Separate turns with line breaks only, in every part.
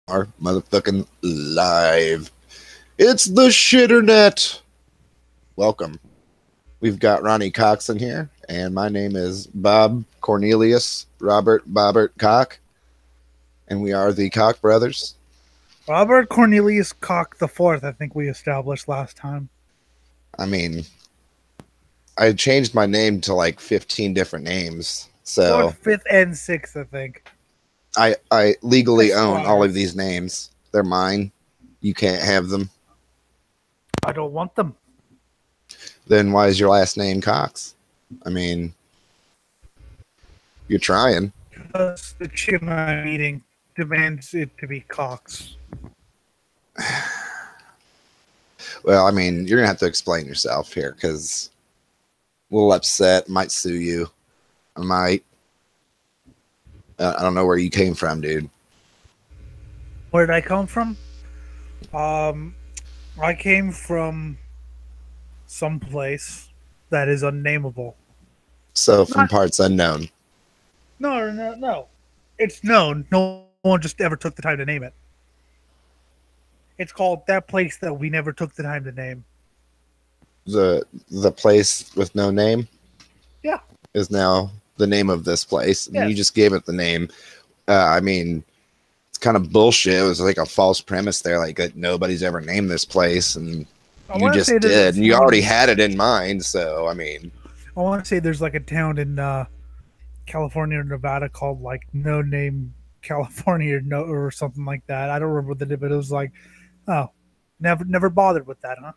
Are motherfucking live. It's the Shitternet. Welcome. We've got Ronnie Cox in here, and my name is Bob Cornelius Robert Bobbert Cock, and we are the Cock Brothers.
Robert Cornelius Cock the Fourth, I think we established last time.
I mean, I changed my name to like 15 different names, so
Fourth, fifth, and sixth, I think.
I legally own all
Esquire.
of these names. They're mine. You can't have them.
I don't want them.
Then why is your last name Cox? I mean, you're trying.
Because the chicken I'm eating demands it to be Cox.
Well, I mean, you're gonna have to explain yourself here because a little upset. Might sue you. I might. I don't know where you came from, dude.
Where did I come from? I came from someplace that is unnameable.
So from parts unknown.
No. It's known. No one just ever took the time to name it. It's called that place that we never took the time to name.
The place with no name.
Yeah.
Is now the name of this place, and
Yes.
you just gave it the name. I mean, it's kind of bullshit. It was like a false premise there, like that nobody's ever named this place, and you just did, and you already had it in mind. So, I mean,
I want to say there's like a town in California or Nevada called like No Name California or something like that. I don't remember the name, but it was like, oh, never bothered with that, huh?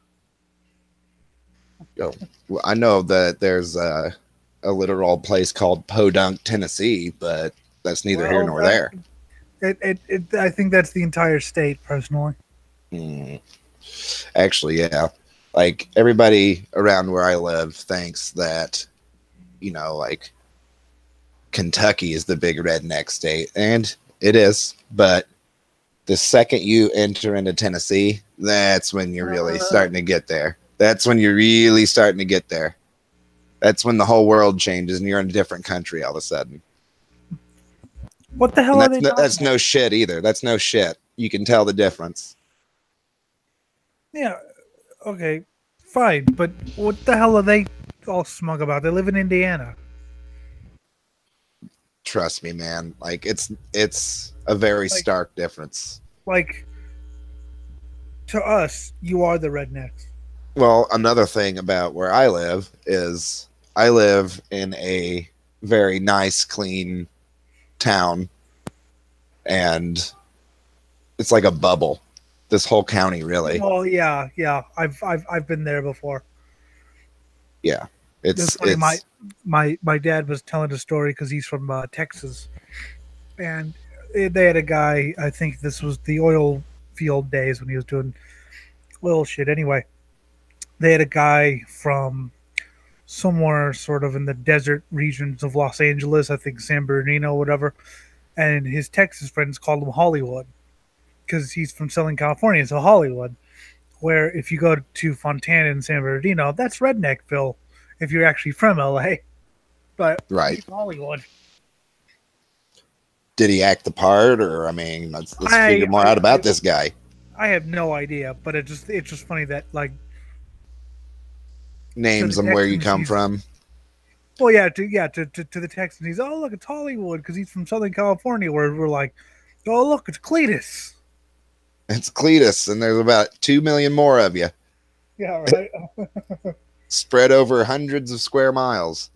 well, I know that there's a literal place called Podunk, Tennessee, but that's neither here nor there.
I think that's the entire state, personally.
Actually, yeah. Like everybody around where I live thinks that, like Kentucky is the big redneck state, and it is. But the second you enter into Tennessee, that's when you're really starting to get there. That's when you're really starting to get there. That's when the whole world changes and you're in a different country all of a sudden.
What the hell are they?
That's no shit either. That's no shit. You can tell the difference.
Yeah. Okay. Fine. But what the hell are they all smug about? They live in Indiana.
Trust me, man. Like it's a very stark difference.
Like, to us, you are the rednecks.
Well, another thing about where I live is I live in a very nice, clean town, and it's like a bubble. This whole county, really.
Oh yeah. I've been there before.
Yeah, it's
funny. My dad was telling a story because he's from Texas, and they had a guy. I think this was the oil field days when he was doing oil shit. Anyway, they had a guy from somewhere sort of in the desert regions of Los Angeles, I think San Bernardino, whatever, and his Texas friends called him Hollywood because he's from Southern California, so Hollywood. Where if you go to Fontana and San Bernardino, that's Redneckville if you're actually from LA. But
right.
He's Hollywood.
Did he act the part, or I mean, let's figure more out about this guy.
I have no idea, but it's just funny that like
names them where you come from.
Well, yeah, to the Texans, he's look, it's Hollywood because he's from Southern California, where we're like, oh look, it's Cletus.
It's Cletus, and there's about 2 million more of you.
Yeah, right.
Spread over hundreds of square miles.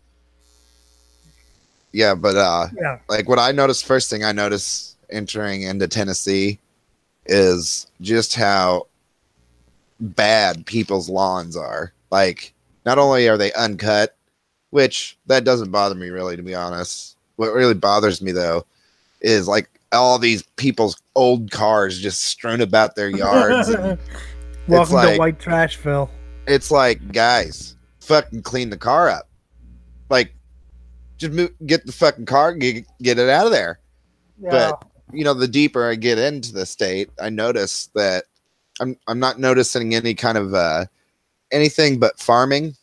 Yeah, but
yeah.
Like what I noticed, first thing I noticed entering into Tennessee is just how bad people's lawns are. Like, not only are they uncut, which that doesn't bother me really, to be honest. What really bothers me though is like all these people's old cars just strewn about their yards.
Welcome to White Trashville.
It's like, guys, fucking clean the car up. Like, just get the fucking car, get it out of there. Yeah. But the deeper I get into the state, I notice that I'm not noticing any kind of anything but farming.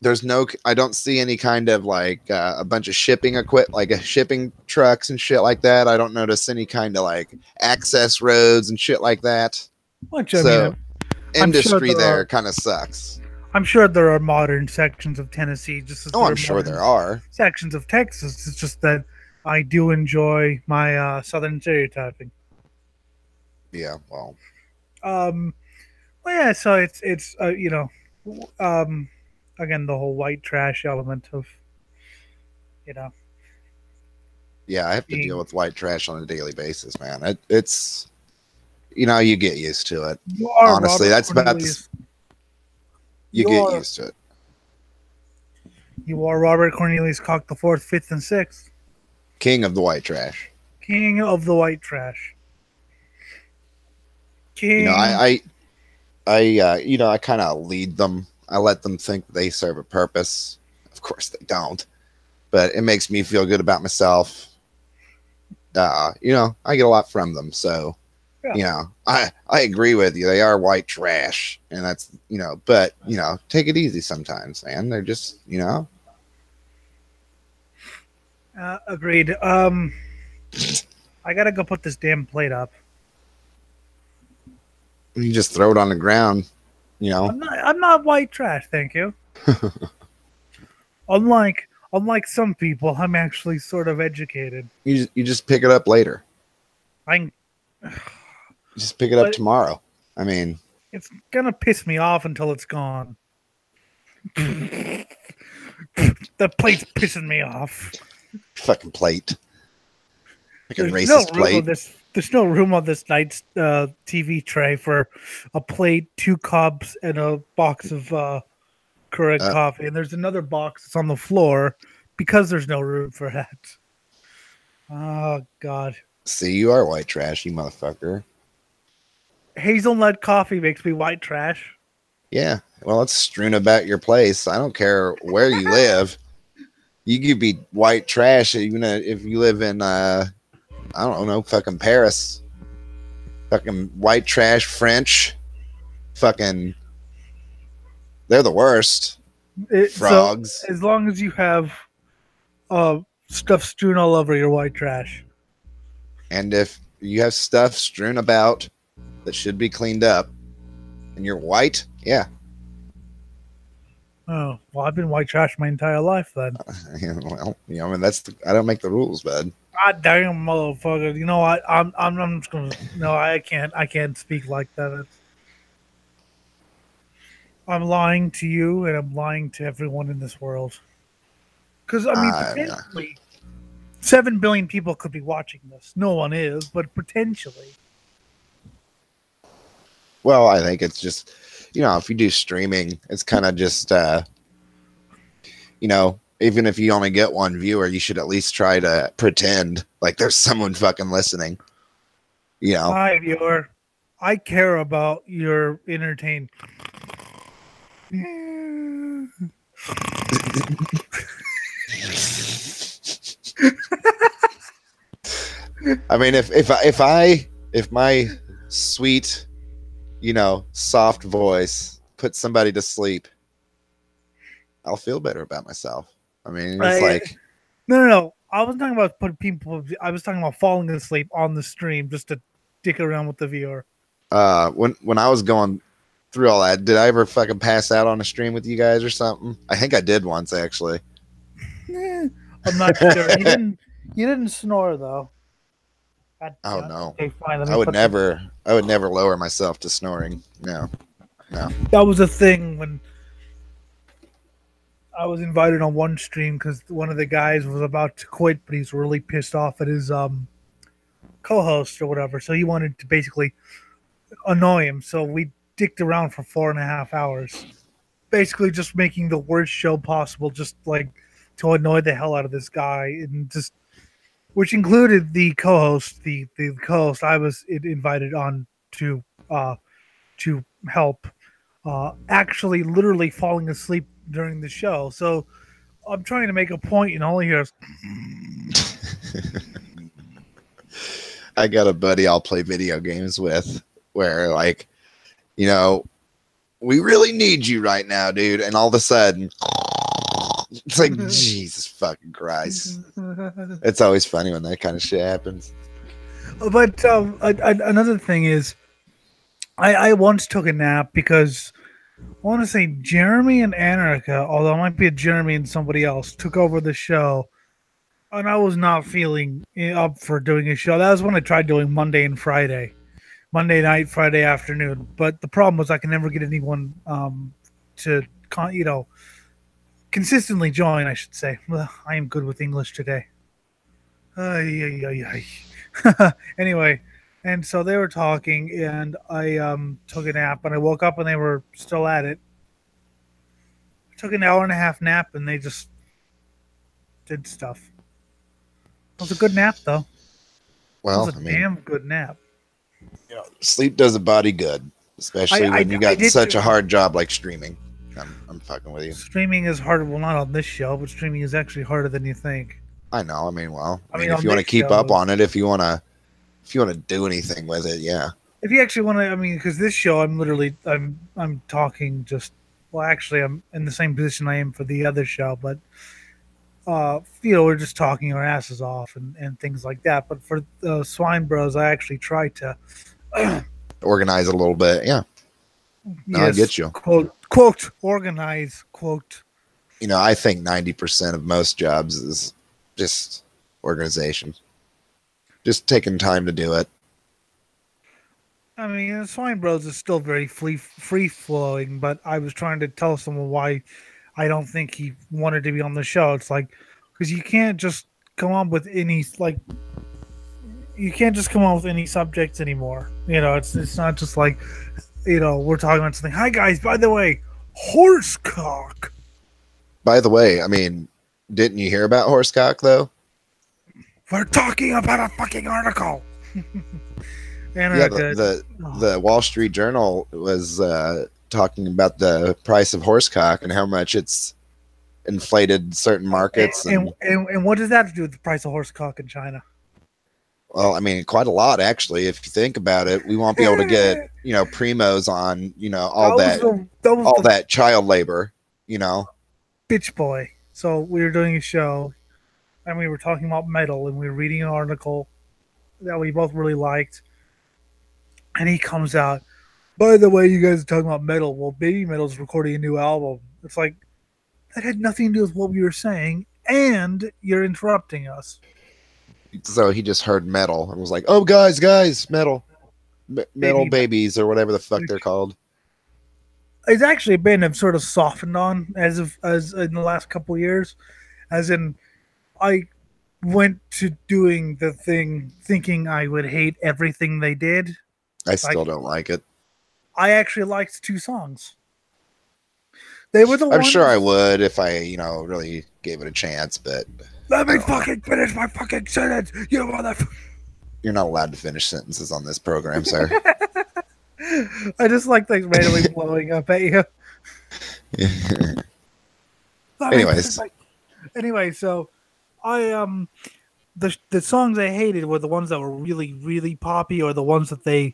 I don't see any kind of like a bunch of shipping like a shipping trucks and shit like that. I don't notice any kind of like access roads and shit like that.
Which I mean,
So
I'm sure
industry there kind of sucks.
I'm sure there are modern sections of Tennessee, just as
Oh,
there
I'm
are
sure
modern
there are.
sections of Texas. It's just that I do enjoy my southern stereotyping.
Yeah, well,
Well, yeah. So it's you know, again the whole white trash element of you know
yeah, I have to deal
being
with white trash on a daily basis, man. It's you get used to it.
you are
Honestly,
Robert
that's about the
Cornelius.
you
You
get
are
used to it.
you are Robert Cornelius Cock the fourth, fifth, and sixth,
King of the white trash.
king of the white trash.
You know,
King.
I kind of lead them. I let them think they serve a purpose. Of course, they don't, but it makes me feel good about myself. I get a lot from them. So,
Yeah.
I agree with you. They are white trash, and that's but take it easy sometimes, man. They're just
Agreed. I gotta go put this damn plate up.
you just throw it on the ground.
I'm not white trash, thank you. Unlike some people, I'm actually sort of educated.
You just pick it up later.
I
Just pick it up
but
tomorrow. I mean,
it's gonna piss me off until it's gone. The plate's pissing me off.
fucking plate. Fucking
There's no
racist
room
plate.
on this. There's no room on this night's TV tray for a plate, 2 cups, and a box of Keurig coffee. And there's another box that's on the floor because there's no room for that. Oh God!
See, you are white trash, you motherfucker.
Hazelnut coffee makes me white trash.
Yeah. Well, it's strewn about your place. I don't care where you live. You could be white trash even if you live in I don't know, fucking Paris. Fucking white trash French. Fucking they're the worst. Frogs.
So as long as you have stuff strewn all over your white trash.
And if you have stuff strewn about that should be cleaned up and you're white, yeah.
Oh well, I've been white trash my entire life then.
Well, I mean I don't make the rules, bud.
God damn, motherfucker! You know what? I'm just gonna. No, I can't speak like that. I'm lying to you, and I'm lying to everyone in this world. Because I mean, potentially, 7 billion people could be watching this. No one is, but potentially.
Well, I think it's just, if you do streaming, it's kind of just, even if you only get one viewer, you should at least try to pretend like there's someone fucking listening.
Hi, viewer. I care about your entertainment.
I mean, if my sweet, soft voice puts somebody to sleep, I'll feel better about myself. I mean, it's
no. I was talking about putting people. I was talking about falling asleep on the stream just to dick around with the viewer.
When I was going through all that, did I ever fucking pass out on a stream with you guys or something? I think I did once, actually.
I'm not sure. You didn't snore though.
Oh no!
Okay, fine.
I would never lower myself to snoring. No.
That was a thing when I was invited on one stream because one of the guys was about to quit, but he's really pissed off at his co-host or whatever. So he wanted to basically annoy him. So we dicked around for 4.5 hours, basically just making the worst show possible, just like to annoy the hell out of this guy, and just which included the co-host. The co-host I was invited on to help, actually literally falling asleep during the show. So I'm trying to make a point, and all I hear is.
I got a buddy I'll play video games with where, like, we really need you right now, dude. And all of a sudden, It's like, Jesus fucking Christ. It's always funny when that kind of shit happens.
But another thing is, I once took a nap because I want to say Jeremy and Anarcha, although it might be a Jeremy and somebody else, took over the show, and I was not feeling up for doing a show. That was when I tried doing Monday and Friday, Monday night, Friday afternoon. But the problem was I can never get anyone to consistently join. I should say. Well, I am good with English today. Anyway, and so they were talking, and I took a nap, and I woke up, and they were still at it. I took an hour and a half nap, and they just did stuff. It was a good nap, though.
Well,
it was a damn good nap.
You know, sleep does a body good, especially when you got such a hard job like streaming. I'm fucking with you.
Streaming is harder. Well, not on this show, but streaming is actually harder than you think.
I know. I mean, if you want to keep up on it, if you want to do anything with it, yeah.
If you actually want to, because this show, I'm talking just. Well, actually, I'm in the same position I am for the other show, but we're just talking our asses off and things like that. But for the Swine Bros, I actually tried to
organize it a little bit. Yeah. No,
yes,
I get you.
Quote, organize, quote.
You know, I think 90% of most jobs is just organization. Just taking time to do it.
I mean, Swine Bros is still very free flowing, but I was trying to tell someone why I don't think he wanted to be on the show. It's like, because you can't just come up with any subjects anymore. You know, it's not just like, we're talking about something. Hi guys, by the way, horsecock.
By the way, I mean, didn't you hear about horsecock though?
We're talking about a fucking article.
Yeah, the Wall Street Journal was talking about the price of horsecock and how much it's inflated certain markets.
And what does that have to do with the price of horsecock in China?
Well, I mean, quite a lot actually. If you think about it, we won't be able to get primos on all that child labor.
Bitch boy. So we were doing a show, and we were talking about metal, and we were reading an article that we both really liked. And he comes out, by the way, you guys are talking about metal. Well, Baby Metal's recording a new album. It's like, that had nothing to do with what we were saying, and you're interrupting us.
So he just heard metal and was like, oh, guys, metal. Metal babies or whatever the fuck they're called.
It's actually a band I've sort of softened on as in the last couple of years. As in, I went to doing the thing thinking I would hate everything they did.
I still don't like it.
I actually liked 2 songs. They were the ones.
I'm sure I would if I, really gave it a chance, but
let me fucking finish my fucking sentence, you motherfucker.
You're not allowed to finish sentences on this program, sir.
I just like things randomly blowing up at you. Anyway, so I the songs I hated were the ones that were really, really poppy, or the ones that they.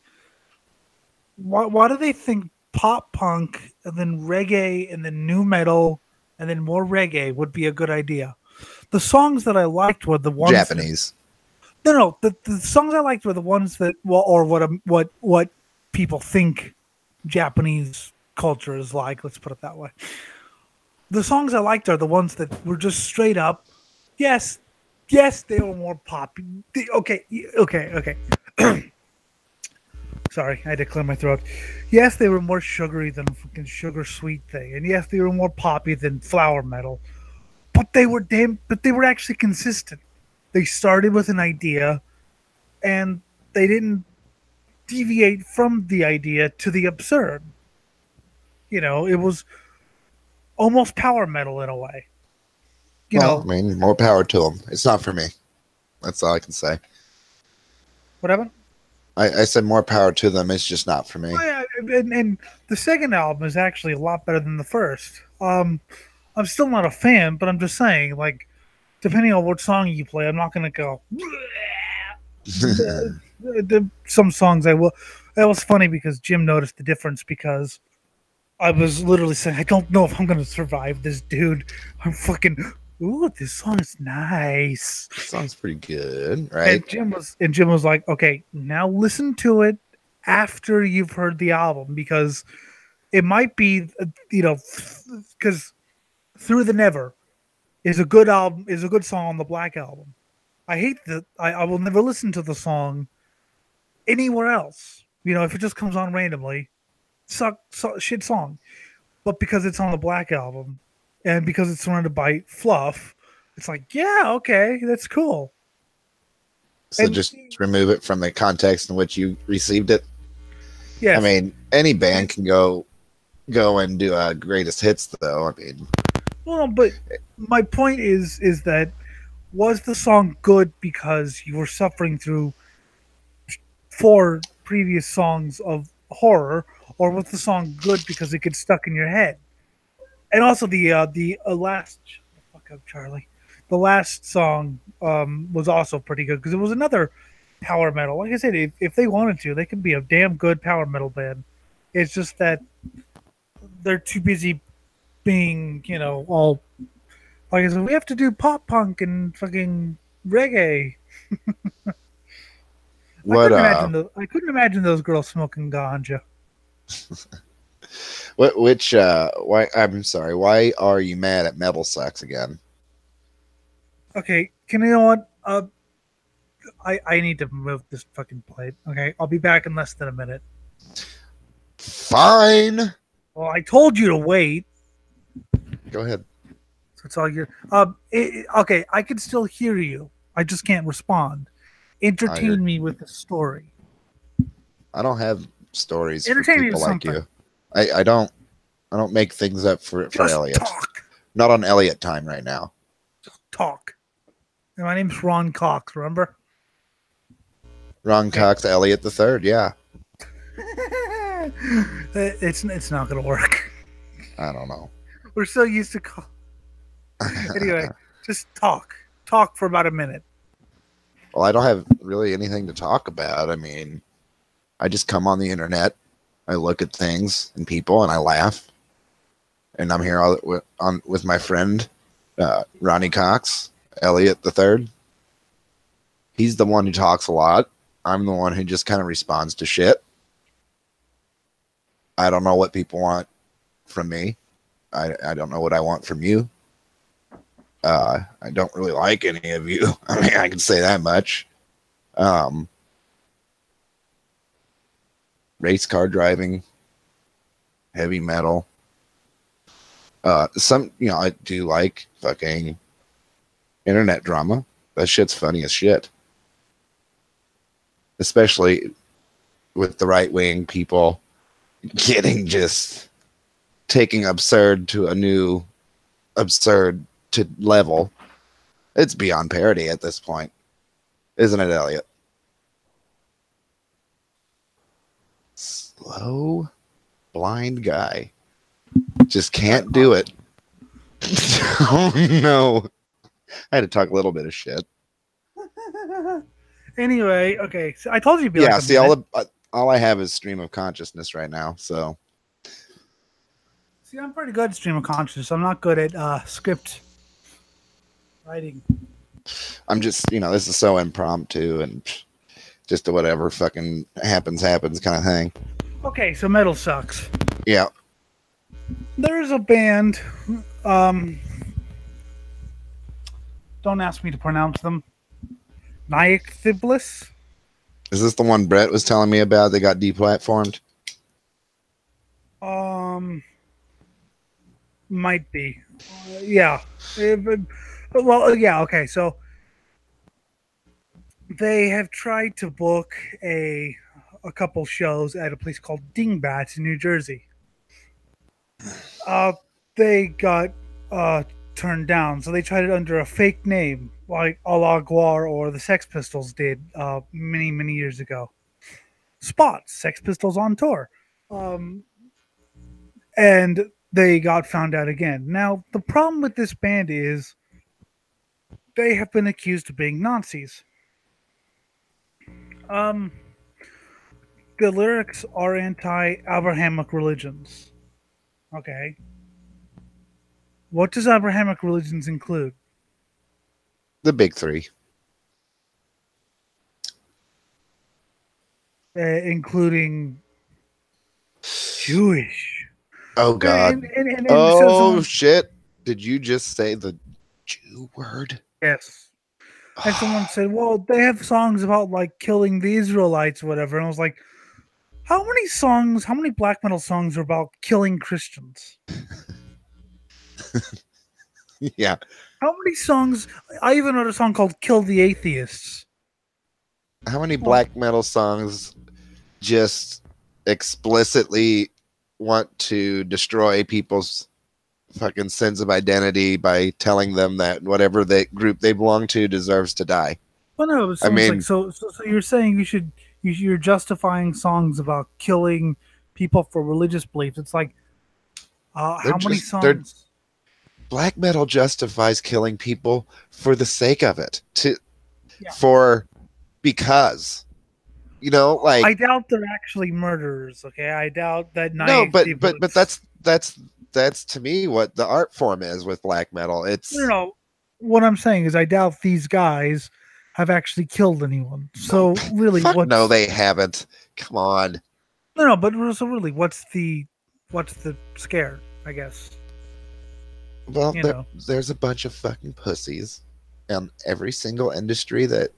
Why do they think pop punk and then reggae and then new metal and then more reggae would be a good idea? The songs that I liked were the ones
Japanese.
No. The songs I liked were the ones that, what people think Japanese culture is like. Let's put it that way. The songs I liked are the ones that were just straight up. Yes, they were more poppy. Okay. Sorry, I had to clear my throat. Yes, they were more sugary than a fucking sugar sweet thing, and yes, they were more poppy than flower metal. But they were actually consistent. They started with an idea, and they didn't deviate from the idea to the absurd. It was almost power metal in a way.
I mean, more power to them. It's not for me. That's all I can say.
What happened?
I said more power to them. It's just not for me.
And the second album is actually a lot better than the first. I'm still not a fan, but I'm just saying, like, depending on what song you play, I'm not going to go. Some songs I will. It was funny because Jim noticed the difference because I was literally saying, I don't know if I'm gonna survive this, dude. I'm fucking. Ooh, this song is nice.
Sounds pretty good, right?
And Jim was like, okay, now listen to it after you've heard the album because it might be, because Through the Never is a good album, is a good song on the Black album. I hate that. I will never listen to the song anywhere else. If it just comes on randomly, shit song. But because it's on the Black album, and because it's surrounded by fluff, it's like, yeah, okay, that's cool.
So
And
just remove it from the context in which you received it. I
yes,
mean, any band can go and do a greatest hits, though. I mean,
well, but my point is that was the song good because you were suffering through four previous songs of horror, or was the song good because it gets stuck in your head? And also the last fuck up Charlie, the last song was also pretty good because it was another power metal. Like I said, if they wanted to, they could be a damn good power metal band. It's just that they're too busy being, all like I said, we have to do pop punk and fucking reggae.
what
I couldn't imagine those girls smoking ganja.
which why I'm sorry, why are you mad at metal sucks again?
Okay, can you know what? I need to move this fucking plate. Okay, I'll be back in less than a minute.
Fine.
Well, I told you to wait.
Go ahead.
So it's all you. Okay, I can still hear you. I just can't respond.
I
Entertain me with the story.
I don't have stories for
Entertain me
people
with
like
something.
you. I don't make things up for
Just
Elliott.
talk.
Not on Elliott time right now.
Talk. And my name's Ron Cox. Remember?
Ron
Okay.
Cox, Elliott the third. Yeah.
It's not gonna work.
I don't know.
We're so used to call. Anyway, just talk. Talk for about a minute.
Well, I don't have really anything to talk about. I mean, I just come on the internet, I look at things and people, and I laugh. And I'm here with my friend Ronnie Cox, Elliott the third. He's the one who talks a lot. I'm the one who just kind of responds to shit. I don't know what people want from me. I don't know what I want from you. I don't really like any of you. I mean, I can say that much. Race car driving, heavy metal. I do like fucking internet drama. That shit's funny as shit. Especially with the right wing people getting just taking absurd to a new absurd to level. It's beyond parody at this point, isn't it, Elliott? Slow, blind guy just can't do it. Oh no! I had to talk a little bit of shit.
Anyway, okay. So I told you to be
Yeah,
like a
see,
minute.
all I have is stream of consciousness right now. So
See, I'm pretty good at stream of consciousness. I'm not good at script writing.
I'm just, this is so impromptu and just a whatever fucking happens kind of thing.
Okay, so metal sucks.
Yeah.
There's a band. Don't ask me to pronounce them. Nyctiblis.
Is this the one Brett was telling me about? They got deplatformed.
Might be. Yeah. Yeah. Okay. So they have tried to book a couple shows at a place called Dingbats in New Jersey. They got turned down, so they tried it under a fake name, like a la Guar or the Sex Pistols did many years ago. Spots, Sex Pistols on tour, and they got found out again. Now the problem with this band is they have been accused of being Nazis. The lyrics are anti-Abrahamic religions. Okay. What does Abrahamic religions include?
The big three.
Including Jewish.
Oh God.
And so
Oh
someone,
shit. Did you just say the Jew word?
yes. And someone said, well, they have songs about like killing the Israelites or whatever. And I was like, how many black metal songs are about killing Christians?
Yeah.
How many songs? I even heard a song called Kill the Atheists.
How many
Well,
black metal songs just explicitly want to destroy people's fucking sense of identity by telling them that whatever they group they belong to deserves to die?
well, no,
I
someone's like,
mean,
so you're saying you're justifying songs about killing people for religious beliefs. It's like,
they're
how many
just they're
songs?
black metal justifies killing people for the sake of it.
Yeah.
For because
I
like
doubt they're actually murderers. Okay, I doubt that
no,
naive
but
people.
that's to me what the art form is with black metal.
No,
It's
no. What I'm saying is, I doubt these guys have actually killed anyone.
no,
So really,
fuck no,
what's
they haven't. Come on.
no, no? But so really, what's the scare? I guess
Well,
you know.
there's a bunch of fucking pussies in every single industry that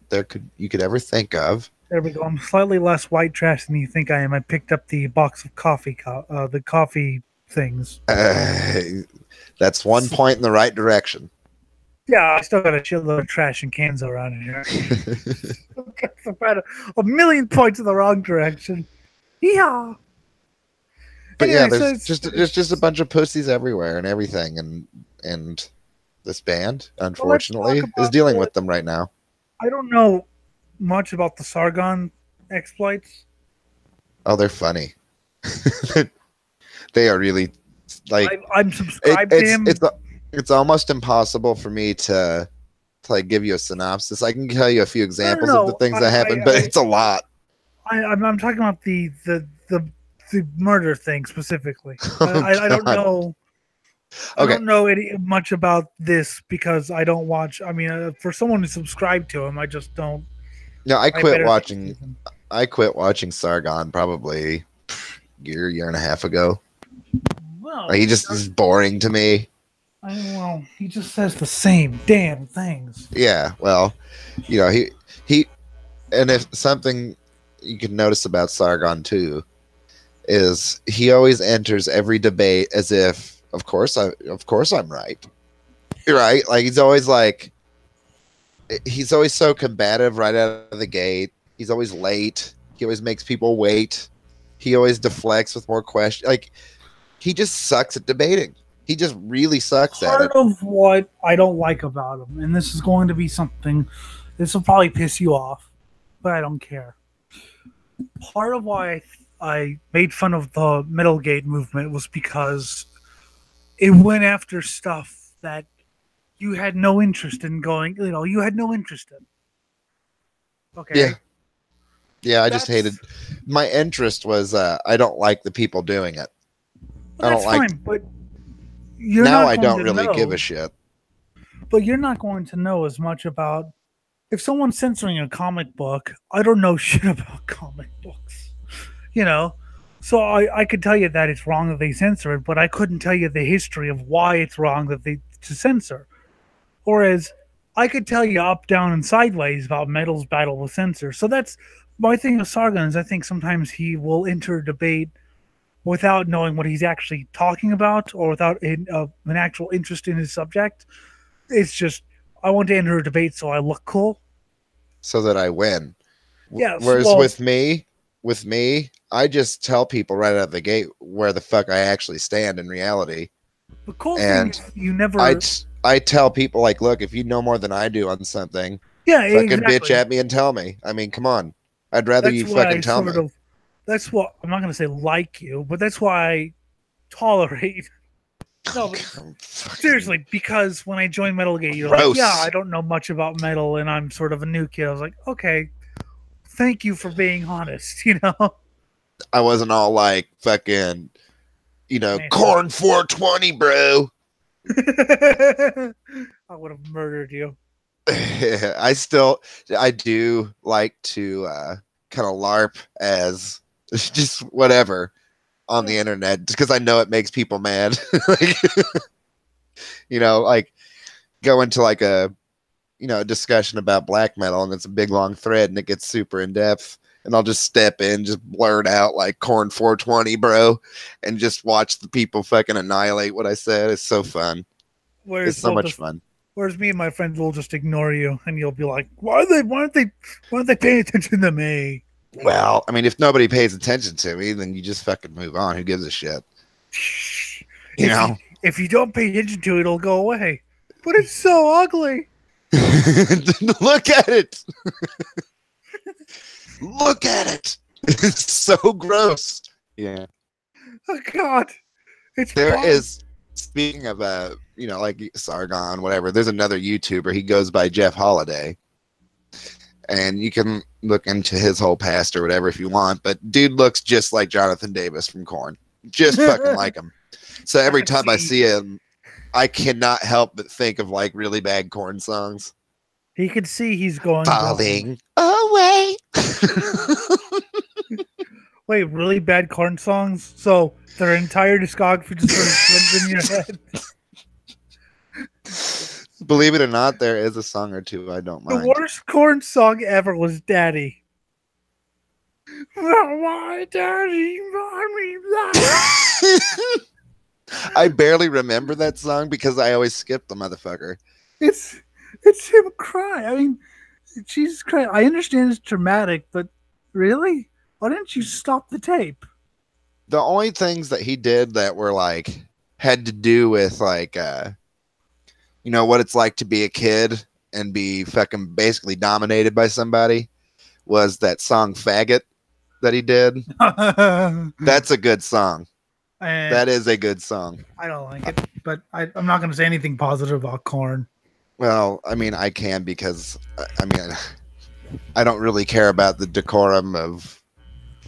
you could ever think of.
There we go. I'm slightly less white trash than you think I am. I picked up the box of coffee, the coffee things.
Uh, that's one point in the right direction.
Yeah, I still got a shitload of trash and cans around here. About a million points in the wrong direction. Yeah.
But yeah,
Anyway, so
there's just a bunch of pussies everywhere and everything, and this band,
well, let's talk
unfortunately, is
about
dealing
the.
with them right now.
I don't know much about the Sargon exploits.
Oh, they're funny. They are really like
I'm subscribed to him.
it's almost impossible for me to like give you a synopsis. I can tell you a few
No,
examples of the
no,
things that happen, but it's a lot.
I'm talking about the murder thing specifically.
Oh,
I don't
God.
know. I
Okay.
don't know much about this because I don't watch. I mean, for someone to subscribe to him, I just don't.
No,
I better things with him.
I quit watching Sargon probably year and a half ago.
Well,
Like, he just is boring to me.
well, he just says the same damn things.
Yeah, well, he and if something you can notice about Sargon too is he always enters every debate as if of course I'm right. Right? Like he's always so combative right out of the gate. He's always late. He always makes people wait. He always deflects with more questions. Like he just sucks at debating. He just really sucks at it.
Part of what I don't like about him, and this is going to be something, this will probably piss you off, but I don't care. Part of why I made fun of the Middlegate movement was because it went after stuff that you had no interest in going, you had no interest in. Okay.
Yeah. Yeah, I just hated
That's
my interest was I don't like the people doing it. I don't
that's
like
fine, but you're
now
not
I
going
don't
to
really
know.
give a shit.
But you're not going to know as much about if someone's censoring a comic book. I don't know shit about comic books, you know. So I could tell you that it's wrong that they censor it, but I couldn't tell you the history of why it's wrong that they to censor. Whereas I could tell you up, down, and sideways about Metal's battle with censor. So that's my thing with Sargon is I think sometimes he will enter a debate without knowing what he's actually talking about or without an actual interest in his subject. It's just I want to enter a debate so I look cool.
So that I win.
Yes,
Whereas
well,
with me, I just tell people right out of the gate where the fuck I actually stand in reality.
the cool thing
And
is you never.
I tell people like, look, if you know more than I do on something,
Yeah,
fucking bitch
exactly.
at me and tell me. I mean, come on. I'd rather
That's
you
why
fucking
I
tell
sort
me.
of. That's what I'm not going to say like you, but that's why I tolerate. No, but seriously, because when I joined Metal Gear, you're like, yeah, I
Gross.
don't know much about metal, and I'm sort of a new kid. I was like, okay, thank you for being honest.
I wasn't all like fucking, corn 420, bro.
I would have murdered you.
I do like to kind of LARP as just whatever on the internet because I know it makes people mad. Like, like go into like a discussion about black metal and it's a big long thread and it gets super in depth and I'll just step in, just blurt out like corn 420, bro, and just watch the people fucking annihilate what I said. It's so fun. It's so much fun.
Whereas me and my friends will just ignore you and you'll be like, why aren't they paying attention to me?
Well, I mean, if nobody pays attention to me, then you just fucking move on. Who gives a shit?
If you don't pay attention to it, it'll go away. But it's so ugly.
Look at it. Look at it. It's so gross. Yeah.
Oh God.
Speaking of like Sargon, whatever, there's another YouTuber. He goes by Jeff Holiday. And you can look into his whole past or whatever if you want, but dude looks just like Jonathan Davis from Korn. Just fucking like him. So every time I see him, I cannot help but think of like really bad Korn songs.
He could see he's going
falling away.
Wait, really bad Korn songs? So their entire discography just sort of swims in your head.
Believe it or not, there is a song or two I don't mind.
The worst Korn song ever was Daddy. Why, Daddy?
I barely remember that song because I always skip the motherfucker.
It's him crying. I mean, Jesus Christ. I understand it's dramatic, but really? Why didn't you stop the tape?
The only things that he did that were like had to do with like what it's like to be a kid and be fucking basically dominated by somebody was that song Faggot that he did. That's a good song. That is a good song.
I don't like it, but I'm not going to say anything positive about Korn.
Well, I mean, I can because, I don't really care about the decorum of,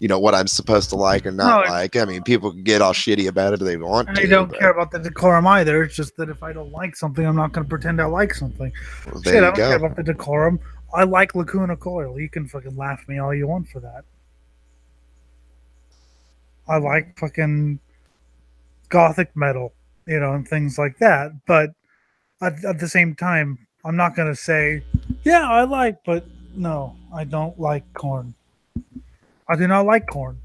what I'm supposed to like or not like. I mean, people can get all shitty about it if they want to.
I don't care about the decorum either. It's just that if I don't like something, I'm not going to pretend I like something.
Well,
I don't care about the decorum. I like Lacuna Coil. You can fucking laugh at me all you want for that. I like fucking gothic metal, and things like that. But at the same time, I'm not going to say, yeah, I like, but no, I don't like Korn. I do not like Korn.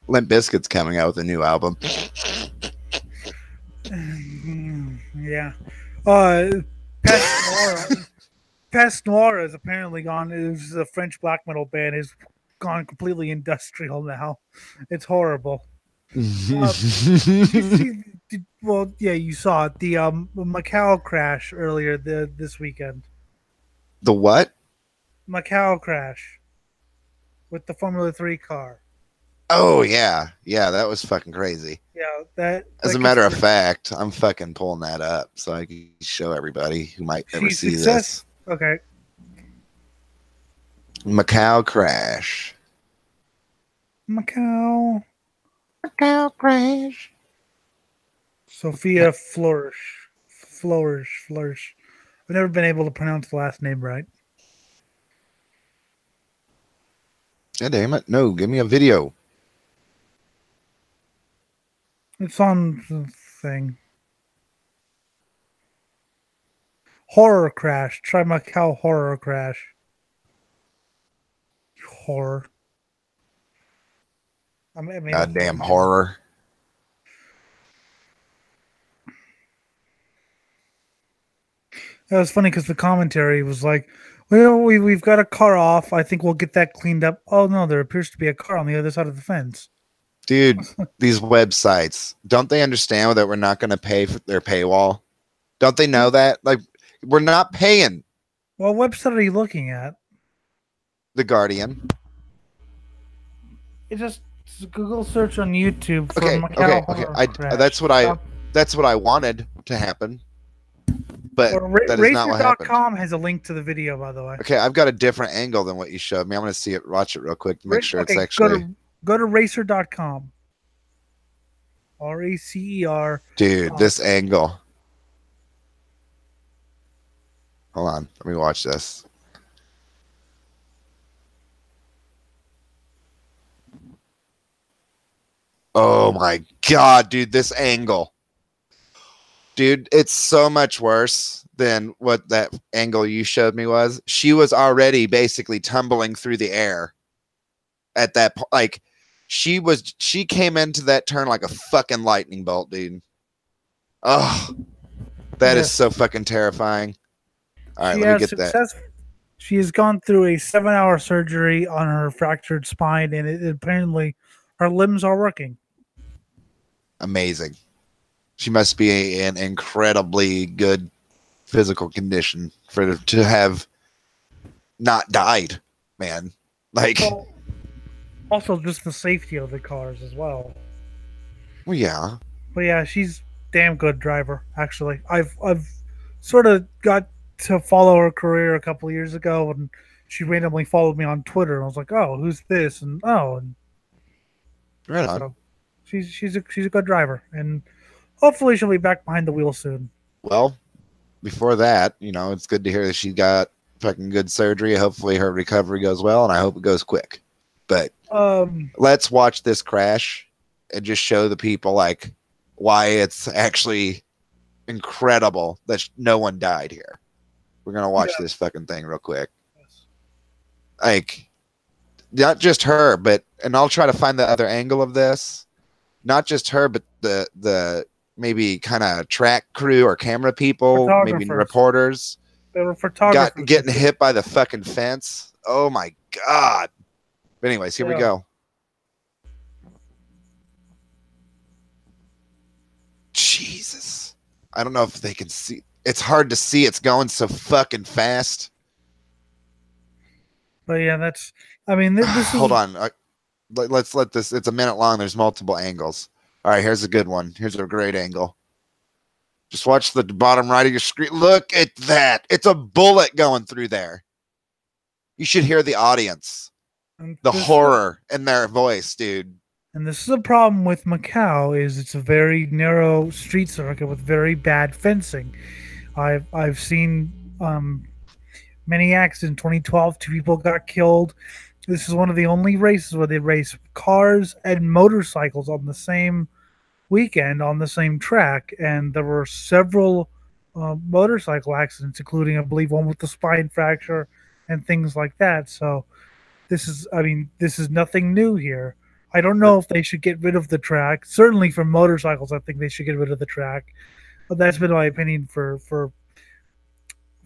Limp Bizkit's coming out with a new album.
Yeah. Pest Noir is apparently gone. It was a French black metal band. Is gone completely industrial now. It's horrible. You saw it. The Macau crash earlier this weekend.
The what?
Macau crash with the Formula 3 car.
Oh yeah, that was fucking crazy.
Yeah,
As a matter of fact, I'm fucking pulling that up so I can show everybody who might never see this.
Okay.
Macau crash.
Macau
crash.
Sophia Flourish. I've never been able to pronounce the last name right.
God damn it. No, give me a video.
It's on the thing. Horror crash. Try Macau horror crash. Horror.
Goddamn horror.
That was funny because the commentary was like, well, we've got a car off. I think we'll get that cleaned up. Oh, no, there appears to be a car on the other side of the fence.
Dude, these websites, don't they understand that we're not going to pay for their paywall? Don't they know that? Like, we're not paying.
What website are you looking at?
The Guardian.
It's just Google search on YouTube for
okay. That's what I wanted to happen. But that is not what happened.
Racer.com has a link to the video, by the way.
Okay, I've got a different angle than what you showed me. I'm going to watch it real quick to make sure it's actually...
Go to Racer.com. RACER.
Dude, this angle. Hold on. Let me watch this. Oh my God, dude, this angle. Dude, it's so much worse than what that angle you showed me was. She was already basically tumbling through the air at that point. Like, she came into that turn like a fucking lightning bolt, dude. Oh, that is so fucking terrifying. All right, let me get that.
She has gone through a 7-hour surgery on her fractured spine, and apparently her limbs are working.
Amazing. She must be in incredibly good physical condition to have not died, man. Like,
well, also just the safety of the cars as well.
Well, yeah.
But yeah, she's damn good driver. Actually, I've sort of got to follow her career a couple of years ago, and she randomly followed me on Twitter. And I was like, oh, who's this? And
right on.
So she's a good driver, and hopefully she'll be back behind the wheel soon.
Well, before that, it's good to hear that she got fucking good surgery. Hopefully her recovery goes well, and I hope it goes quick. But let's watch this crash and just show the people like why it's actually incredible that no one died here. We're gonna watch this fucking thing real quick. Yes. Like, not just her, and I'll try to find the other angle of this. Not just her, but the maybe kind of track crew or camera people, maybe reporters.
They were photographers.
Getting hit by the fucking fence. Oh my God. But anyways, here we go. Jesus. I don't know if they can see. It's hard to see. It's going so fucking fast.
But yeah, this is...
Hold on. Let's let this. It's a minute long. There's multiple angles. All right, here's a good one. Here's a great angle. Just watch the bottom right of your screen. Look at that. It's a bullet going through there. You should hear the audience. The horror in their voice, dude.
And this is a problem with Macau, is it's a very narrow street circuit with very bad fencing. I've seen many accidents. 2012, 2 people got killed. This is one of the only races where they race cars and motorcycles on the same weekend on the same track, and there were several motorcycle accidents, including, I believe, one with the spine fracture and things like that. So this is nothing new here. I don't know if they should get rid of the track. Certainly for motorcycles, I think they should get rid of the track. But that's been my opinion for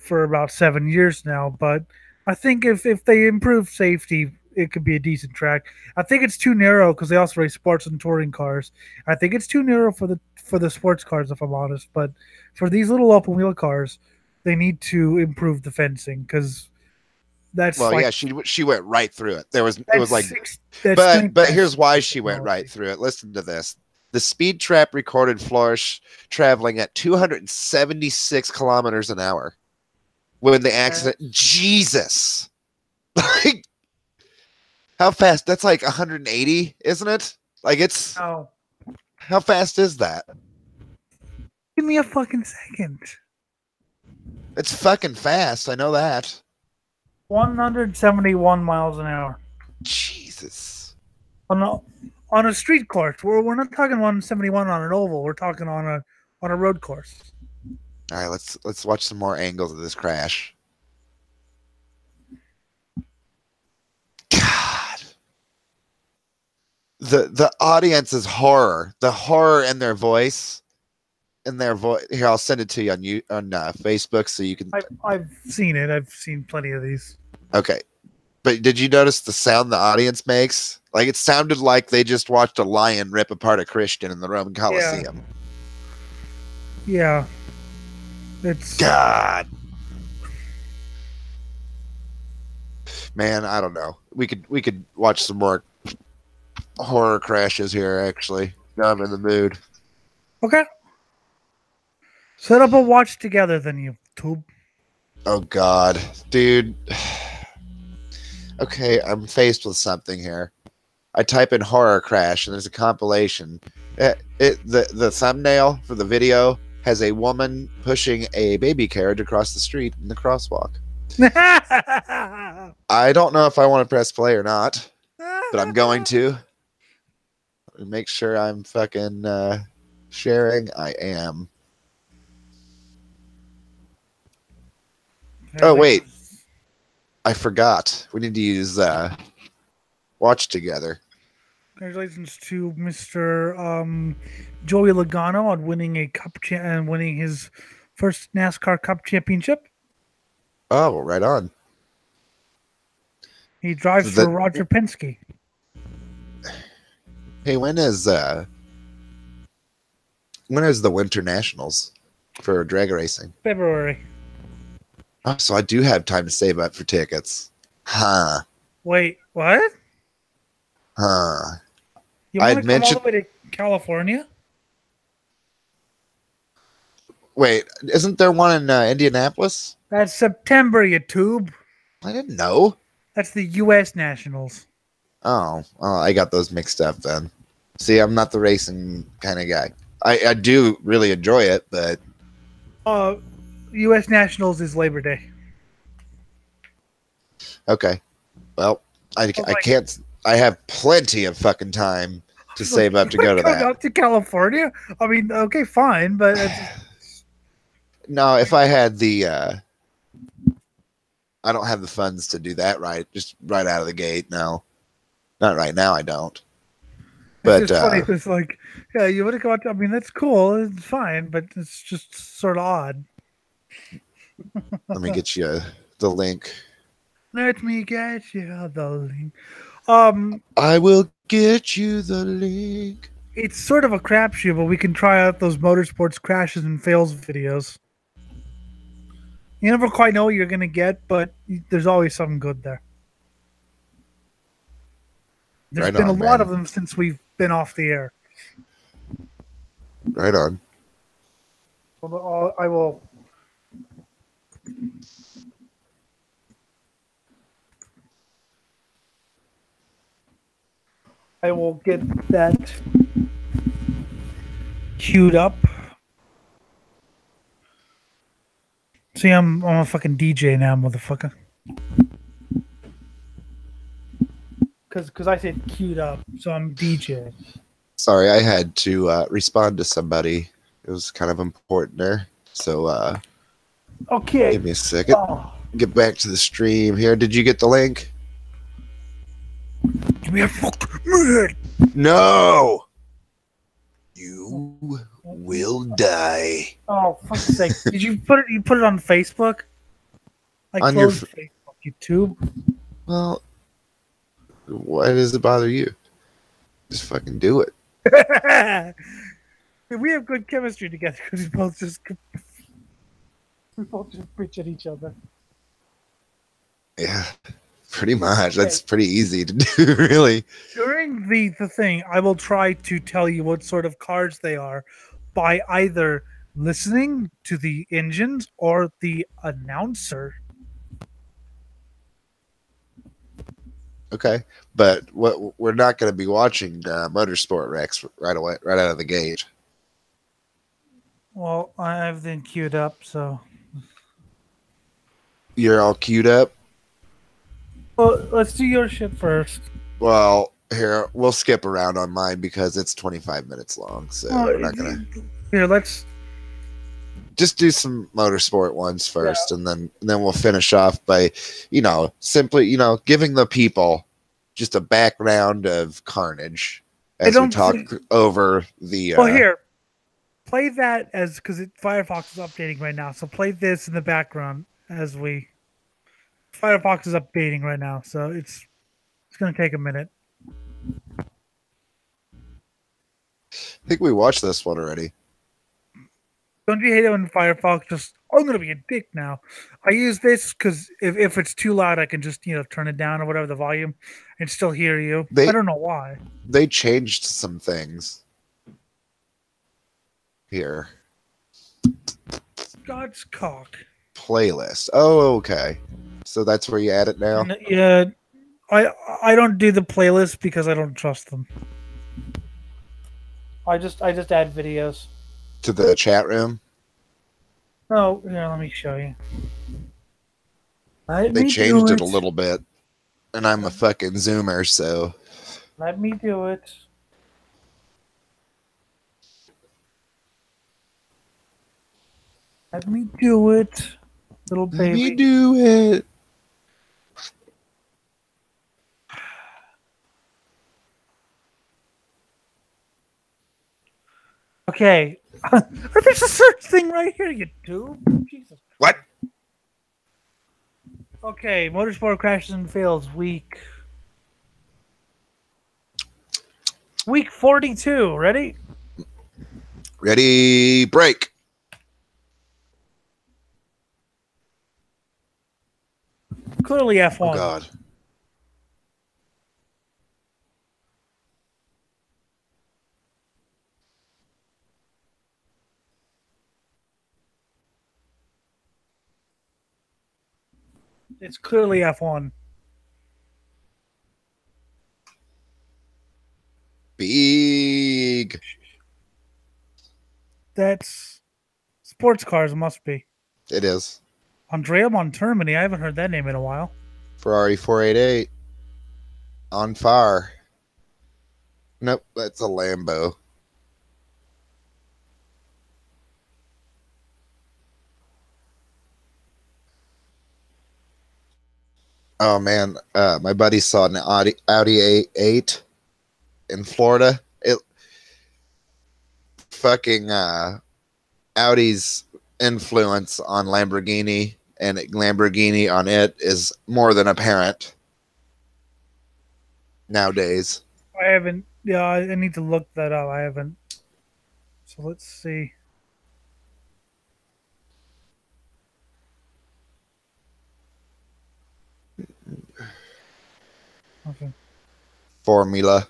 about 7 years now. But I think if they improve safety, it could be a decent track. I think it's too narrow because they also race sports and touring cars. I think it's too narrow for the sports cars, if I'm honest. But for these little open wheel cars, they need to improve the fencing because that's
she went right through it. But here's why she went right through it. Listen to this. The speed trap recorded Flores traveling at 276 kilometers an hour when the accident. Jesus, like, how fast? That's like 180, isn't it? Like, it's how fast is that?
Give me a fucking second.
It's fucking fast. I know that.
171 miles an hour.
Jesus.
On a street course. We're not talking 171 on an oval. We're talking on a road course.
All right, let's watch some more angles of this crash. God. The audience's horror. The horror in their voice. Here, I'll send it to you on Facebook so you can.
I've seen it. I've seen plenty of these.
Okay, but did you notice the sound the audience makes? Like, it sounded like they just watched a lion rip apart a Christian in the Roman Colosseum.
Yeah. It's
God. Man, I don't know. We could watch some more horror crashes here. Actually, now I'm in the mood.
Okay. Set up a watch together, then, you tube.
Oh God, dude. Okay, I'm faced with something here. I type in horror crash, and there's a compilation. The thumbnail for the video has a woman pushing a baby carriage across the street in the crosswalk. I don't know if I want to press play or not, but I'm going to. Make sure I'm fucking sharing. I am. Oh, wait. I forgot. We need to use Watch Together.
Congratulations to Mr. Joey Logano on winning a cup and winning his first NASCAR Cup championship.
Oh, right on.
He drives for Roger Penske.
Hey, when is the Winter Nationals for drag racing?
February.
Oh, so I do have time to save up for tickets. Huh.
Wait, what?
Huh.
You want to come all the way to California?
Wait, isn't there one in Indianapolis?
That's September, you tube.
I didn't know.
That's the U.S. Nationals.
Oh, I got those mixed up then. See, I'm not the racing kind of guy. I do really enjoy it, but...
U.S. Nationals is Labor Day.
Okay. Well, I can't... I have plenty of fucking time to save up to go to that.
Up to California? I mean, okay, fine, but...
No, if I had the... I don't have the funds to do that just right out of the gate. No. Not right now, I don't. But
it's just funny. It's like, yeah, you want to go out to... I mean, that's cool. It's fine, but it's just sort of odd.
Let me get you the link.
Let me get you the link.
I will get you the link.
It's sort of a crapshoot, but we can try out those motorsports crashes and fails videos. You never quite know what you're going to get, but there's always something good there. There's been a lot of them since we've been off the air.
Right on.
Well, I will... I will get that queued up. See, I'm a fucking DJ now, motherfucker. Because I said queued up, so I'm DJ.
Sorry, I had to respond to somebody. It was kind of important there. So,
okay.
Give me a second. Get back to the stream here. Did you get the link?
Give me a fucking minute.
No! You will die.
Oh, fuck's sake. Did you put it on Facebook? Like on your Facebook, YouTube?
Well, why does it bother you? Just fucking do it.
We have good chemistry together because we both just bitch at each other.
Yeah, pretty much. Okay. That's pretty easy to do, really.
During the thing, I will try to tell you what sort of cars they are by either listening to the engines or the announcer.
Okay, but we're not going to be watching Motorsport Rex right out of the gate.
Well, I have them queued up, so
you're all queued up.
Well, let's do your shit first.
Well, here we'll skip around on mine because it's 25 minutes long, so we're not gonna.
Here, let's
just do some motorsport ones first, and then we'll finish off by, simply, giving the people just a background of carnage as we talk over the.
Well, here, play that because Firefox is updating right now. So play this in the background as we. Firefox is updating right now, so it's going to take a minute.
I think we watched this one already.
Don't you hate it when Firefox just, I'm going to be a dick now. I use this because if it's too loud, I can just, turn it down or whatever the volume and still hear you. I don't know why.
They changed some things here.
God's cock.
Playlist. Oh, okay. So that's where you add it now?
Yeah. I don't do the playlist because I don't trust them. I just add videos.
To the chat room.
Oh, here, let me show you. Let
They
me do
changed it
it.
a little bit, and I'm a fucking zoomer, so
Let me do it. Let me do it, little
let me
baby.
do it.
Okay. There's a search thing right here, you dude. Jesus.
What?
Okay, motorsport crashes and fails week 42. Ready?
Ready? Break.
Clearly F1.
Oh God.
It's clearly F1.
Big.
That's sports cars, must be.
It is.
Andrea Montermini. I haven't heard that name in a while.
Ferrari 488. On fire. Nope, that's a Lambo. Oh man, my buddy saw an Audi A8 in Florida. It fucking Audi's influence on Lamborghini and Lamborghini on it is more than apparent nowadays.
I haven't. Yeah, I need to look that up. I haven't. So let's see. Okay.
Formula.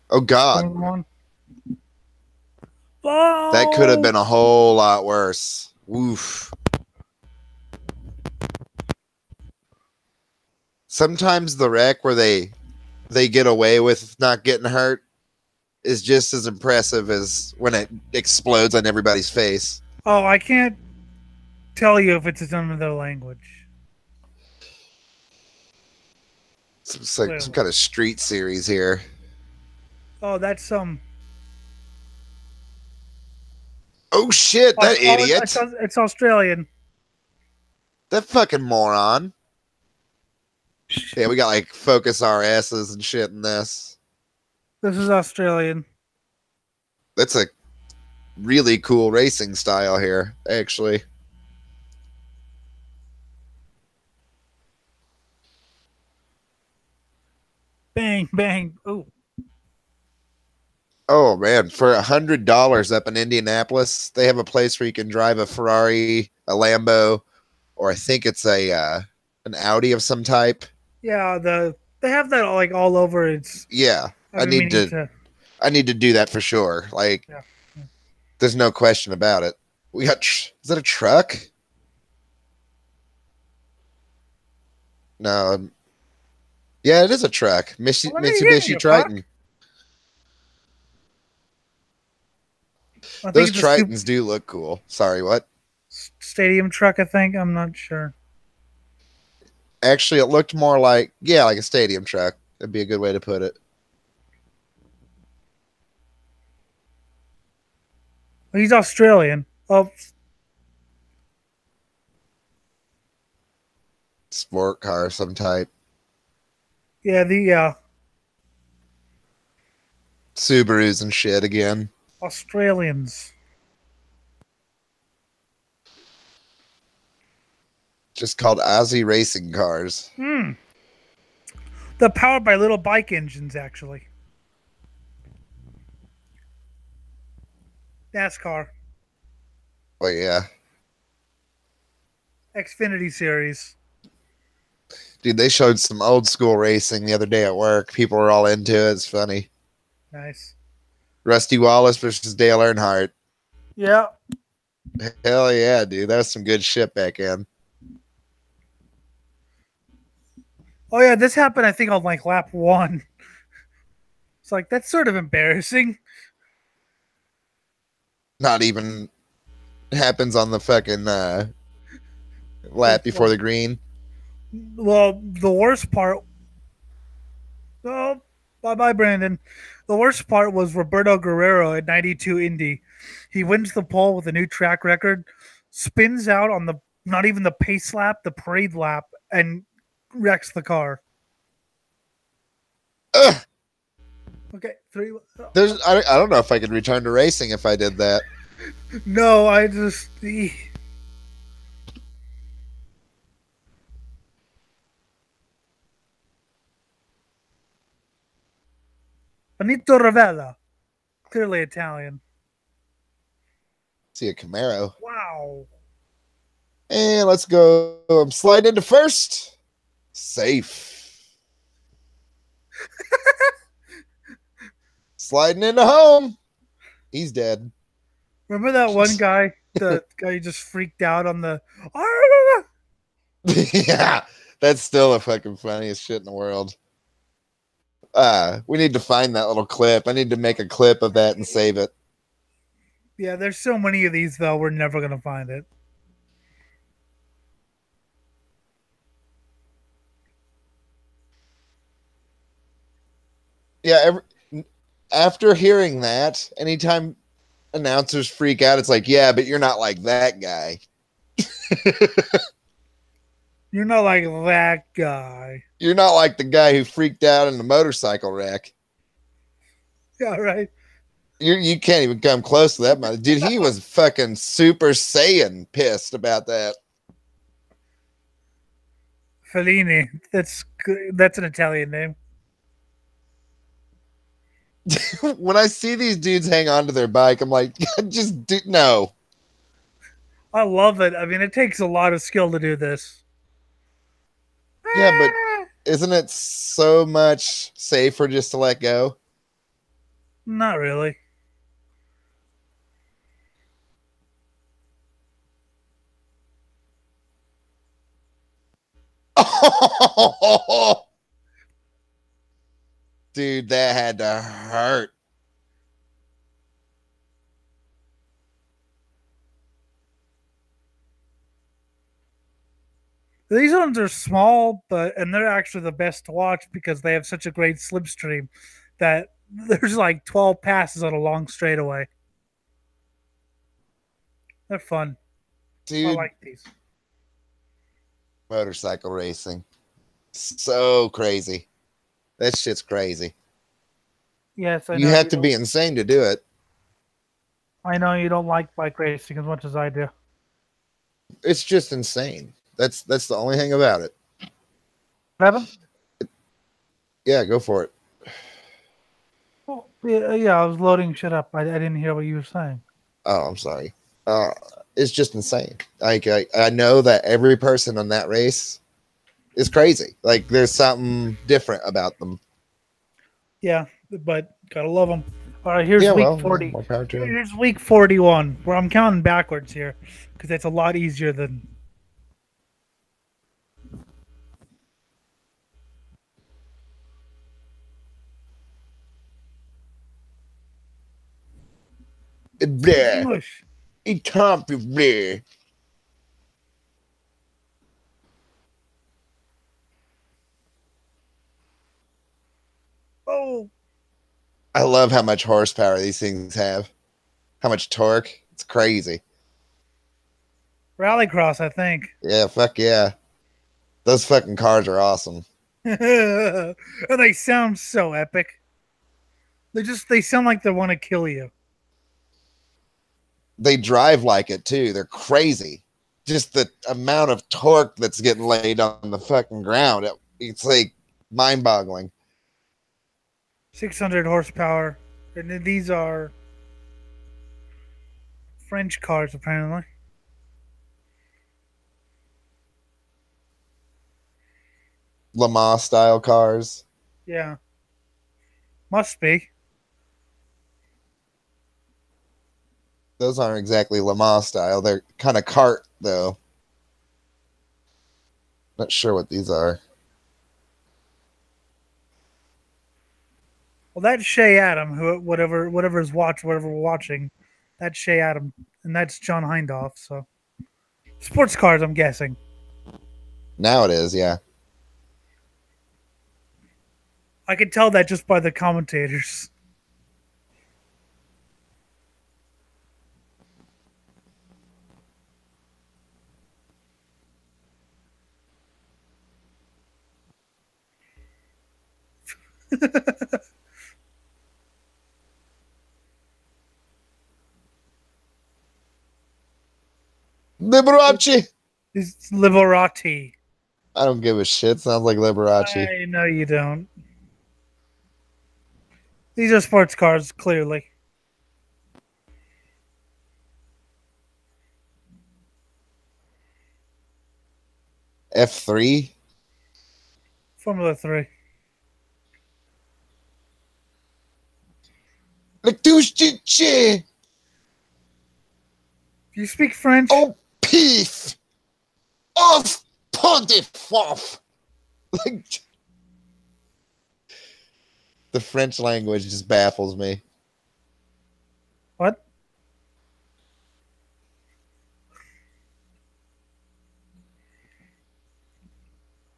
Oh God,
One.
that could have
Oh!
been a whole lot worse. Woof. Sometimes the wreck where they get away with not getting hurt is just as impressive as when it explodes on everybody's face.
Oh, I can't tell you if it's in another language.
It's like some kind of street series here.
Oh, that's
Oh shit, that idiot.
it's Australian.
That fucking moron. Yeah, we got like Focus RSs and shit in this.
This is Australian.
That's a really cool racing style here, actually.
Bang, bang. Oh.
Oh man, for $100 up in Indianapolis, they have a place where you can drive a Ferrari, a Lambo, or I think it's a an Audi of some type.
Yeah, they have that like all over. It's
Yeah,
I've been meaning to.
I need to do that for sure. Like,
Yeah.
there's no question about it. We got is that a truck? No. Yeah, it is a truck. Mitsubishi Triton. Those Tritons do look cool. Sorry, what?
Stadium truck, I think. I'm not sure.
Actually, it looked more like, yeah, like a stadium truck. That'd be a good way to put it.
He's Australian. Oh.
Sport car of some type.
Yeah,
Subarus and shit again.
Australians.
Just called Aussie racing cars.
They're powered by little bike engines, actually. NASCAR.
Oh yeah.
Xfinity Series.
Dude, they showed some old school racing the other day at work. People were all into it. It's funny.
Nice.
Rusty Wallace versus Dale Earnhardt.
Yeah.
Hell yeah, dude. That was some good shit back in.
Oh yeah, this happened I think on like lap 1. It's like that's sort of embarrassing.
Not even happens on the fucking lap
First
before
one.
the green.
Well, the worst part. Oh, bye bye, Brandon. The worst part was Roberto Guerrero at 92 Indy. He wins the pole with a new track record, spins out on the not even the pace lap, the parade lap, and wrecks the car.
Ugh,
Okay, three.
I don't know if I could return to racing if I did that.
No, I just. Benito Ravella, clearly Italian.
See a Camaro.
Wow.
And let's go. I'm sliding into first. Safe. Sliding into home. He's dead.
Remember that one guy? The guy who just freaked out on the. Ah!
Yeah, that's still the fucking funniest shit in the world. We need to find that little clip. I need to make a clip of that and save it.
Yeah, there's so many of these though. We're never gonna find it.
Yeah, after hearing that, anytime announcers freak out, it's like, yeah, but you're not like that guy.
You're not like that guy.
You're not like the guy who freaked out in the motorcycle wreck.
Yeah, right.
You can't even come close to that much. Dude, he was fucking Super Saiyan pissed about that.
Fellini. That's an Italian name.
When I see these dudes hang onto their bike, I'm like, just do no.
I love it. I mean, it takes a lot of skill to do this.
Yeah, but isn't it so much safer just to let go?
Not really.
Oh, dude, that had to hurt.
These ones are small, and they're actually the best to watch because they have such a great slipstream that there's like 12 passes on a long straightaway. They're fun. I
Dude,
like these.
motorcycle racing. So crazy. That shit's crazy.
Yes, I
You
know
have to be insane to do it.
I know you don't like bike racing as much as I do.
It's just insane. That's the only thing about it.
Evan?
Yeah, go for it.
Oh, yeah, I was loading shit up. I didn't hear what you were saying.
Oh, I'm sorry. Uh, it's just insane. Like I know that every person on that race is crazy. Like there's something different about them.
Yeah, but gotta love them. All right, here's
Yeah,
week
well,
40.
more power to 'em.
Here's week 41, where I'm counting backwards here because it's a lot easier than. Speak
Bleh.
English.
It can't be bleh.
Oh,
I love how much horsepower these things have. How much torque. It's crazy.
Rallycross, I think.
Yeah, fuck yeah. Those fucking cars are awesome.
And they sound so epic. They sound like they want to kill you.
They drive like it too. They're crazy. Just the amount of torque that's getting laid on the fucking ground. It's like mind boggling.
600 horsepower. And then these are French cars, apparently.
Le Mans style cars.
Yeah. Must be.
Those aren't exactly Le Mans style. They're kind of kart though. Not sure what these are.
Well, that's Shay Adam, who whatever we're watching. That's Shea Adam, and that's John Hindhaugh. So sports cars, I'm guessing.
Now it is, yeah.
I could tell that just by the commentators.
Liberace.
It's Liberati.
I don't give a shit. Sounds like Liberace.
I know you don't. These are sports cars, clearly.
F3.
Formula 3.
Like douche shit.
Do you speak French?
Oh, peace. Off. Pontifoff. Like, the French language just baffles me.
What?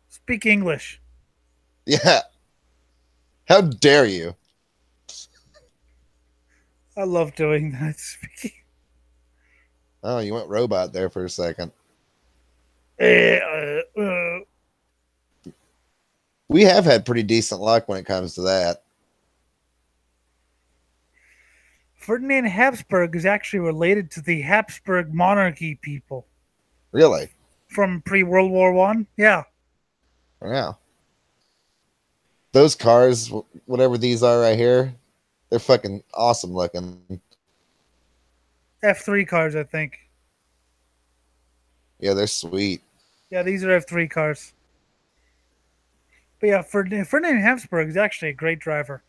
Speak English.
Yeah. How dare you?
I love doing that.
Oh, you went robot there for a second. We have had pretty decent luck when it comes to that.
Ferdinand Habsburg is actually related to the Habsburg monarchy people.
Really?
From pre-World War One? Yeah.
Yeah. Those cars, whatever these are right here, they're fucking awesome looking.
F3 cars, I think.
Yeah, they're sweet.
Yeah, these are F3 cars. But yeah, Ferdinand Habsburg is actually a great driver.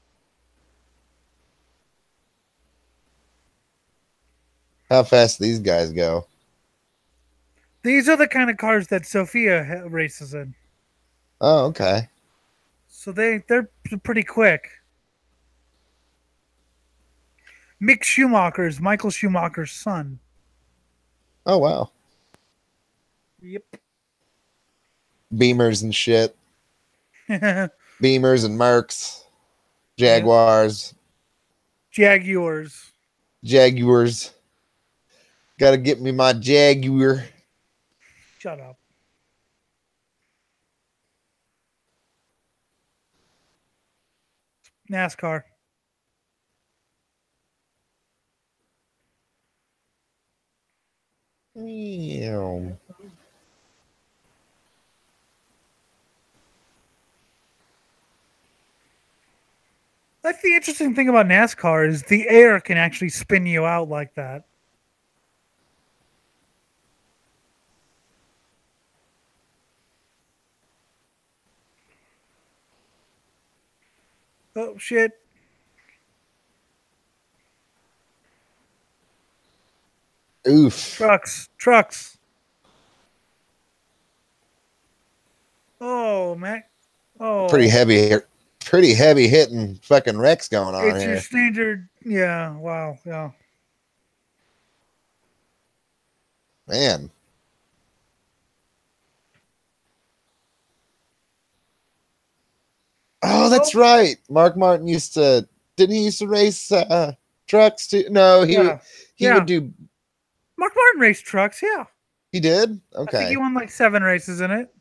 How fast these guys go.
These are the kind of cars that Sophia races in.
Oh, okay.
So they're pretty quick. Mick Schumacher is Michael Schumacher's son.
Oh, wow.
Yep.
Beamers and shit. Beamers and Mercs. Jaguars.
Jaguars.
Jaguars. Gotta get me my Jaguar.
Shut up. NASCAR.
Meow.
That's the interesting thing about NASCAR is the air can actually spin you out like that. Oh, shit.
Oof.
Trucks. Oh, man. Oh.
Pretty heavy hitting fucking wrecks going on
It's
here.
your standard. Yeah. Wow. Yeah.
Man. Oh, that's right. Mark Martin didn't he used to race trucks too? No, he would do.
Mark Martin raced trucks. Yeah.
He did?
I think
Okay.
he won like 7 races in it.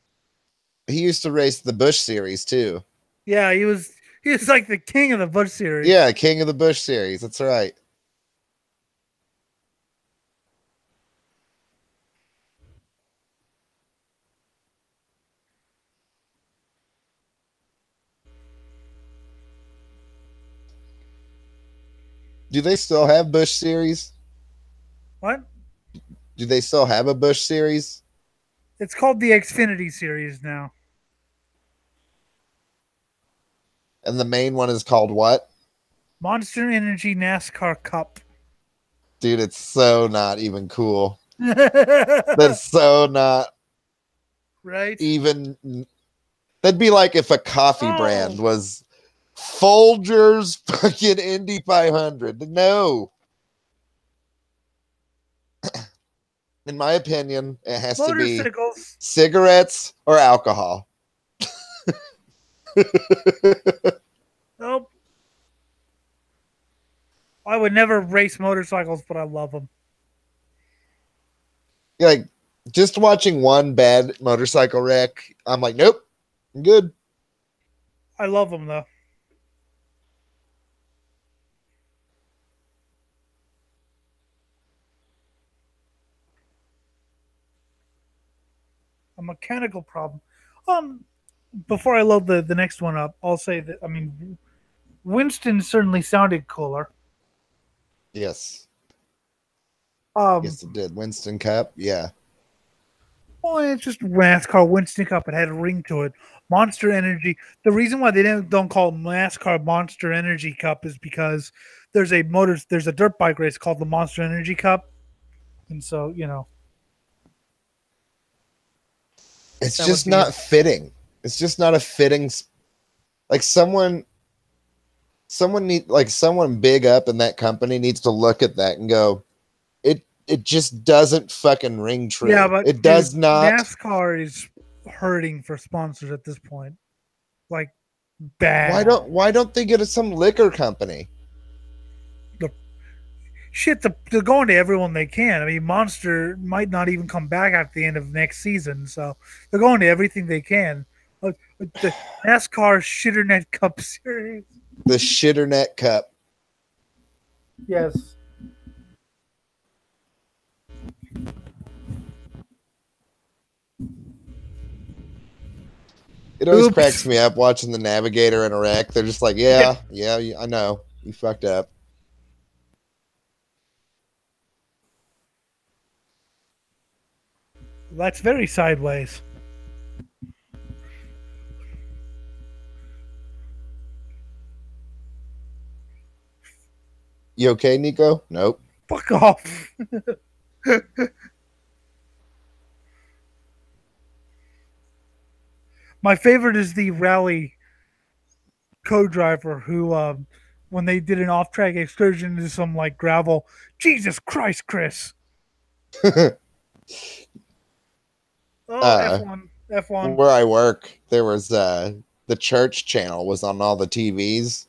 He used to race the Busch series too.
Yeah, he was like the king of the Busch series.
Yeah, king of the Busch series. That's right. Do they still have Busch series?
What?
Do they still have a Busch series?
It's called the Xfinity series now.
And the main one is called what?
Monster Energy NASCAR Cup.
Dude, it's so not even cool. That's so not
right.
Even. That'd be like if a coffee brand was Folgers fucking Indy 500. No. In my opinion, it has to be
Motorcycles.
cigarettes or alcohol.
Nope. I would never race motorcycles, but I love them.
Like just watching one bad motorcycle wreck, I'm like, nope, I'm good.
I love them though. A mechanical problem. Um, Before I load the next one up, I'll say that I mean Winston certainly sounded cooler.
Yes.
Um,
Yes, it did. Winston Cup. Yeah.
well, it's just NASCAR Winston Cup. It had a ring to it. Monster Energy. The reason why they don't call it NASCAR Monster Energy Cup is because there's a dirt bike race called the Monster Energy Cup, and so
It's
that would
just
be it.
not fitting. It's just not a fitting. Like someone big up in that company needs to look at that and go, it just doesn't fucking ring
Yeah,
true.
but
It
dude,
does not.
NASCAR is hurting for sponsors at this point. Like
Why
bad.
don't they get some liquor company?
The shit, they're going to everyone they can. I mean, Monster might not even come back at the end of next season, so they're going to everything they can. The NASCAR Shitternet Cup Series.
The Shitternet Cup.
Yes.
It always cracks
Oops.
me up watching the Navigator in a wreck. They're just like,
Yeah,
yeah, I know. You fucked up.
that's very sideways.
You okay, Nico? Nope.
Fuck off. My favorite is the rally co-driver who, when they did an off-track excursion into some like gravel, Jesus Christ, Chris. Oh,
uh
F1, F1.
where I work, there was the church channel was on all the TVs,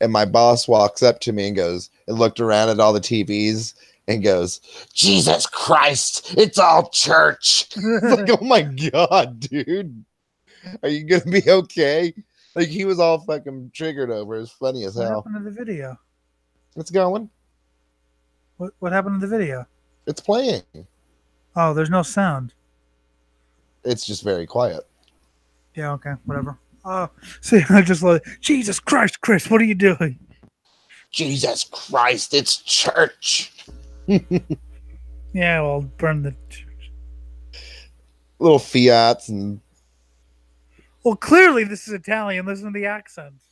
and my boss walks up to me and goes and looked around at all the TVs and goes, Jesus Christ, it's all church. It's like, oh my god, dude. Are you gonna be okay? Like he was all fucking triggered over. It's funny as
What
hell.
happened to the video?
It's going.
What happened to the video?
It's playing.
Oh, there's no sound.
It's just very quiet.
Yeah, okay, whatever. See, I just like Jesus Christ, Chris, what are you doing?
Jesus Christ, it's church.
Yeah, well, burn the.
Little Fiats and
Well, clearly this is Italian. Listen to the accents.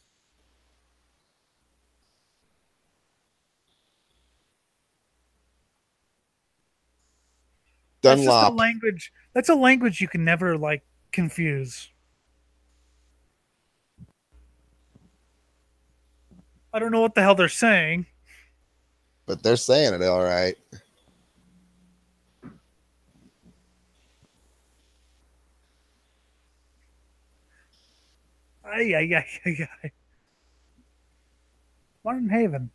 That's just a
Dunlop.
language. That's a language you can never like confuse. I don't know what the hell they're saying.
But they're saying it all right.
Ay, ay, ay, ay, ay. Martin Haven.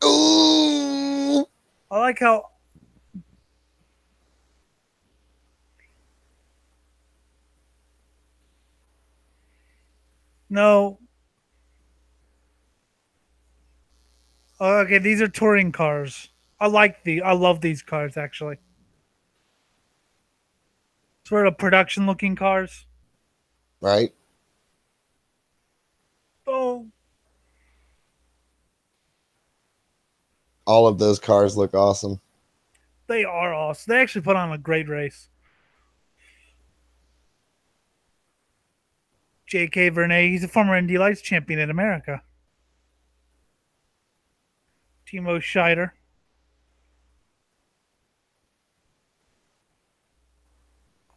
Ooh.
I like how. No. Okay, these are touring cars. I love these cars actually. Sort of production looking cars.
Right?
Oh,
All of those cars look awesome.
they are awesome. They actually put on a great race. J.K. Vernay, he's a former Indy Lights champion in America. Timo Scheider.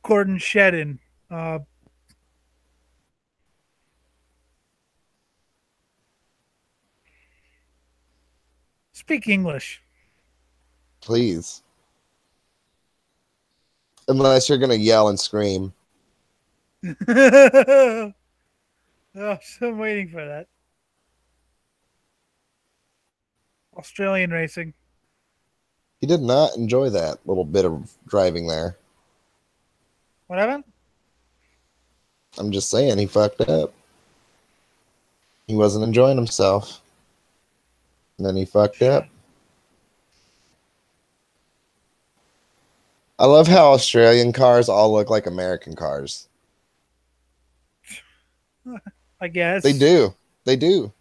Gordon Shedden. Uh, speak English.
Please. Unless you're going to yell and scream.
Oh, I'm waiting for that. Australian racing.
He did not enjoy that little bit of driving there.
What happened?
I'm just saying, he fucked up. He wasn't enjoying himself. And then he fucked up. I love how Australian cars all look like American cars.
I guess.
They do. They do.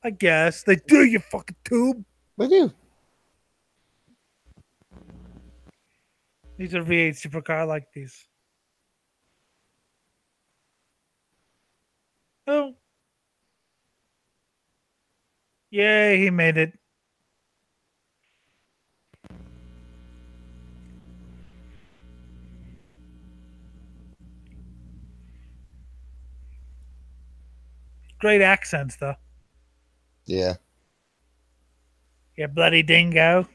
I guess. They do, you fucking tube.
They do.
These are V8 supercar. I like these. Oh. Yay, he made it. Great accents, though.
Yeah.
You bloody dingo.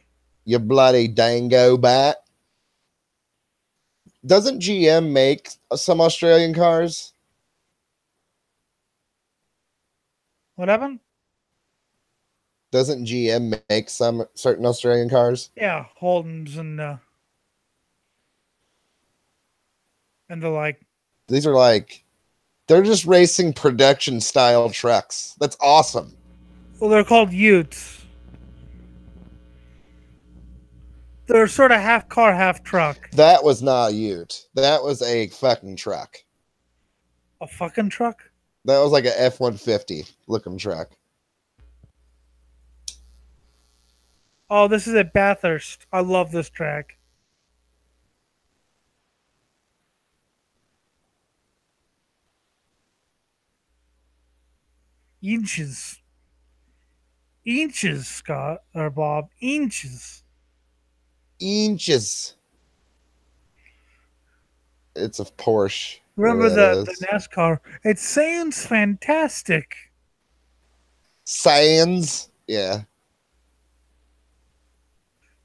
You bloody dango bat. Doesn't GM make some Australian cars?
What happened?
Doesn't GM make some certain Australian cars?
Yeah, Holden's and the like.
These are like, they're just racing production style trucks. That's awesome.
Well, they're called Utes. They're sort of half car, half truck.
That was not a Ute. That was a fucking truck.
A fucking truck?
That was like a F-150 looking truck.
Oh, this is at Bathurst. I love this track. Inches. Inches, Scott, or Bob. Inches.
Inches. It's a Porsche.
Remember the NASCAR? It sounds fantastic.
Sands. Yeah.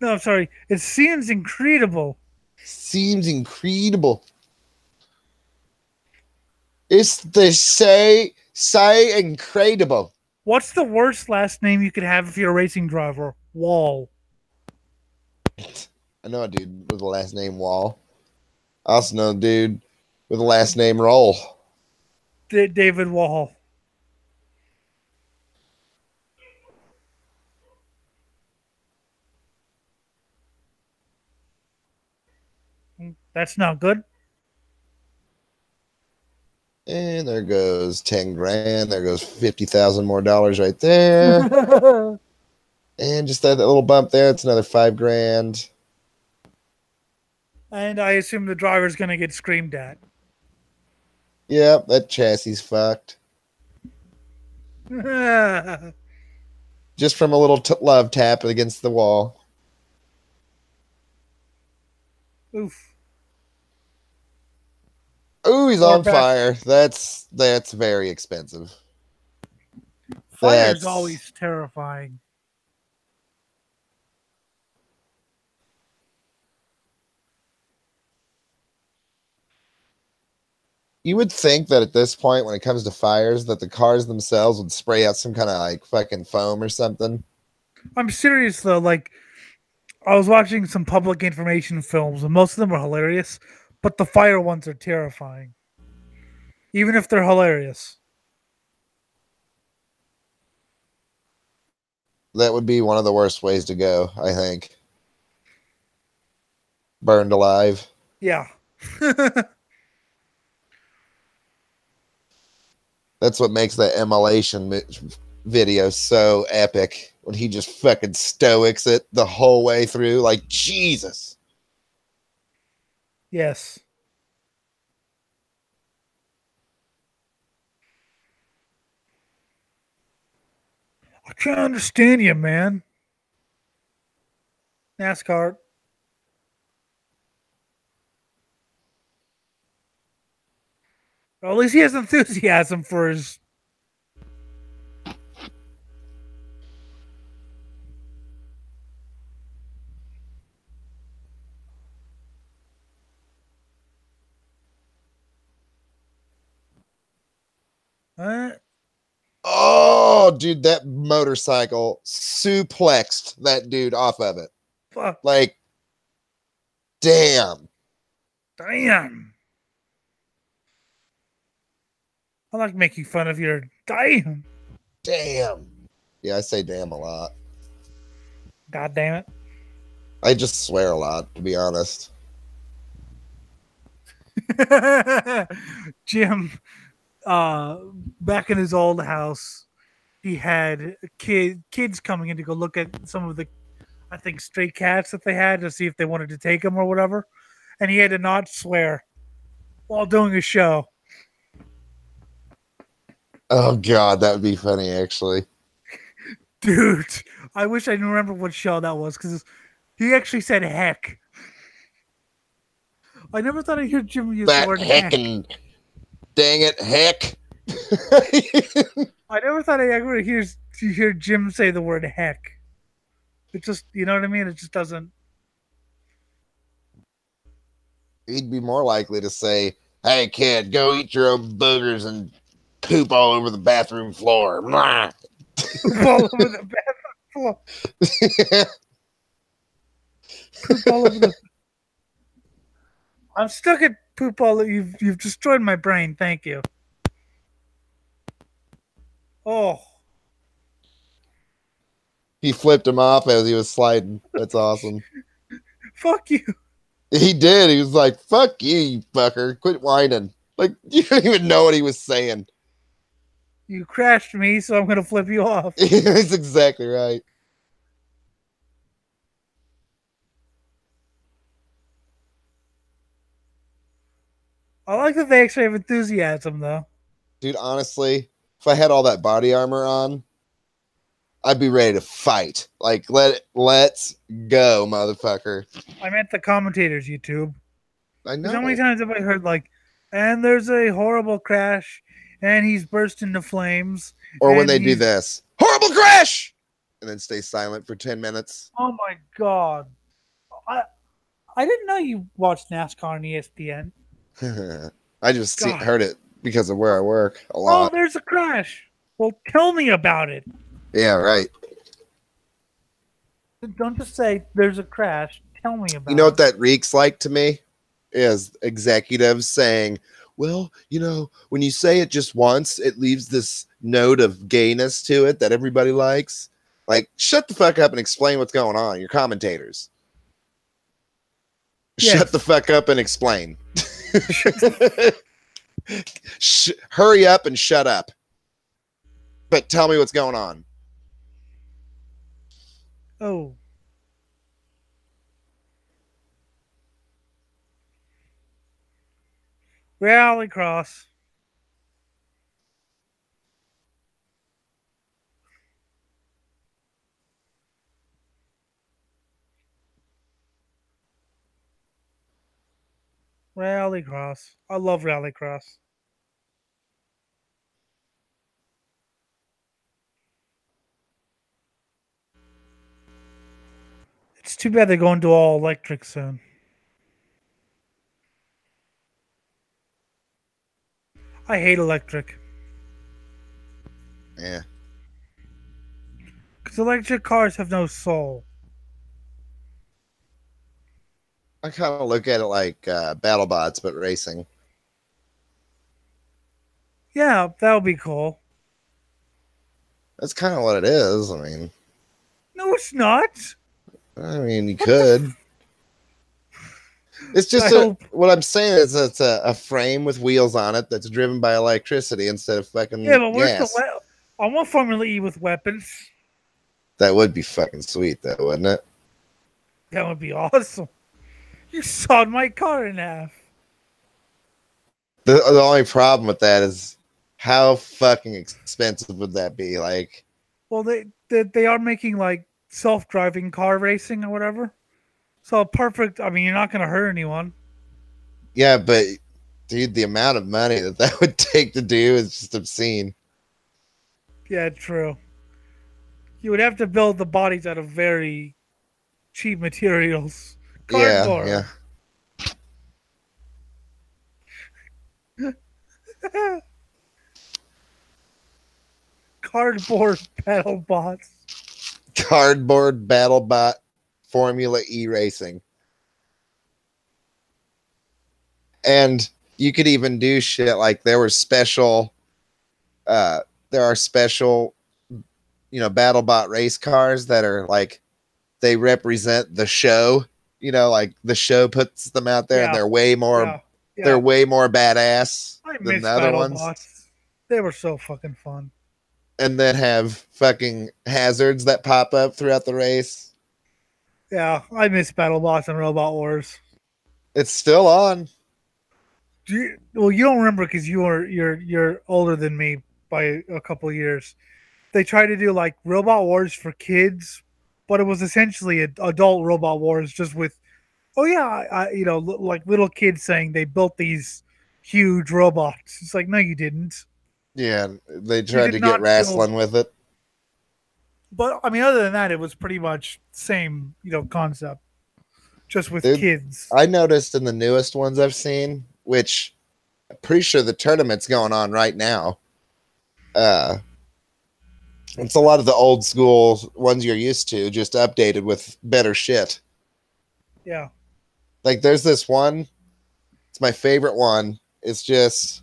No, I'm sorry. It seems incredible.
Seems incredible. It's the say incredible.
What's the worst last name you could have if you're a racing driver? Wall.
I know a dude with the last name Wall. I also know a dude with the last name Roll.
David Wall. That's not good.
And there goes 10 grand. There goes 50,000 more dollars right there. And just that little bump there, it's another 5 grand.
And I assume the driver's going to get screamed at.
Yep, that chassis fucked. Just from a little love tap against the wall.
Oof.
Ooh, he's on fire. That's very expensive.
Fire's always terrifying.
You would think that at this point, when it comes to fires, that the cars themselves would spray out some kind of like fucking foam or something.
I'm serious though. Like, I was watching some public information films, and most of them are hilarious, but the fire ones are terrifying. Even if they're hilarious.
That would be one of the worst ways to go, I think. Burned alive.
Yeah.
That's what makes that immolation video so epic. When he just fucking stoics it the whole way through. Like, Jesus.
Yes. I can't understand you, man. NASCAR. Well, at least he has enthusiasm for his. Uh,
Oh, dude, that motorcycle suplexed that dude off of it.
fuck.
Like, damn.
Damn. I like making fun of your damn.
Damn. Yeah, I say damn a lot.
God damn
I just swear a lot, to be honest.
it. Jim, back in his old house, he had kids coming in to go look at some of the, I think, stray cats that they had to see if they wanted to take them or whatever. And he had to not swear while doing a show.
Oh, God, that would be funny, actually.
Dude, I wish I remember what show that was because he actually said heck. I never thought I'd hear Jim use the
That
word heck.
heckin', dang it, heck.
I never thought I'd ever hear Jim say the word heck. It just, you know what I mean? It just doesn't.
He'd be more likely to say, hey, kid, go eat your own boogers and poop all over the bathroom floor. Mwah.
All over the bathroom floor. Poop all over the. I'm stuck at poop all. You've destroyed my brain. Thank you. Oh,
He flipped him off as he was sliding. That's awesome.
fuck you.
He did. He was like, fuck you, you fucker. Quit whining. Like, you don't even know what he was saying.
You crashed me, so I'm gonna flip you off.
That's exactly right.
I like that they actually have enthusiasm, though.
Dude, honestly, if I had all that body armor on, I'd be ready to fight. Like, let's go, motherfucker.
I meant the commentators, YouTube.
I
Because how many
know.
times have I heard like, and there's a horrible crash, and he's burst into flames,
Or when
and
they do
he's
this, horrible crash, and then stay silent for 10 minutes.
oh my god, I I didn't know you watched NASCAR on ESPN.
I just
God,
heard it because of where I work a
oh,
lot.
there's a crash. Well, tell me about it.
Yeah, right.
Don't just say there's a crash. Tell me about
You know what
it.
that reeks like to me? Is executives saying, well, when you say it just once, it leaves this note of gayness to it that everybody likes. Like, shut the fuck up and explain what's going on. You're commentators.
Yes.
Shut the fuck up and explain. Hurry up and shut up. But tell me what's going on.
Oh. Rally cross. Rally cross. I love rally cross. It's too bad they're going to all electric soon. I hate electric.
Yeah.
Because electric cars have no soul.
I kind of look at it like BattleBots, but racing.
Yeah, that would be cool.
That's kind of what it is.
No, it's not.
You
What the
could. It's just
I hope.
what I'm saying is it's a frame with wheels on it that's driven by electricity instead of fucking
Yeah, but where's the
gas.
I want Formula E with weapons.
That would be fucking sweet, though, wouldn't it?
That would be awesome. You sawed my car in half.
The only problem with that is how fucking expensive would that be? Like,
Well, they are making like self-driving car racing or whatever. So perfect. I mean, you're not going to hurt anyone.
yeah, but dude, the amount of money that would take to do is just obscene.
Yeah, true. You would have to build the bodies out of very cheap materials.
Yeah,
Cardboard.
yeah.
Cardboard battle bots.
Cardboard BattleBot Formula E Racing. And you could even do shit like there were special there are special, BattleBot race cars that are like they represent the show. Like the show puts them out there and
Yeah,
they're way more
yeah, yeah.
badass
I
than the
miss
other
battle
ones.
bots. They were so fucking fun.
And then have fucking hazards that pop up throughout the race.
Yeah, I miss battle bots and Robot Wars.
It's still on.
Well, you don't remember because you're older than me by a couple years. They tried to do like Robot Wars for kids, but it was essentially adult Robot Wars, just with oh yeah, like little kids saying they built these huge robots. It's like no, you didn't.
Yeah, they
You
tried
did
to get
not build.
wrestling with it.
But I mean, other than that, it was pretty much same concept, just with
Dude,
kids.
I noticed in the newest ones I've seen, which I'm pretty sure the tournament's going on right now. Uh, it's a lot of the old school ones you're used to, just updated with better shit.
Yeah.
Like there's this one, it's my favorite one. It's just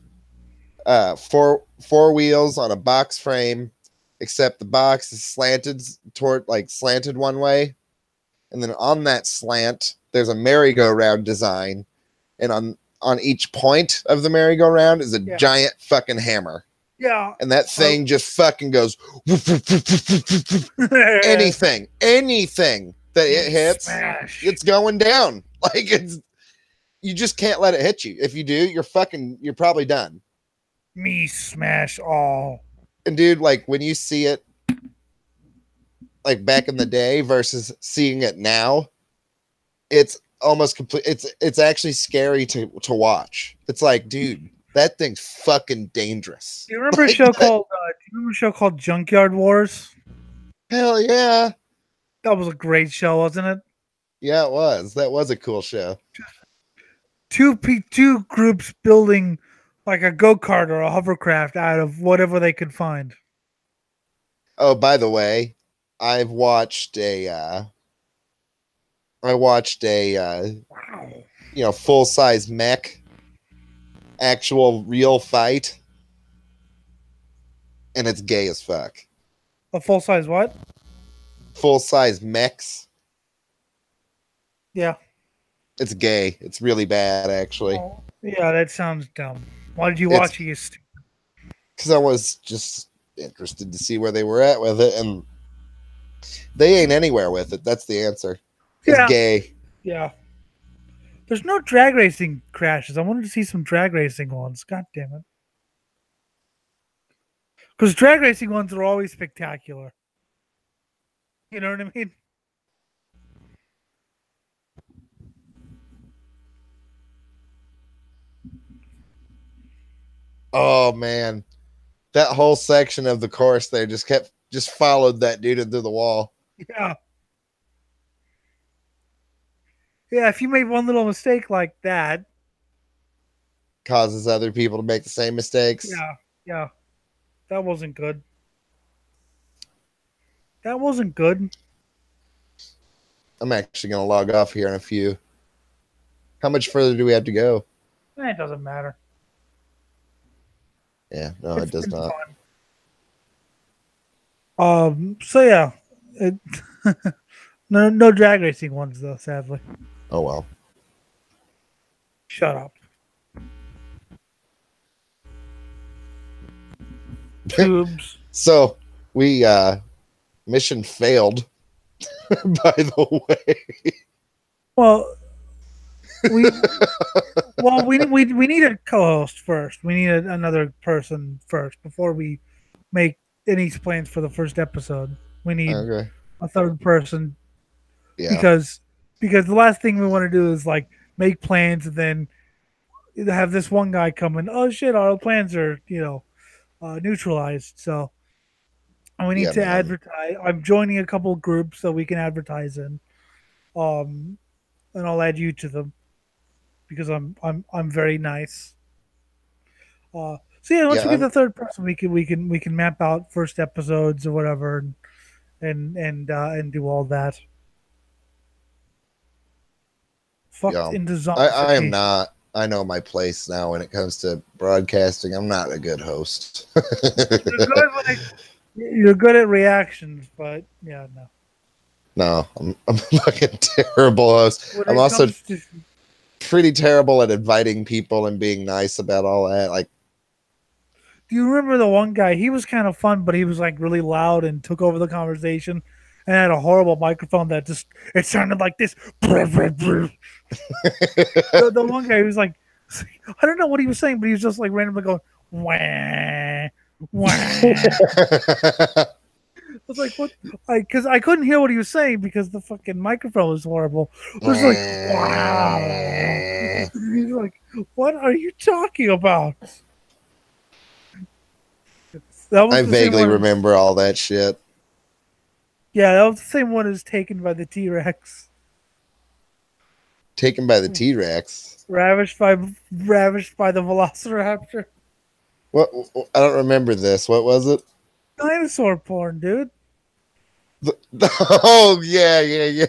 four wheels on a box frame, except the box is slanted one way, and then on that slant there's a merry-go-round design, and on each point of the merry-go-round is a giant fucking hammer.
Yeah.
And that thing just fucking goes anything that it hits,
smash.
it's going down. Like you just can't let it hit you. If you do, you're probably done.
Me smash all.
And dude, like when you see it like back in the day versus seeing it now, it's almost complete. It's actually scary to watch. It's like, dude, that thing's fucking dangerous.
Do you remember a show called Junkyard Wars?
Hell yeah.
That was a great show, wasn't it?
Yeah, it was. That was a cool show.
Two groups building like a go-kart or a hovercraft out of whatever they could find.
Oh, by the way, I watched a full size mech actual real fight, and it's gay as fuck.
A full size what?
Full size mechs.
Yeah.
It's gay. It's really bad, actually.
Oh, yeah, that sounds dumb. Why did you watch it?
Because I was just interested to see where they were at with it, and they ain't anywhere with it. That's the answer. It's gay.
Yeah. There's no drag racing crashes. I wanted to see some drag racing ones. God damn it. Because drag racing ones are always spectacular. You know what I mean?
Oh man, that whole section of the course there just followed that dude into the wall.
Yeah. Yeah, if you made one little mistake like that,
causes other people to make the same mistakes.
Yeah. That wasn't good. That wasn't good.
I'm actually going to log off here in a few. How much further do we have to go?
It doesn't matter.
Yeah, no, it does not.
So yeah, no drag racing ones though, sadly.
Oh well.
Shut up. Tubes.
So we mission failed. By the way.
Well, we need a co-host first. We need another person first before we make any plans for the first episode. We need a third person.
Yeah.
Because the last thing we want to do is like make plans and then have this one guy come in. Oh shit, our plans are neutralized. So we need to advertise. I'm joining a couple groups so we can advertise in. And I'll add you to them because I'm very nice. So yeah, once
Yeah,
we get the third person, we can map out first episodes or whatever, and do all that. Fucked
yeah.
into
I am
zombification.
not. I know my place now when it comes to broadcasting. I'm not a good host.
You're good like you're good at reactions, but yeah, no.
No, I'm a fucking terrible host.
When
I'm
it
also
comes to
pretty terrible at inviting people and being nice about all that. Like,
Do you remember the one guy? He was kind of fun, but he was like really loud and took over the conversation and had a horrible microphone that just it sounded like this. The one guy who was like, I don't know what he was saying, but he was just like randomly going wah wah. I was like, what? Because I couldn't hear what he was saying because the fucking microphone was horrible. It was like wow. He's like, what are you talking about? That was
I
the same
vaguely
one.
remember all that shit.
Yeah, that was the same one as taken by the T Rex.
Taken by the T Rex.
Ravished by the Velociraptor.
What? I don't remember this. What was it?
Dinosaur porn, dude.
Oh yeah, yeah, yeah.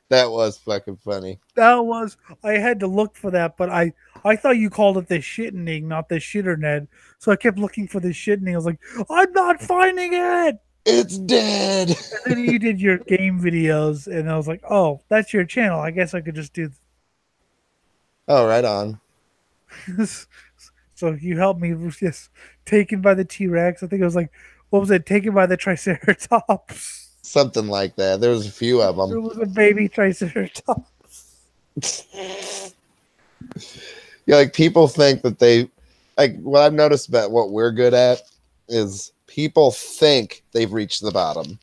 That was fucking funny.
That was I had to look for that, but I thought you called it the shittening, not the shitternet. So I kept looking for the shittening. I was like, I'm not finding it.
It's dead.
And then you did your game videos, and I was like, oh, that's your channel. I guess I could just do
Oh, right on.
this. So you helped me with this. Taken by the T Rex. I think it was like, what was it? Taken by the Triceratops.
Something like that. There was a few of
It
them.
was a baby Triceratops.
Yeah, like people think that they like what I've noticed about what we're good at is people think they've reached the bottom.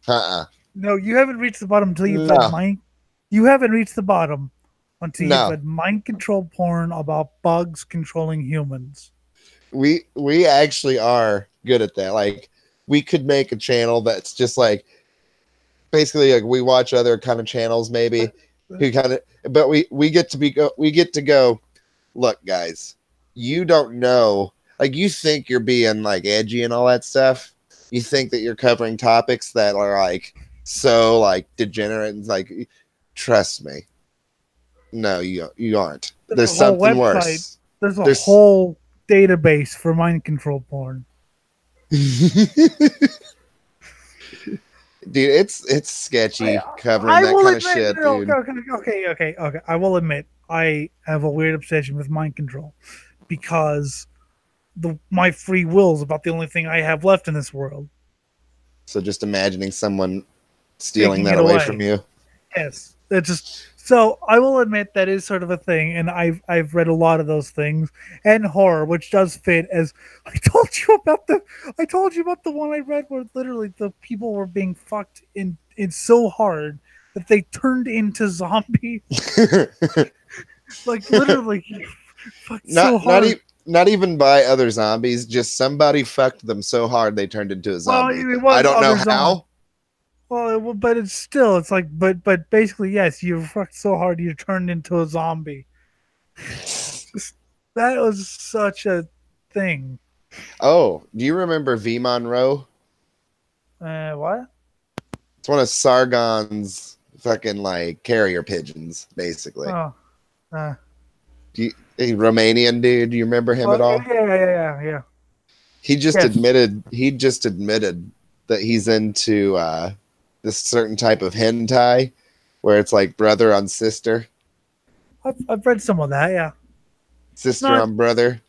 Uh-uh.
No, you haven't reached the bottom until you've read
No,
mind. You haven't reached the bottom until you've
no.
read mind control porn about bugs controlling humans.
We actually are good at that. Like we could make a channel that's just like basically like we watch other kind of channels maybe who kind of but we get to we get to go look guys, you don't know, like you think you're being like edgy and all that stuff, you think that you're covering topics that are like so like degenerate and like trust me, no you aren't,
There's
there's
a whole
something
website.
worse.
There's a
There's
whole database for mind control porn.
dude, it's sketchy covering
I
that
will
kind of
admit,
shit,
no,
dude.
okay. I will admit, I have a weird obsession with mind control because my free will is about the only thing I have left in this world.
So just imagining someone stealing
Taking
that
it
away
away.
from you.
Yes, it just so I will admit that is sort of a thing, and I've read a lot of those things and horror, which does fit. As I told you about the one I read where literally the people were being fucked in so hard that they turned into zombies, like literally fucked so hard.
Not even by other zombies, just somebody fucked them so hard they turned into a
Well,
zombie.
it
I
was
don't know
other zombies.
how.
Well, but it's still it's like but basically yes, you fucked so hard you turned into a zombie. That was such a thing.
Oh, do you remember V Monroe?
What?
It's one of Sargon's fucking like carrier pigeons, basically.
Oh, uh,
A Romanian dude. Do you remember him at
well,
all?
yeah. Yes,
He just admitted that he's into this certain type of hentai where it's like brother on sister,
I've read some of that. Yeah, it's
sister
not
on brother.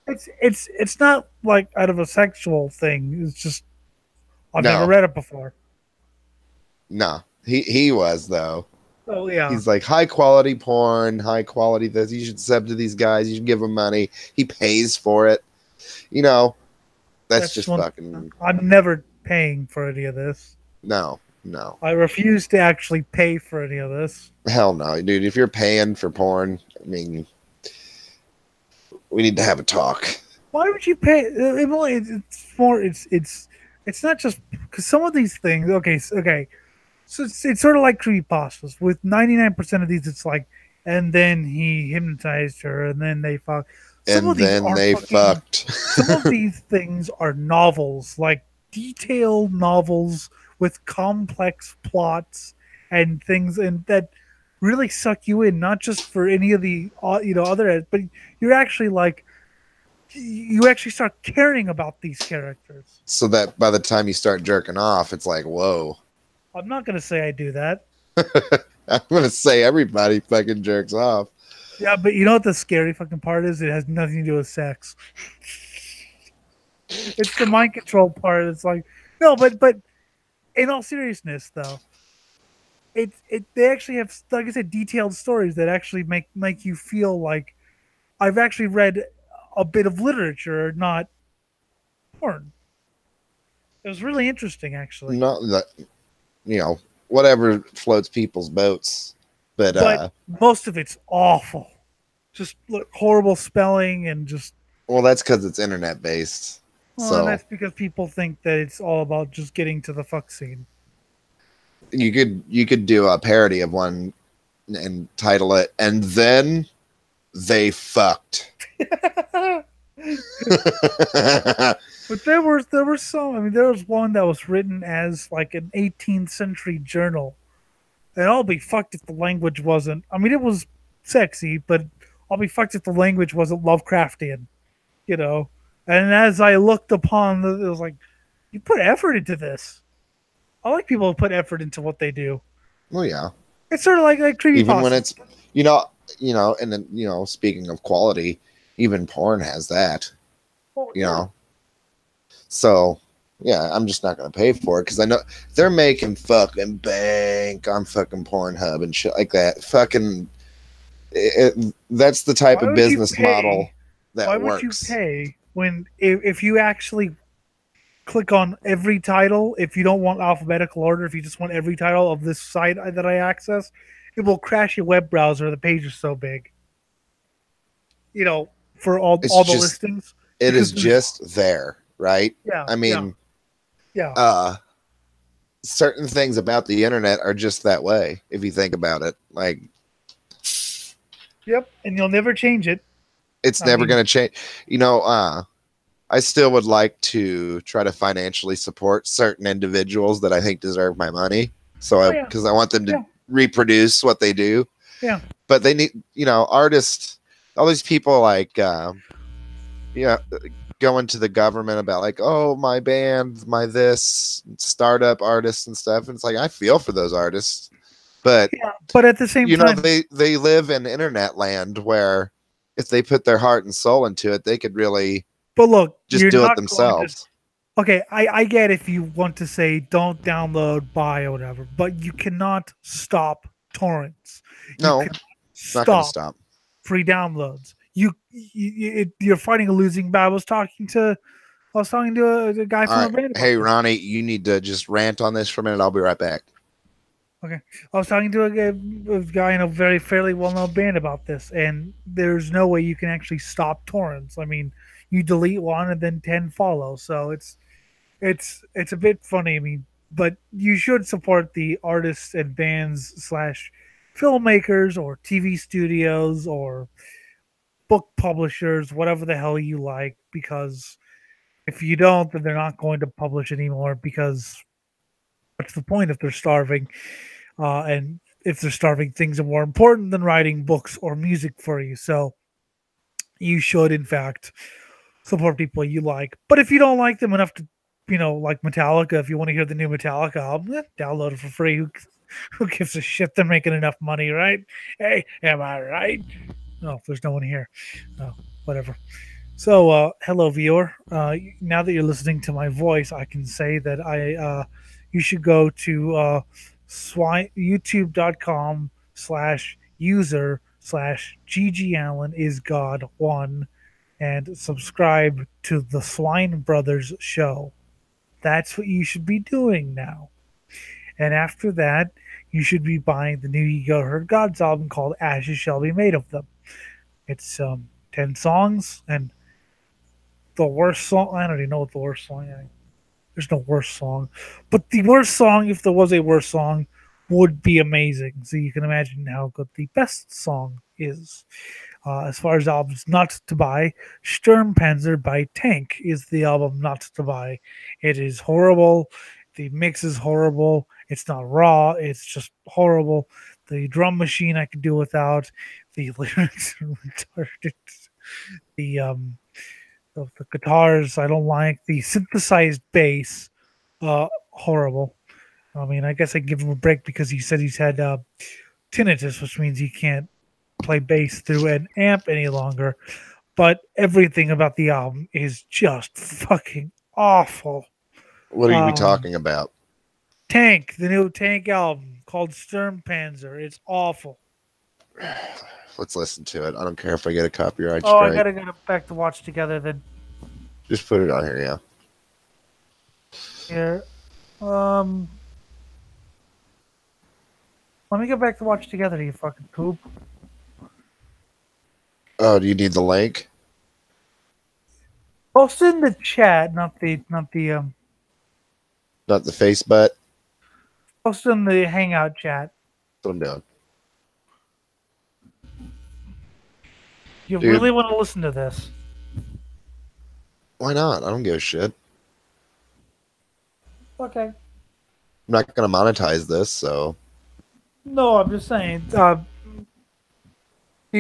it's not like out of a sexual thing. It's just I've never
No,
read it before.
no. He was though.
Oh yeah,
He's like high quality porn, high quality this. You should sub to these guys. You should give them money. He pays for it. You know, that's just
one.
fucking
I'm never paying for any of this.
no, no.
I refuse to actually pay for any of this.
Hell no, dude. If you're paying for porn, I mean, we need to have a talk.
Why would you pay? Emily, it's more. It's not just because some of these things. Okay. So it's sort of like creepypastas. With 99% of these, it's like, and then he hypnotized her, and then they fuck. Some
And
of these
then
are
they
fucking.
fucked.
Some of these things are novels, like detailed novels with complex plots and things, and that really suck you in. Not just for any of the other, but you're actually like you actually start caring about these characters.
So that by the time you start jerking off, it's like, whoa.
I'm not gonna say I do that.
I'm gonna say everybody fucking jerks off.
Yeah, but you know what the scary fucking part is? It has nothing to do with sex. It's the mind control part. It's like no, but in all seriousness, though, it they actually have, like I said, detailed stories that actually make you feel like I've actually read a bit of literature, not porn. It was really interesting, actually.
Not that, whatever floats people's boats. But
But most of it's awful. Just look, horrible spelling and just.
well, that's because it's internet based.
Well, and
So
that's because people think that it's all about just getting to the fuck scene.
you could do a parody of one and title it, and then they fucked.
But there was some. I mean, there was one that was written as like an 18th century journal, and I'll be fucked if the language wasn't. I mean, it was sexy, but I'll be fucked if the language wasn't Lovecraftian, you know. And as I looked upon, it was like, you put effort into this. I like people who put effort into what they do.
Well, yeah.
It's sort of like
Even when
creepypasta.
it's, and then speaking of quality, even porn has that.
Oh,
You
yeah.
know, so yeah, I'm just not gonna pay for it because I know they're making fucking bank on fucking Pornhub and shit like that. Fucking, that's the type
Why
of
would you
business model
pay? Why
that
would you
works.
pay when if you actually click on every title, if you don't want alphabetical order, if you just want every title of this site that I access, it will crash your web browser. The page is so big, for
It's
all the
just,
listings
it
because
is
there's
just there, right?
yeah,
I
yeah,
mean,
yeah,
uh, certain things about the internet are just that way. If you think about it, like
yep, and you'll never change it.
it's
I
never
mean,
gonna change. You know, I still would like to try to financially support certain individuals that I think deserve my money. So
oh
I,
yeah,
because I want them to
yeah,
reproduce what they do,
yeah,
but they need, artists, all these people like, yeah, going to the government about like, oh, my band, my this startup artists and stuff. And it's like, I feel for those artists, but
yeah. But at the same time,
they live in internet land where if they put their heart and soul into it, they could really
but look,
just
you're
do it
not going to.
themselves.
Okay, I get if you want to say don't download, buy, or whatever, but you cannot stop torrents. You
No,
can
not going to
stop
stop.
free downloads. You're fighting a losing battle. I was talking to a guy
All
from a
right.
band about
Hey,
this.
Ronnie, you need to just rant on this for a minute. I'll be right back.
Okay, I was talking to a guy in a very fairly well-known band about this, and there's no way you can actually stop torrents. I mean, you delete one and then 10 follow, so it's a bit funny. I mean, but you should support the artists and bands slash filmmakers or TV studios or book publishers, whatever the hell you like, because if you don't, then they're not going to publish anymore because what's the point if they're starving? And if they're starving, things are more important than writing books or music for you. So you should, in fact, support people you like. But if you don't like them enough to, like Metallica, if you want to hear the new Metallica album, download it for free. Who gives a shit? They're making enough money, right? Hey, am I right? No, there's no one here. Oh, whatever. So, hello, viewer. Now that you're listening to my voice, I can say that you should go to youtube.com/user/GG Allen is God1 and subscribe to the Swine Brothers show. That's what you should be doing now. And after that, you should be buying the new Ego Heard Gods album called Ashes Shall Be Made of Them. It's 10 songs, and the worst song, I don't even know what the worst song is. There's no worst song. But the worst song, if there was a worst song, would be amazing. So you can imagine how good the best song is. As far as albums not to buy, Sturmpanzer by Tank is the album not to buy. It is horrible. The mix is horrible. It's not raw. It's just horrible. The drum machine I could do without. The lyrics are retarded. The the guitars I don't like. The synthesized bass, horrible. I mean, I guess I give him a break because he said he's had tinnitus, which means he can't play bass through an amp any longer. But everything about the album is just fucking awful.
What are we
Um,
talking about?
Tank, the new Tank album called Sturmpanzer. It's awful.
Let's listen to it. I don't care if I get a copyright
Oh, I
strike.
gotta get back to watch together then.
Just put it on here, yeah.
Here, um, let me get back to watch together. You fucking poop.
Oh, do you need the link?
Post in the chat, not the
Not the face butt?
post in the Hangout chat.
That's what I'm doing.
You
Dude.
really want to listen to this?
Why not? I don't give a shit.
Okay.
I'm not going to monetize this, so.
No, I'm just saying.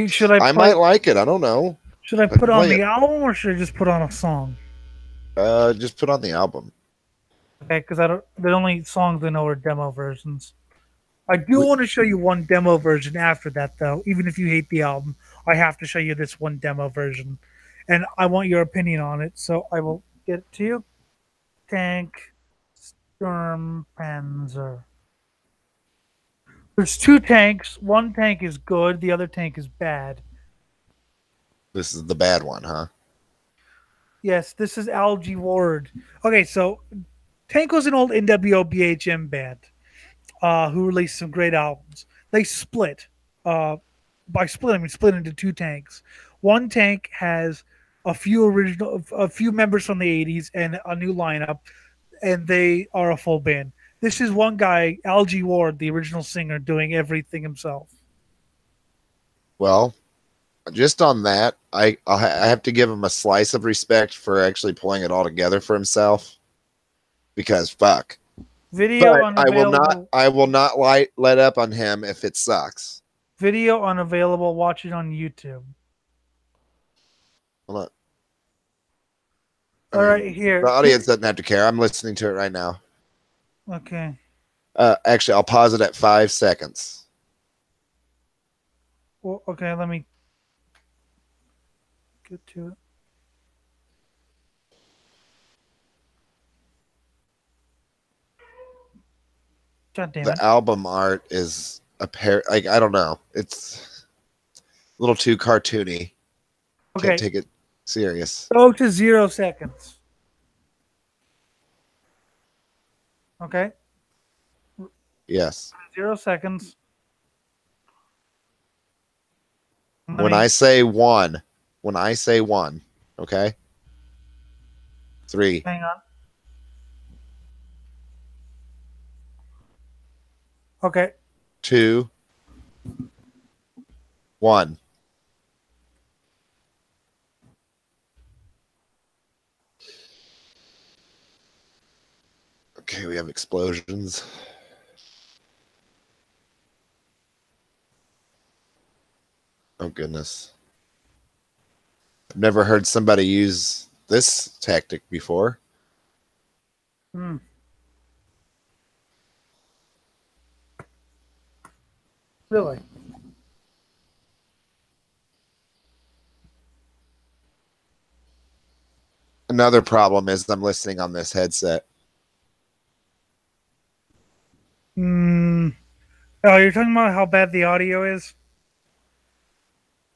Should
I might like it. I don't know.
Should I put on
play
the
it.
album or should I just put on a song?
Just put on the album.
Okay, because I don't. The only songs I know are demo versions. I do want to show you one demo version after that, though. Even if you hate the album, I have to show you this one demo version, and I want your opinion on it. So I will get it to you. Tank Sturmpanzer. There's two tanks. One tank is good. The other tank is bad.
This is the bad one, huh?
Yes, this is Algie Ward. Okay, so Tank was an old NWO BHM band who released some great albums. They split. By split, I mean split into two tanks. One tank has a few members from the '80s and a new lineup, and they are a full band. This is one guy, Algie Ward, the original singer, doing everything himself.
Well, just on that, I have to give him a slice of respect for actually pulling it all together for himself. Because fuck.
Video
But
unavailable.
I will not let up on him if it sucks.
Video unavailable. Watch it on YouTube.
Hold on.
All right, here.
The audience doesn't have to care. I'm listening to it right now.
Okay.
Actually, I'll pause it at 5 seconds.
Well, okay, let me get to it. God damn it.
The album art is I don't know. It's a little too cartoony.
Okay.
Can't take it serious.
Go to 0 seconds. Okay.
Yes.
0 seconds.
When I say one, okay? 3.
Hang on. Okay.
2, 1. Okay, we have explosions. Oh goodness. I've never heard somebody use this tactic before.
Hmm. Really?
Another problem is I'm listening on this headset.
Oh, you're talking about how bad the audio is?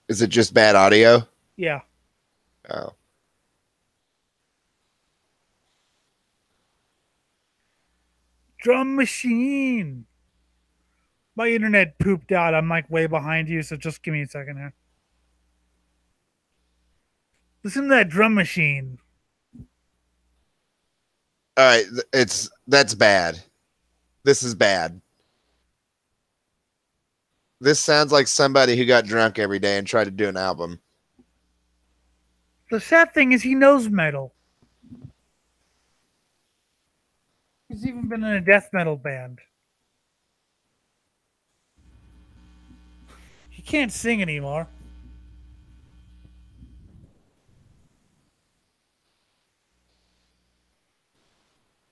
Is it just bad audio?
Yeah.
Oh.
Drum machine. My internet pooped out. I'm like way behind you, so just give me a second here. Listen to that drum machine.
All right, that's bad. This is bad. This sounds like somebody who got drunk every day and tried to do an album.
The sad thing is he knows metal. He's even been in a death metal band. He can't sing anymore.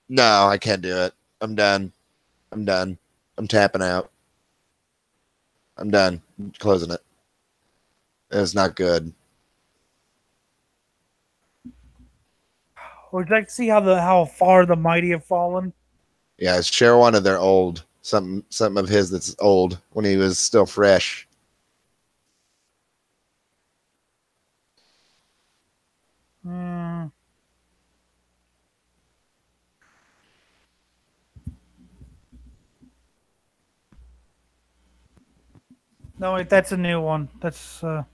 No, I can't do it. I'm done. I'm done. I'm tapping out. I'm done. I'm closing it. It's not good.
Would you like to see how far the mighty have fallen?
Yeah, share one of their old something of his that's old when he was still fresh.
Mm. No, wait, that's a new one. That's ugh.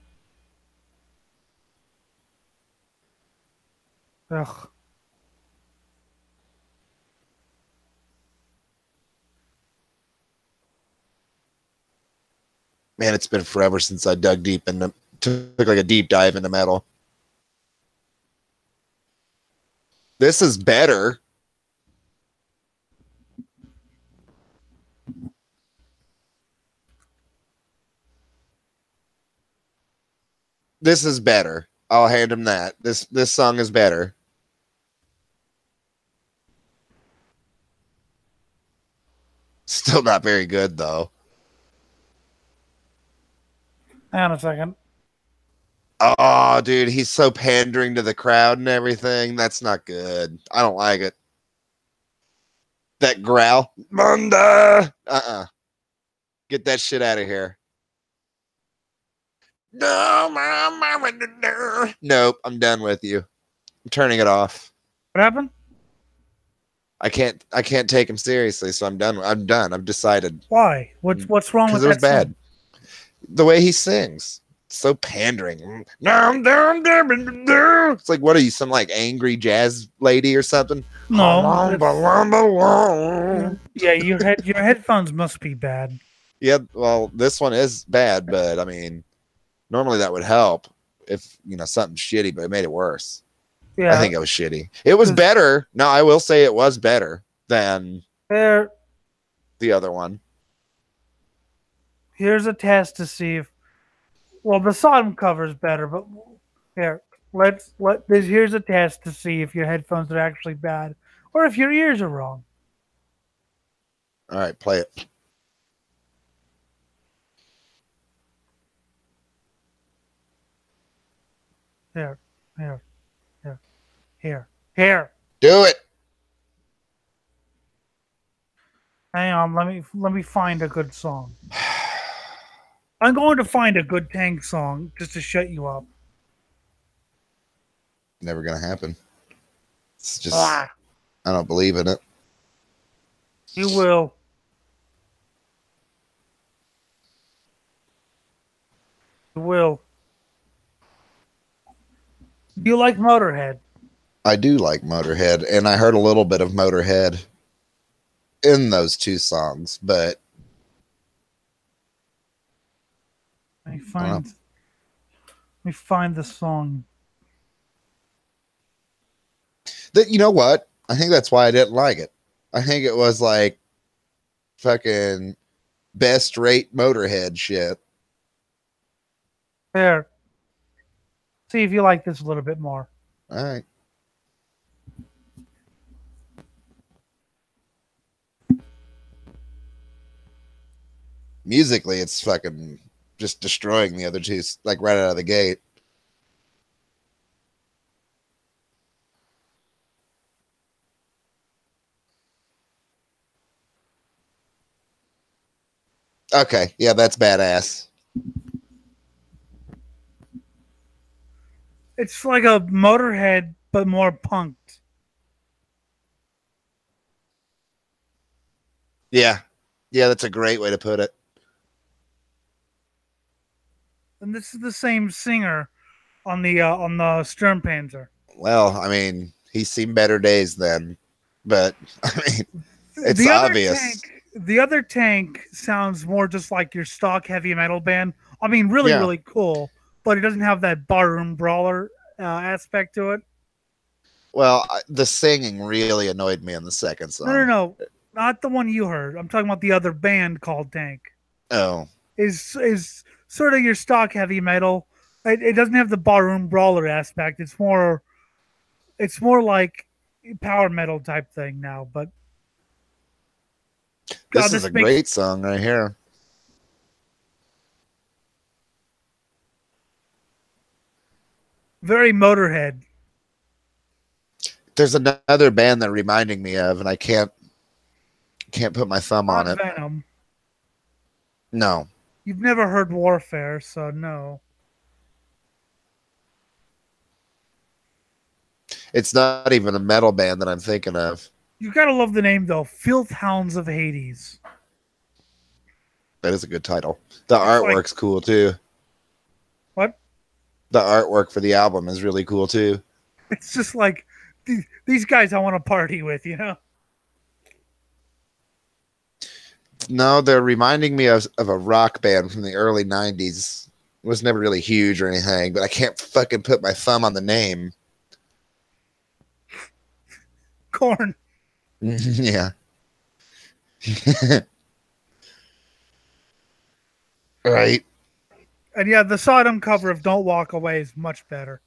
Man, it's been forever since I dug deep into took like a deep dive into metal. This is better. This is better. I'll hand him that. This song is better. Still not very good though.
Hang on a second.
Oh, dude, he's so pandering to the crowd and everything. That's not good. I don't like it. That growl. Munda! Get that shit out of here. No, nope, I'm done with you. I'm turning it off.
What happened?
I can't take him seriously, so I'm done. I'm done. I've decided.
Why? What's wrong with
Because it was
that
bad.
song?
The way he sings. So pandering. It's like, what are you, some like angry jazz lady or something?
No. Yeah, your headphones must be bad.
Yeah, well, this one is bad, but I mean, normally that would help if something shitty, but it made it worse.
Yeah,
I think it was shitty. It was better. No, I will say it was better than the other one.
Here's a test to see if. Well, the Sodom cover is better, but here's a test to see if your headphones are actually bad or if your ears are wrong.
All right, play it.
Here.
Do it.
Hang on, let me find a good song. I'm going to find a good Tank song just to shut you up.
Never gonna happen. It's just I don't believe in it.
You will. You will. Do you like Motorhead?
I do like Motorhead, and I heard a little bit of Motorhead in those two songs, but
let me find the song.
You know what? I think that's why I didn't like it. I think it was like fucking best rate Motorhead shit.
There. See if you like this a little bit more.
All right. Musically, it's fucking just destroying the other two, like right out of the gate. Okay, yeah, that's badass.
It's like a Motorhead, but more punked.
Yeah, that's a great way to put it.
And this is the same singer on the Sturmpanzer.
Well, I mean, he's seen better days then, but I mean, it's
the
obvious.
The other Tank sounds more just like your stock heavy metal band. I mean, really,
Yeah.
really cool, but it doesn't have that barroom brawler aspect to it.
Well, the singing really annoyed me in the second
No, no,
song.
no, not the one you heard. I'm talking about the other band called Tank.
Oh,
Is sort of your stock heavy metal. It doesn't have the barroom brawler aspect. It's more like power metal type thing now. But God,
this is a
this makes
great song right here.
very Motorhead.
There's another band that reminding me of, and I can't put my thumb on
Not
it.
Venom.
No,
You've never heard Warfare, so no.
it's not even a metal band that I'm thinking of.
You gotta love the name though, Filth Hounds of Hades.
That is a good title. The
It's like
artwork's cool too.
what?
The artwork for the album is really cool too.
It's just like these guys I want to party with, you know.
No, they're reminding me of a rock band from the early 90s. It was never really huge or anything, but I can't fucking put my thumb on the name.
Corn.
Yeah. Right.
And yeah, the Sodom cover of Don't Walk Away is much better.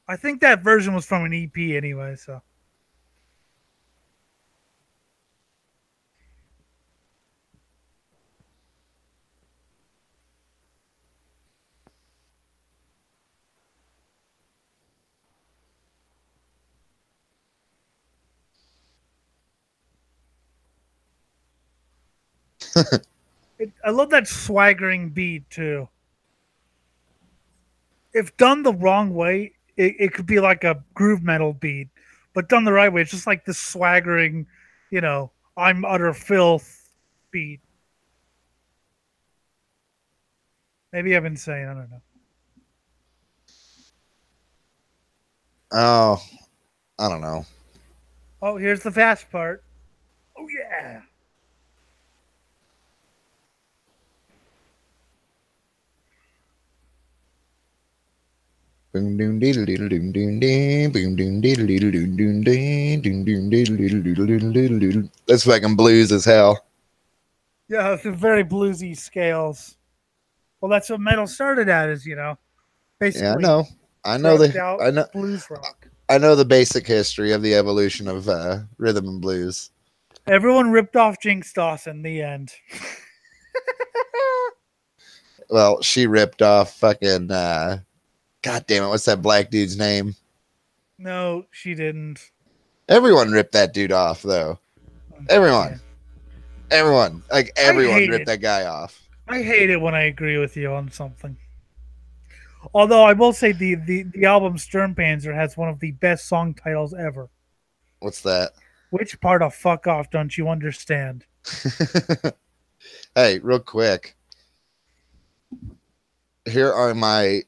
I think that version was from an EP anyway, so. I love that swaggering beat too. If done the wrong way, it could be like a groove metal beat, but done the right way, it's just like this swaggering, I'm utter filth beat. Maybe I've been saying, I don't know.
Oh, I don't know.
Oh, here's the fast part. Oh yeah.
Boom doom diddle diddle doom doom ding. Boom doom diddle diddle doom doom ding. Doom doom diddle diddle diddle diddle diddle diddle. That's fucking blues as hell.
Yeah, it's very bluesy scales. Well, that's what metal started at, is
Yeah, I
basically
know. I know
drugged
the
out
I know
blues rock.
I know the basic history of the evolution of rhythm and blues.
Everyone ripped off Jinx Dawson in the end.
Well, she ripped off fucking God damn it, what's that black dude's name?
No, she didn't.
Everyone ripped that dude off though. Everyone.
Yeah.
Everyone. Like everyone
hate
ripped
it.
that guy off.
I hate it when I agree with you on something. Although I will say the album Sturmpanzer has one of the best song titles ever.
What's that?
Which part of fuck off don't you understand?
Hey, real quick. Here are my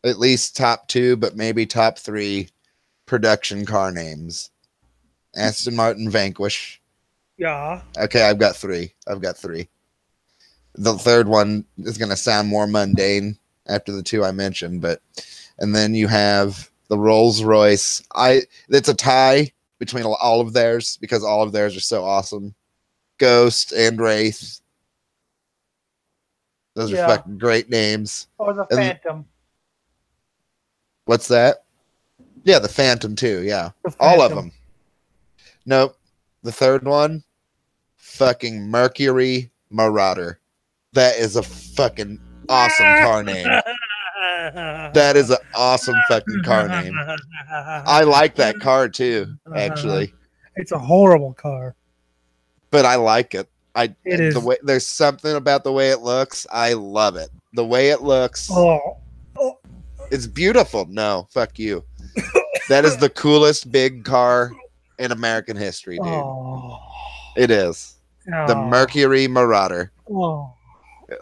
at least top 2, but maybe top 3 production car names. Aston Martin Vanquish.
Yeah.
Okay, I've got 3. The third one is going to sound more mundane after the 2 I mentioned, and then you have the Rolls Royce. It's a tie between all of theirs because all of theirs are so awesome. Ghost and Wraith. Those are fucking great names.
Or the Phantom.
What's that? Yeah, the Phantom too. Yeah, all of them. Nope. The third one, fucking Mercury Marauder. That is a fucking awesome car name. That is an awesome fucking car name. I like that car too, actually.
It's a horrible car,
but I like it.
It is.
The way, there's something about the way it looks. I love it. The way it looks.
Oh.
It's beautiful. No, fuck you. That is the coolest big car in American history, dude.
Oh.
It is. The Mercury Marauder.
Oh.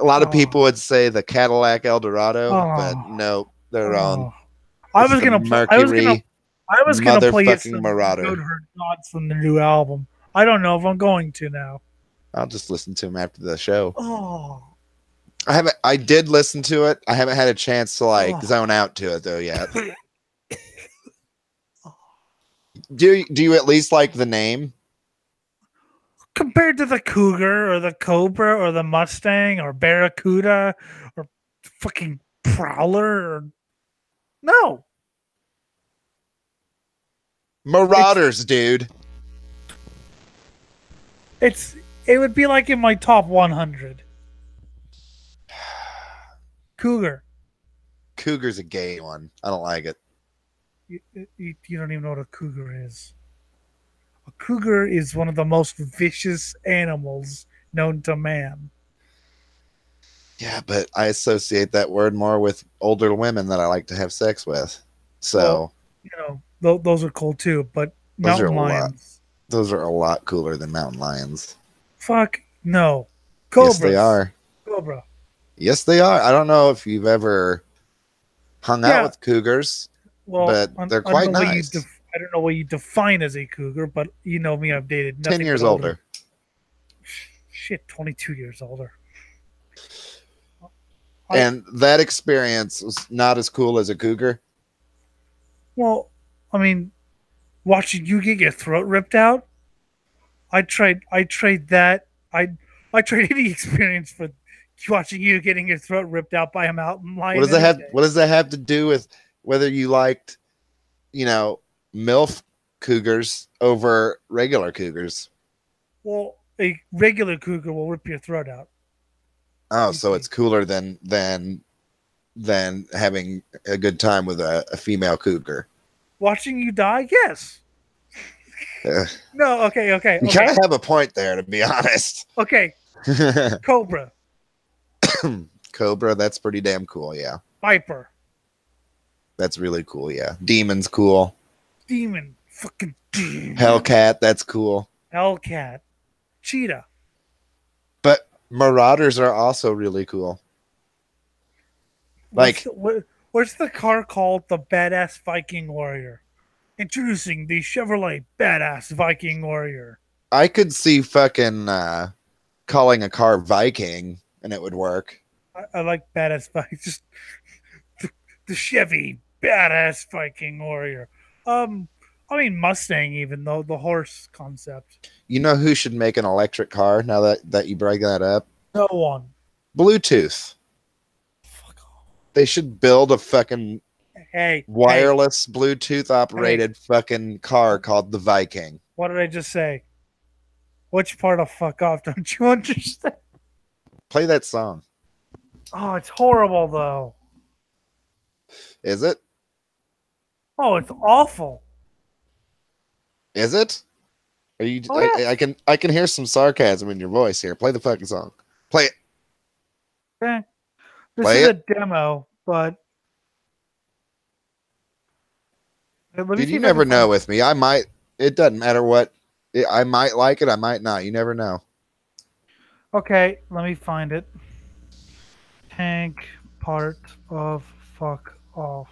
A lot of people would say the Cadillac Eldorado, but no, they're wrong.
I was I was gonna play you
motherfucking
some Good
Marauder.
Hurt Gods from the new album. I don't know if I'm going to now.
I'll just listen to him after the show.
Oh,
I did listen to it. I haven't had a chance to like
oh.
zone out to it though yet. Do you at least like the name?
Compared to the Cougar or the Cobra or the Mustang or Barracuda or fucking Prowler or no.
Marauders, dude.
It would be like in my top 100. Cougar.
Cougar's a gay one. I don't like it.
You don't even know what a cougar is. A cougar is one of the most vicious animals known to man.
Yeah, but I associate that word more with older women that I like to have sex with. So,
Those are cool too, but
those are
mountain lions.
those are a lot cooler than mountain lions.
Fuck no. Cobras.
Yes, they are.
Cobra.
Yes, they are. I don't know if you've ever hung out with cougars, but they're quite nice.
I don't know what you define as a cougar, but you know me, I've dated nothing
10 years
but
older.
Shit, 22 years older.
And that experience was not as cool as a cougar.
Well, I mean, watching you get your throat ripped out, I trade that. I trade any experience for watching you getting your throat ripped out by a mountain lion.
What does that have to do with whether you liked, MILF cougars over regular cougars?
Well, a regular cougar will rip your throat out.
Oh, so it's cooler than having a good time with a female cougar.
Watching you die, yes. No, okay.
You kind of have a point there, to be honest.
Okay. Cobra.
Cobra, that's pretty damn cool, yeah.
Viper.
That's really cool, yeah. Demon's cool.
Demon. Fucking demon.
Hellcat, that's cool.
Hellcat. Cheetah.
But Marauders are also really cool.
What's the car called? The Badass Viking Warrior. Introducing the Chevrolet Badass Viking Warrior.
I could see fucking calling a car Viking and it would work.
I like Badass Viking. Just the Chevy Badass Viking Warrior. I mean Mustang, even though the horse concept.
You know who should make an electric car now that you bring that up?
No one.
Bluetooth.
Fuck off.
They should build a fucking wireless Bluetooth operated fucking car called the Viking.
What did I just say? Which part of fuck off don't you understand?
Play that song.
Oh, it's horrible though.
Is it?
Oh, it's awful.
Is it? Are you?
Oh, yeah.
I can hear some sarcasm in your voice here. Play the fucking song. Play it.
Okay. This is a demo, but
dude, you never know with me. I might. It doesn't matter what. I might like it. I might not. You never know.
Okay, let me find it. Tank part of fuck off.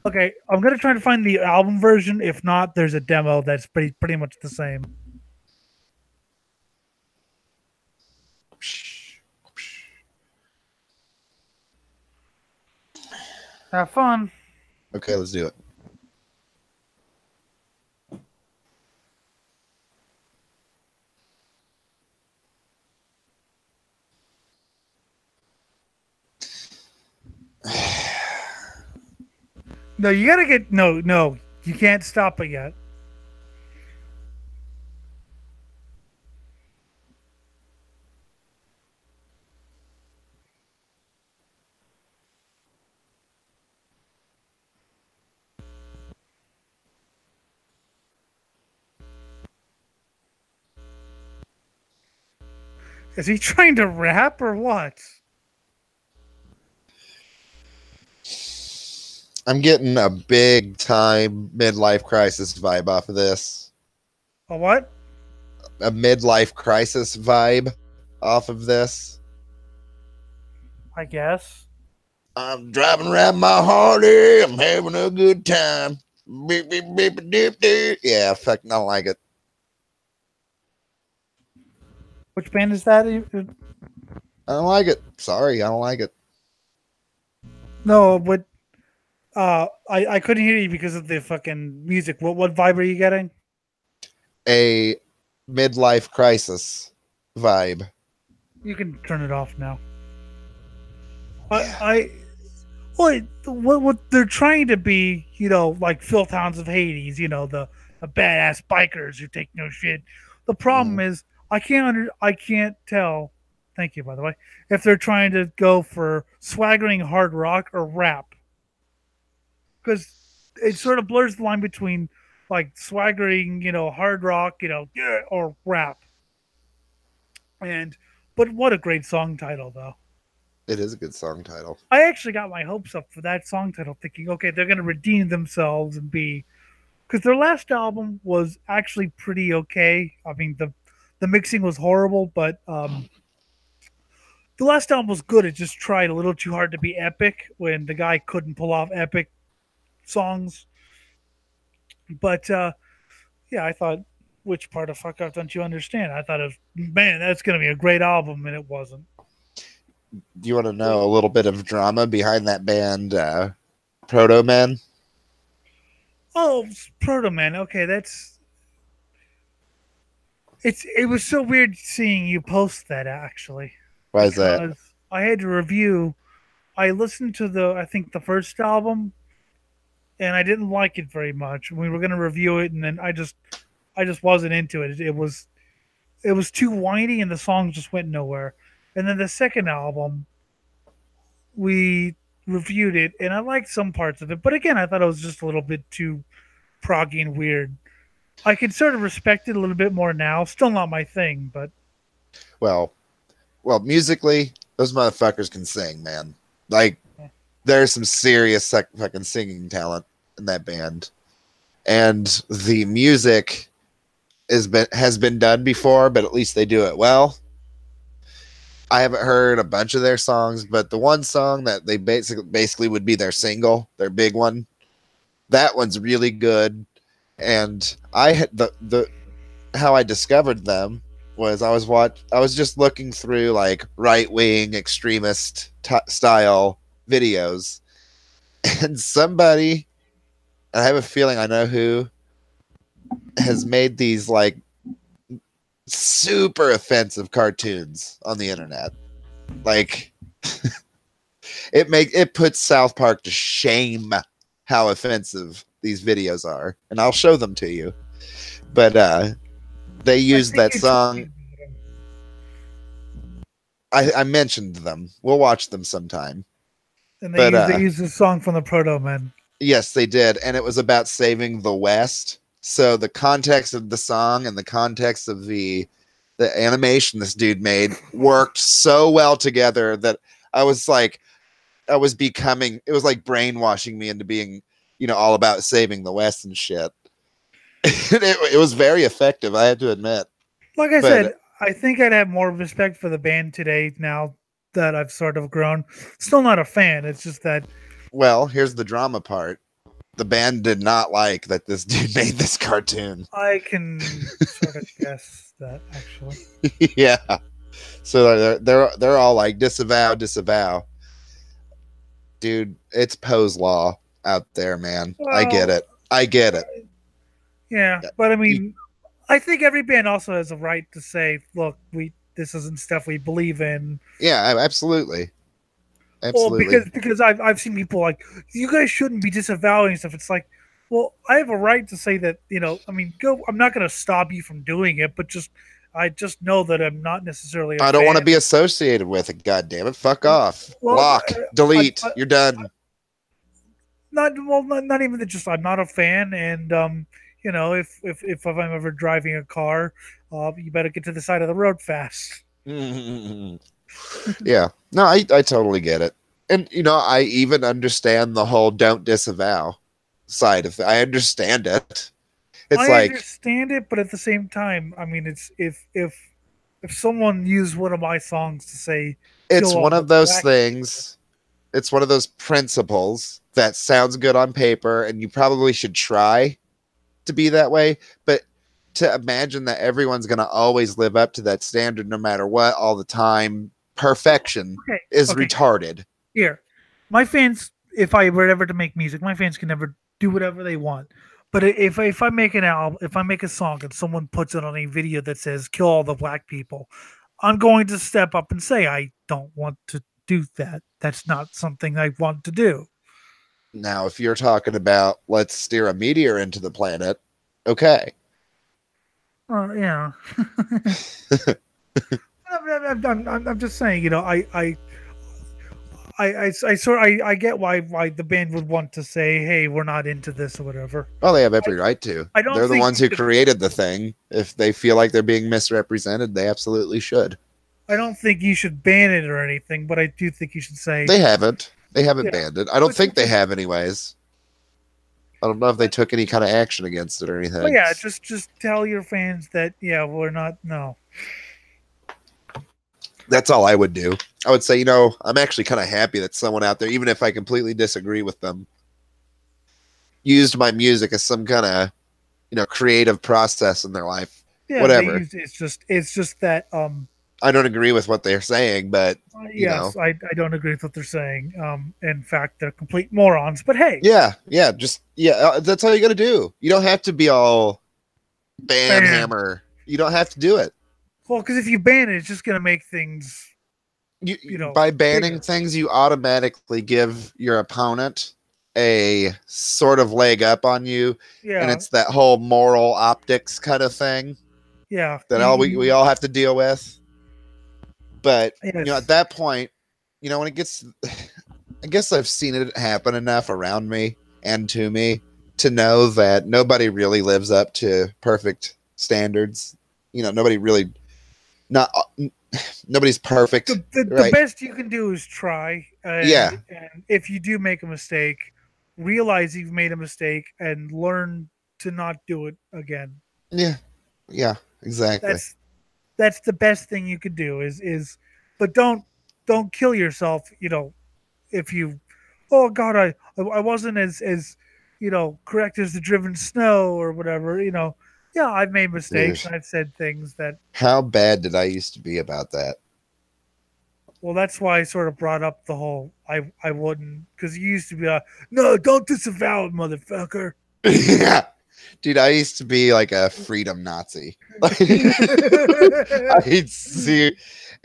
Okay, I'm gonna try to find the album version. If not, there's a demo that's pretty much the same. Have fun.
Okay, let's do it.
No, you gotta get no. You can't stop it yet. Is he trying to rap or what?
I'm getting a big time midlife crisis vibe off of this.
A what?
A midlife crisis vibe off of this.
I guess.
I'm driving around my Harley. I'm having a good time. Beep, beep, beep, doop, doop. Yeah, fucking I don't like it.
Which band is that?
I don't like it. Sorry, I don't like it.
No, but I couldn't hear you because of the fucking music. What vibe are you getting?
A midlife crisis vibe.
You can turn it off now.
Yeah.
I what they're trying to be, like Phil Towns of Hades, the badass bikers who take no shit. The problem
Mhm.
is I can't tell. Thank you, by the way. If they're trying to go for swaggering hard rock or rap, because it sort of blurs the line between like swaggering, hard rock, yeah, or rap. And but what a great song title though.
It is a good song title.
I actually got my hopes up for that song title, thinking, okay, they're going to redeem themselves and be, because their last album was actually pretty okay. I mean, the mixing was horrible, but the last album was good. It just tried a little too hard to be epic when the guy couldn't pull off epic songs. But yeah, I thought, which part of fuck off don't you understand? I thought, man, that's going to be a great album, and it wasn't.
Do you want to know a little bit of drama behind that band, Proto Man?
Oh, Proto Man. Okay, it was so weird seeing you post that actually,
Why is that?
because I had to review. I listened to I think the first album, and I didn't like it very much. We were going to review it, and then I just wasn't into it. It was too whiny, and the songs just went nowhere. And then the second album, we reviewed it, and I liked some parts of it, but again, I thought it was just a little bit too proggy and weird. I can sort of respect it a little bit more now. Still not my thing, but
Well, musically, those motherfuckers can sing, man. Like, there's some serious fucking singing talent in that band, and the music has been done before, but at least they do it well. I haven't heard a bunch of their songs, but the one song that they basically would be their single, their big one, that one's really good. And I had the how I discovered them was I was just looking through like right wing extremist style videos, and somebody, I have a feeling I know who, has made these like super offensive cartoons on the internet. Like it puts South Park to shame how offensive these videos are, and I'll show them to you. But they
I
used
think
that song. I mentioned them. We'll watch them sometime.
and
But
they used this song from the Proto Men.
yes, they did, and it was about saving the West. So the context of the song and the context of the animation this dude made worked so well together that I was like, I was becoming, it was like brainwashing me into being, all about saving the West and shit. It was very effective, I have to admit.
Like I
But
said, I think I'd have more respect for the band today now that I've sort of grown. Still not a fan. It's just that
well, here's the drama part. The band did not like that this dude made this cartoon.
I can sort of guess that actually.
Yeah. So they're all like disavow. Dude, it's Poe's law out there, man. I get
Well,
it. I get it.
yeah, but I mean, I think every band also has a right to say, "Look, this isn't stuff we believe in."
Yeah, absolutely.
Well,
Absolutely.
because I've seen people like, "You guys shouldn't be disavowing stuff." It's like, well, I have a right to say that. I mean, go. I'm not going to stop you from doing it, but I just know that I'm not necessarily a
I don't want
fan.
to be associated with it. God damn it! Fuck off.
Well,
Block. Delete. You're done.
not even that. Just I'm not a fan, and if I'm ever driving a car, you better get to the side of the road fast.
Yeah. No, I totally get it. And I even understand the whole don't disavow side of it. I understand it. It's
I
like
understand it, but at the same time, I mean, it's if someone used one of my songs to say
it's
kill all
one
the
of those
black,
things. It's one of those principles that sounds good on paper, and you probably should try to be that way. But to imagine that everyone's going to always live up to that standard no matter what all the time, perfection
Okay,
is
okay.
retarded.
Here, my fans, if I were ever to make music, my fans can never do whatever they want. But if I make an album, if I make a song and someone puts it on a video that says "kill all the black people," I'm going to step up and say I don't want to do that. That's not something I want to do.
Now, if you're talking about let's steer a meteor into the planet, okay.
Yeah. I'm just saying, you know, I get why the band would want to say, hey, we're not into this or whatever.
Well, they have every right to.
I don't
They're the
think
ones who created the thing. If they feel like they're being misrepresented, they absolutely should.
I don't think you should ban it or anything, but I do think you should say
They haven't. They haven't
Yeah.
banned it. I don't think they have, anyways. I don't know if they took any kind of action against it or anything.
But yeah, just tell your fans that we're not no.
That's all I would do. I would say, you know, I'm actually kind of happy that someone out there, even if I completely disagree with them, used my music as some kind of, you know, creative process in their life.
Yeah,
Whatever.
it's just that
I don't agree with what they're saying, but you
yes,
know.
I don't agree with what they're saying. In fact, they're complete morons. But hey,
That's all you got to do. You don't have to be all ban hammer. You don't have to do it.
Well, because if you ban it, it's just going to make things.
You know, by banning things, you automatically give your opponent a sort of leg up on you, and it's that whole moral optics kind of thing.
Yeah,
that we all have to deal with. But you know, at that point, you know, when it gets, I guess I've seen it happen enough around me and to me to know that nobody really lives up to perfect standards. You know, nobody's perfect.
The best you can do is try. And if you do make a mistake, realize you've made a mistake and learn to not do it again.
Yeah, exactly.
That's the best thing you could do is but don't kill yourself, you know, if you oh god, I wasn't as you know, correct as the driven snow or whatever, you know. Yeah, I've made mistakes. I've said things that.
How bad did I used to be about that?
Well, that's why I sort of brought up the whole I wouldn't, because you used to be no, don't disavow it, motherfucker.
Yeah, dude, I used to be like a freedom Nazi.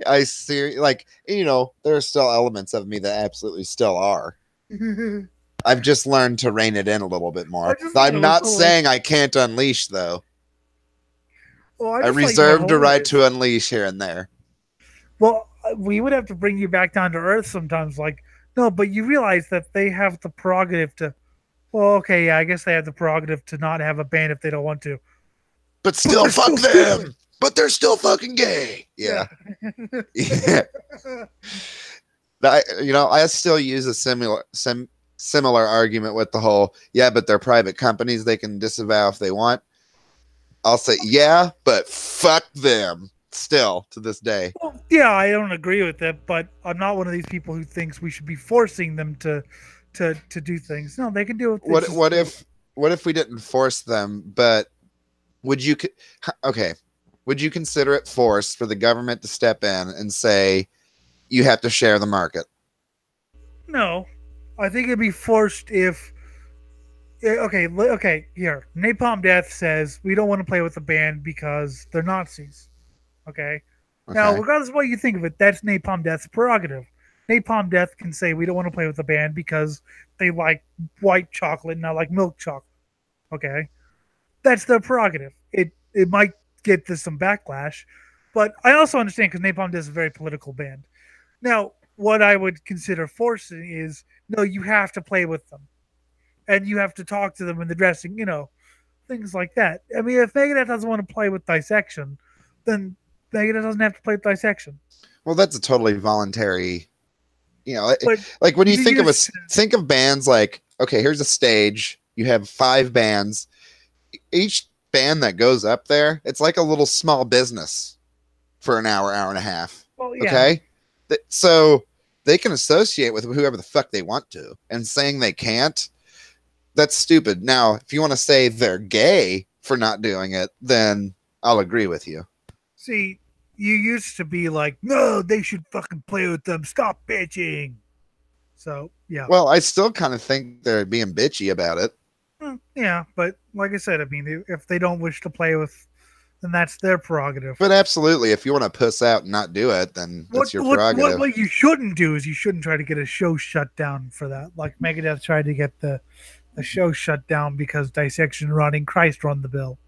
I see, like, you know, there are still elements of me that absolutely still are. I've just learned to rein it in a little bit more. I'm not saying I can't unleash, though. Well, I reserve the right to unleash here and there.
Well, we would have to bring you back down to earth sometimes. Like, no, but you realize that they have the prerogative to. Well, okay, yeah, I guess they have the prerogative to not have a band if they don't want to.
But still, fuck them. But they're still fucking gay. Yeah. Yeah. I still use a similar argument with the whole, but they're private companies. They can disavow if they want. I'll say, yeah, but fuck them still to this day.
Well, yeah, I don't agree with it, but I'm not one of these people who thinks we should be forcing them to do things. No, they can do it.
What if we didn't force them, but would you consider it forced for the government to step in and say you have to share the market?
No, I think it'd be forced if okay, here. Napalm Death says we don't want to play with the band because they're Nazis. Okay. Now, regardless of what you think of it, that's Napalm Death's prerogative. Napalm Death can say we don't want to play with the band because they like white chocolate, not like milk chocolate. Okay. That's their prerogative. It might get some backlash, but I also understand because Napalm Death is a very political band. Now, what I would consider forcing is, no, you have to play with them. And you have to talk to them in the dressing, you know, things like that. I mean, if Megadeth doesn't want to play with Dissection, then Megadeth doesn't have to play with Dissection.
Well, that's a totally voluntary, you know, like when you think of bands like, okay, here's a stage. You have 5 bands. Each band that goes up there, it's like a little small business for an hour and a half.
Well, yeah.
Okay. So They can associate with whoever the fuck they want to, and saying they can't, that's stupid. Now, if you want to say they're gay for not doing it, then I'll agree with you.
See, you used to be like, no, they should fucking play with them. Stop bitching. So yeah.
Well, I still kind of think they're being bitchy about it.
Yeah, but like I said, I mean, if they don't wish to play with, then that's their prerogative.
But absolutely, if you want to puss out and not do it, then that's your prerogative.
What you shouldn't do is you shouldn't try to get a show shut down for that. Like Megadeth tried to get the show shut down because Dissection Rotting Christ run the bill.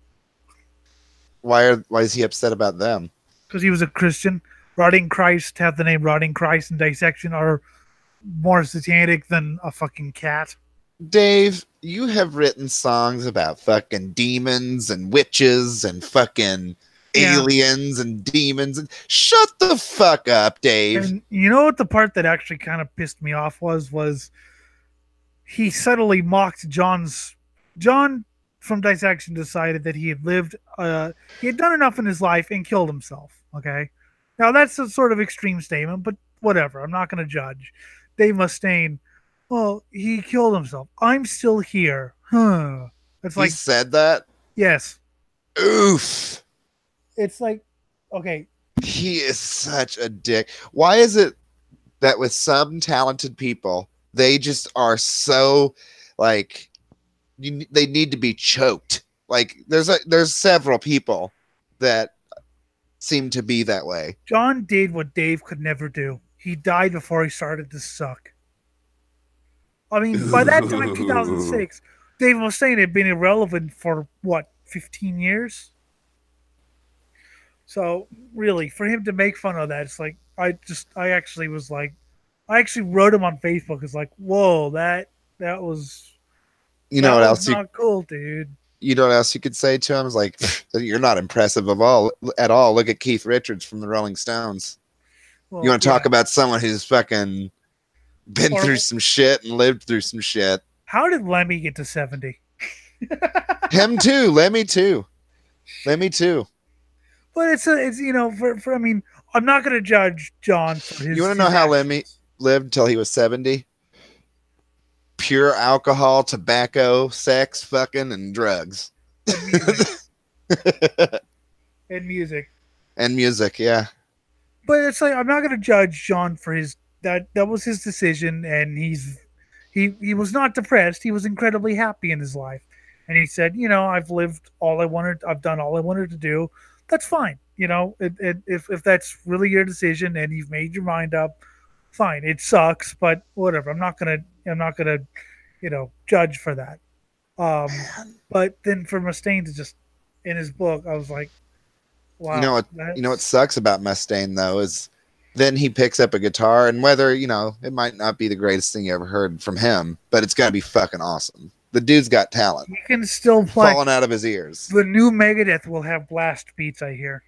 Why is he upset about them?
Because he was a Christian. Rotting Christ, have the name Rotting Christ and Dissection are more satanic than a fucking cat.
Dave, you have written songs about fucking demons and witches and fucking aliens and demons. And shut the fuck up, Dave.
And you know what the part that actually kind of pissed me off was he subtly mocked John from Dissection decided that he had lived, he had done enough in his life and killed himself. Okay. Now that's a sort of extreme statement, but whatever. I'm not going to judge. Dave Mustaine, well, he killed himself. I'm still here. Huh. It's like,
he said that?
Yes.
Oof.
It's like, okay.
He is such a dick. Why is it that with some talented people, they just are so like they need to be choked? Like there's several people that seem to be that way.
John did what Dave could never do. He died before he started to suck. I mean, by that time, 2006, Dave Mustaine had been irrelevant for what, 15 years? So really, for him to make fun of that, it's like I actually wrote him on Facebook. It's like, whoa, that was,
you know what else?
Not cool, dude.
You know what else you could say to him? Is like, you're not impressive at all. Look at Keith Richards from the Rolling Stones. Well, you want to talk about someone who's fucking been through some shit and lived through some shit.
How did Lemmy get to 70?
Him too. Lemmy too.
But it's you know, for I mean, I'm not going to judge John for his.
You want to know how Lemmy lived until he was 70? Pure alcohol, tobacco, sex, fucking, and drugs.
And music.
And music, yeah.
But it's like I'm not going to judge John for his that was his decision, and he was not depressed. He was incredibly happy in his life, and he said, you know, I've lived all I wanted. I've done all I wanted to do. That's fine. You know, if that's really your decision and you've made your mind up, fine. It sucks, but whatever. I'm not gonna, you know, judge for that. But then for Mustaine to just in his book, I was like, wow.
You know what sucks about Mustaine though is then he picks up a guitar, and whether it might not be the greatest thing you ever heard from him, but it's gonna be fucking awesome. The dude's got talent.
He can still play.
Falling out of his ears.
The new Megadeth will have blast beats, I hear.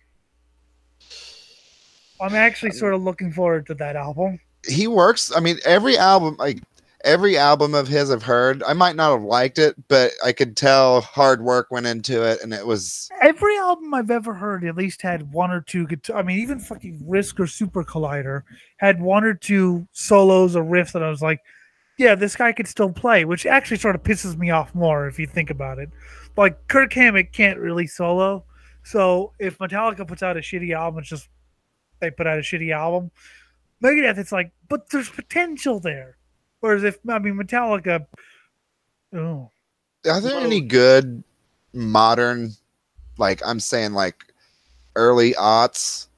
I'm actually sort of looking forward to that album.
He works. I mean, every album of his I've heard, I might not have liked it, but I could tell hard work went into it, and it was...
Every album I've ever heard at least had one or two guitar... I mean, even fucking Risk or Super Collider had one or two solos or riffs that I was like, yeah, this guy could still play, which actually sort of pisses me off more if you think about it. Like, Kirk Hammett can't really solo, so if Metallica puts out a shitty album, it's just they put out a shitty album. Megadeth, it's like, but there's potential there. Whereas Metallica... Oh.
Are there any good modern, like, I'm saying, like, early aughts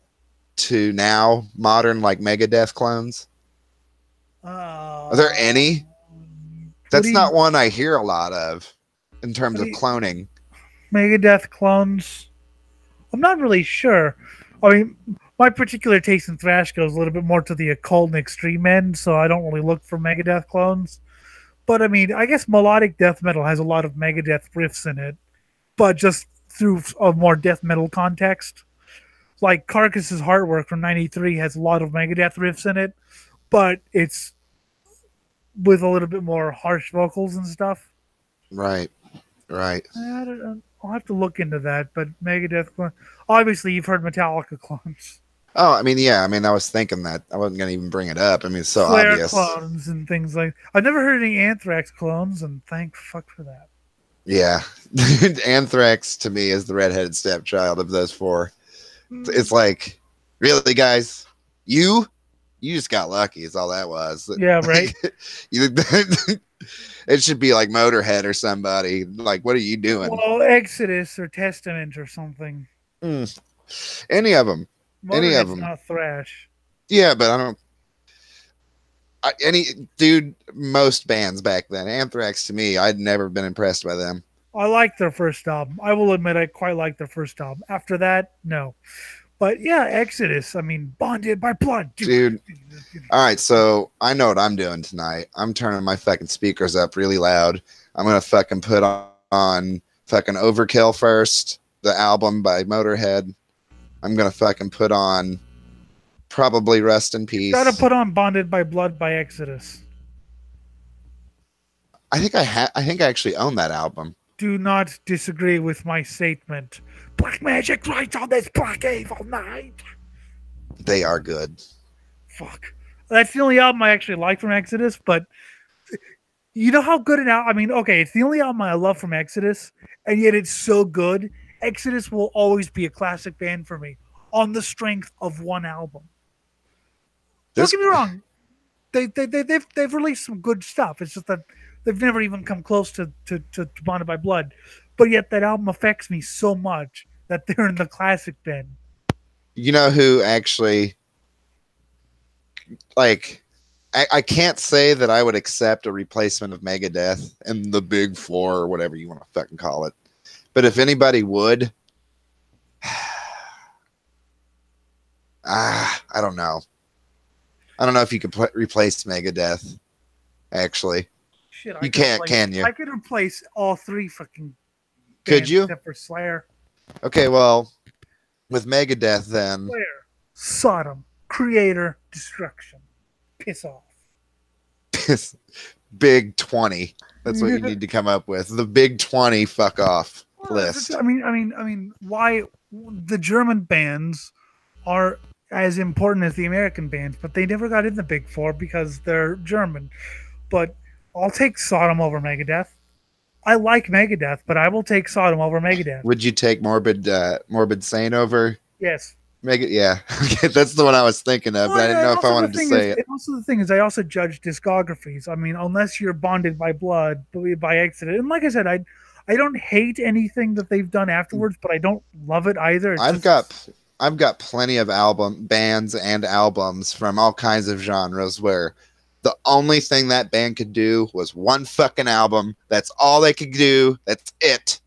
to now, modern, like, Megadeth clones? Are there any? That's not one I hear a lot of in terms of cloning.
Megadeth clones? I'm not really sure. I mean, my particular taste in thrash goes a little bit more to the occult and extreme end, so I don't really look for Megadeth clones. But I mean, I guess melodic death metal has a lot of Megadeth riffs in it, but just through a more death metal context. Like Carcass's Heartwork from '93 has a lot of Megadeth riffs in it, but it's with a little bit more harsh vocals and stuff.
Right.
I'll have to look into that, but Megadeth clones. Obviously, you've heard Metallica clones.
Oh, I mean, yeah. I mean, I was thinking that I wasn't gonna even bring it up. I mean, it's so
Slayer
obvious.
clones and things like. I've never heard any Anthrax clones, and thank fuck for that.
Yeah, Anthrax to me is the redheaded stepchild of those four. It's
Mm,
like, really, guys, you you just got lucky. Is all that was.
yeah, right.
Like, you, it should be like Motorhead or somebody. Like, what are you doing?
Well, Exodus or Testament or something.
Mm, any of them, any of
Motorhead's
them.
not thrash.
Yeah, but I don't. Any dude, most bands back then, Anthrax to me, I'd never been impressed by them.
I like their first album. I will admit I quite like their first album. After that, no. But yeah, Exodus. I mean, bonded by blood.
Dude, all right, so I know what I'm doing tonight. I'm turning my fucking speakers up really loud. I'm gonna fucking put on fucking Overkill first, the album by Motorhead. I'm gonna fucking put on probably Rest in
Gotta
Peace.
put on Bonded by Blood by Exodus.
I think I actually own that album.
Do not disagree with my statement. Black magic lights on this black evil night.
They are good.
Fuck. That's the only album I actually like from Exodus, but you know how good an album. I mean, okay, it's the only album I love from Exodus, and yet it's so good. Exodus will always be a classic band for me on the strength of one album. Don't
This
get me wrong, they've released some good stuff. It's just that they've never even come close to Bonded by Blood, but yet that album affects me so much that they're in the classic bin.
you know who actually like I can't say that I would accept a replacement of Megadeth in the big four or whatever you want to fucking call it. But if anybody would, I don't know. I don't know if you could replace Megadeth. Actually,
Shit,
you can't, can you?
I could replace all three fucking
Could
bands
you?
except for Slayer.
Okay, well, with Megadeth, then
Slayer, Sodom, Creator, Destruction. Piss off.
Big 20. That's what you need to come up with. The Big 20 fuck off list.
I mean, why the German bands are as important as the American bands, but they never got in the Big Four because they're German. But I'll take Sodom over Megadeth. I like Megadeth, but I will take Sodom over Megadeth.
Would you take Morbid Saint over
Yes.
Megadeth? Yeah. Okay, that's the one I was thinking of, but I didn't know if I wanted to say it.
Also, the thing is, I also judge discographies. I mean, unless you're bonded by blood, by Exodus, and like I said, I don't hate anything that they've done afterwards, but I don't love it either.
I've got plenty of bands and albums from all kinds of genres where the only thing that band could do was one fucking album. That's all they could do. That's it.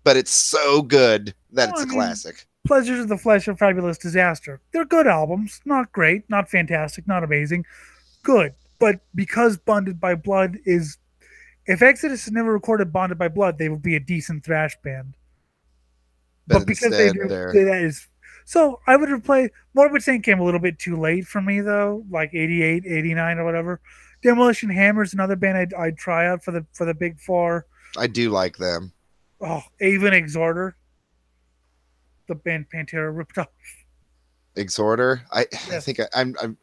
But it's so good that it's a classic.
Pleasures of the Flesh and Fabulous Disaster. They're good albums. Not great, not fantastic, not amazing. Good. But because Bonded by Blood is. If Exodus had never recorded Bonded by Blood, they would be a decent thrash band. But because they do, that is. So I would replay. Morbid Saint came a little bit too late for me, though, like 88, 89 or whatever. Demolition Hammer's another band I'd try out for the Big Four.
I do like them.
Oh, Avon Exhorter. The band Pantera ripped off.
Exhorter? I think I'm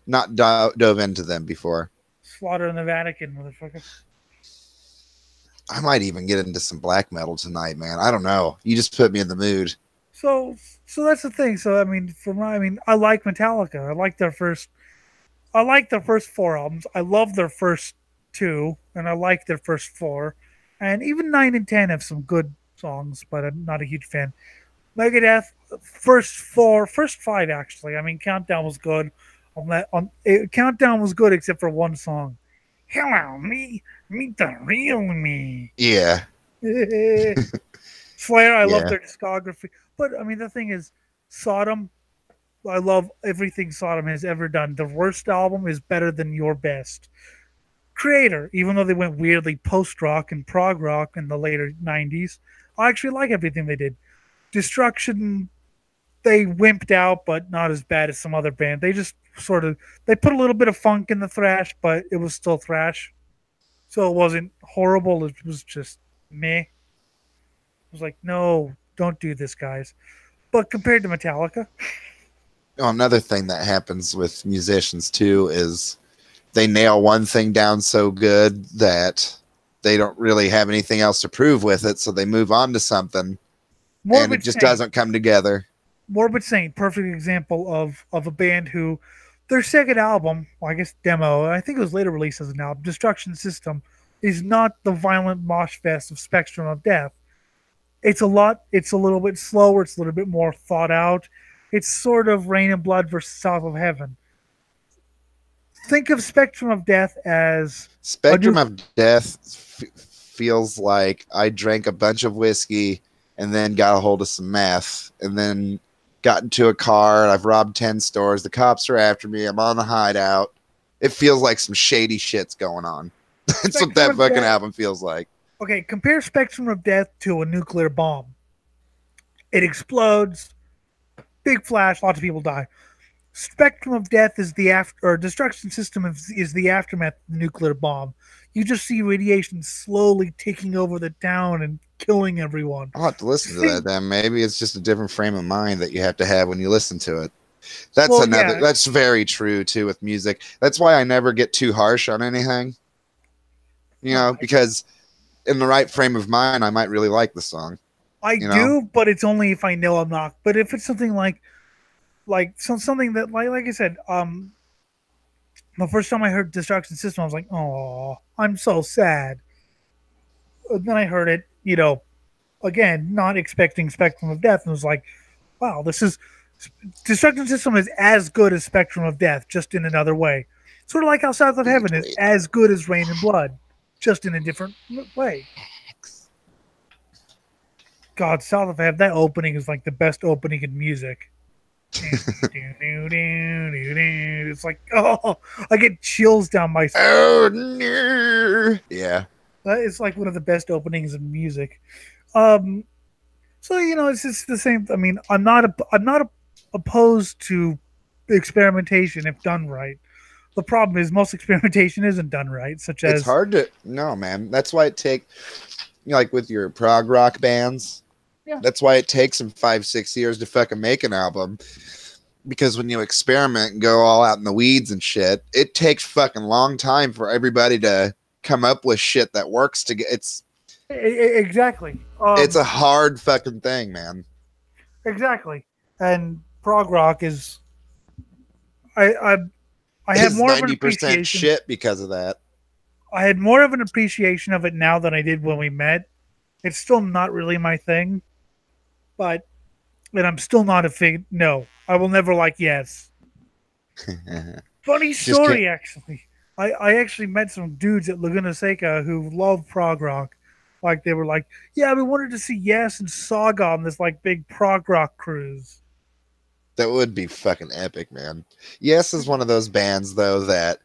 not dove into them before.
Slaughter in the Vatican, motherfucker.
I might even get into some black metal tonight, man. I don't know. You just put me in the mood.
So that's the thing. So I mean, I like Metallica. I like their first four albums. I love their first two, and I like their first four. And even 9 and 10 have some good songs, but I'm not a huge fan. Megadeth, first five actually. I mean, Countdown was good. Countdown was good except for one song. Hello, meet the real me.
Yeah.
Slayer, I love their discography. But I mean, the thing is, Sodom, I love everything Sodom has ever done. The worst album is better than your best. Creator, even though they went weirdly post rock and prog rock in the later 90s, I actually like everything they did. Destruction, they wimped out, but not as bad as some other band. They just they put a little bit of funk in the thrash, but it was still thrash. So it wasn't horrible. It was just meh. It was like, no, don't do this, guys. But compared to Metallica,
Another thing that happens with musicians too is they nail one thing down so good that they don't really have anything else to prove with it, so they move on to something and it
Morbid
just
Saint.
doesn't come together.
Morbid Saint, perfect example of a band who their second album, well, I guess demo, I think it was later released as an album, Destruction System, is not the violent mosh fest of Spectrum of Death. It's a little bit slower, it's a little bit more thought out. It's sort of Rain and Blood versus South of Heaven. Think of Spectrum of Death as a
Spectrum
new
of Death feels like I drank a bunch of whiskey and then got a hold of some meth and then got into a car. I've robbed 10 stores. The cops are after me. I'm on the hideout. It feels like some shady shit's going on. That's what
Spectrum
that
of
fucking
Death.
album feels like.
Okay, compare Spectrum of Death to a nuclear bomb. It explodes, big flash, lots of people die. Spectrum of Death is the after, or Destruction System is the aftermath of the nuclear bomb. You just see radiation slowly taking over the town and killing everyone.
I'll have to listen to that then. Maybe it's just a different frame of mind that you have to have when you listen to it. That's
Well,
another,
yeah,
that's very true too with music. That's why I never get too harsh on anything,
no,
because in the right frame of mind, I might really like the song,
I
you know?
do, but it's only if I know I'm not. But if it's something something that like I said, the first time I heard Destruction System, I was like, oh, I'm so sad. And then I heard it, again, not expecting Spectrum of Death, and was like, wow, this is Destruction System is as good as Spectrum of Death, just in another way. Sort of like how South of Heaven is
Sweet.
as good as Rain and Blood, just in a different way. God, South of Heaven, that opening is like the best opening in music. It's like, oh, I get chills down my spine.
Oh, no. Yeah.
It's like one of the best openings in music. Um, so it's just the same. I mean, I'm not opposed to experimentation if done right. The problem is most experimentation isn't done right, such
It's
as
hard to, no, man. That's why it take, like with your prog rock bands,
yeah,
that's why it takes them 5, 6 years to fucking make an album. Because when you experiment and go all out in the weeds and shit, it takes fucking long time for everybody to come up with shit that works to get
exactly,
it's a hard fucking thing, man.
exactly. And prog rock is I I I have
Is
more of an
90%
appreciation.
shit because of that.
I had more of an appreciation of it now than I did when we met. It's still not really my thing, but and I'm still not a fig. No, I will never like Yes. Funny
Just can't.
story, actually. I actually met some dudes at Laguna Seca who love prog rock. Like they were like, yeah, we wanted to see Yes and Saga on this like big prog rock cruise.
That would be fucking epic, man. Yes is one of those bands though that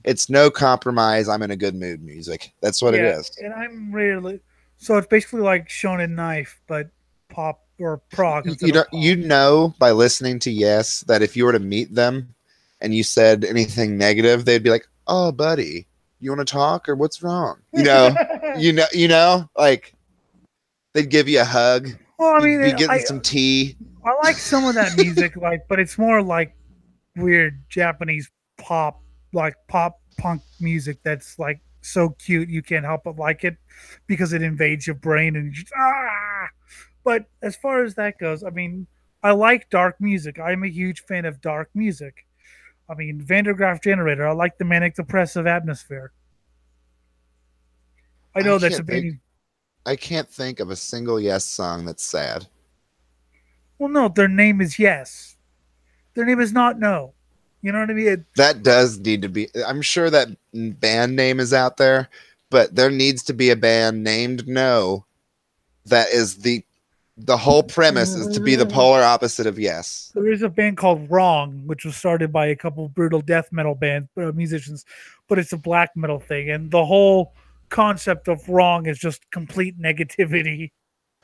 it's no compromise. I'm in a good mood music. That's what it
Yeah,
is.
and I'm really so it's basically like Shonen Knife, but pop or prog
You,
instead
you
of
know,
pop.
by listening to Yes that if you were to meet them and you said anything negative, they'd be like, "Oh, buddy, you want to talk or what's wrong?" Like they'd give you a hug.
Well, I
You'd be
mean,
getting some tea.
I like some of that music, like, but it's more like weird Japanese pop, like pop punk music that's like so cute you can't help but like it because it invades your brain and you just ah. But as far as that goes, I mean, I like dark music. I'm a huge fan of dark music. I mean, Vandergraaf Generator. I like the manic depressive atmosphere. I
I
know that's a
can't think.
bit.
I can't think of a single Yes song that's sad.
Well, no, their name is Yes. Their name is not No. You know what I mean?
That does need to be. I'm sure that band name is out there, but there needs to be a band named No that is the whole premise is to be the polar opposite of Yes.
There is a band called Wrong, which was started by a couple of brutal death metal band musicians, but it's a black metal thing, and the whole concept of Wrong is just complete negativity.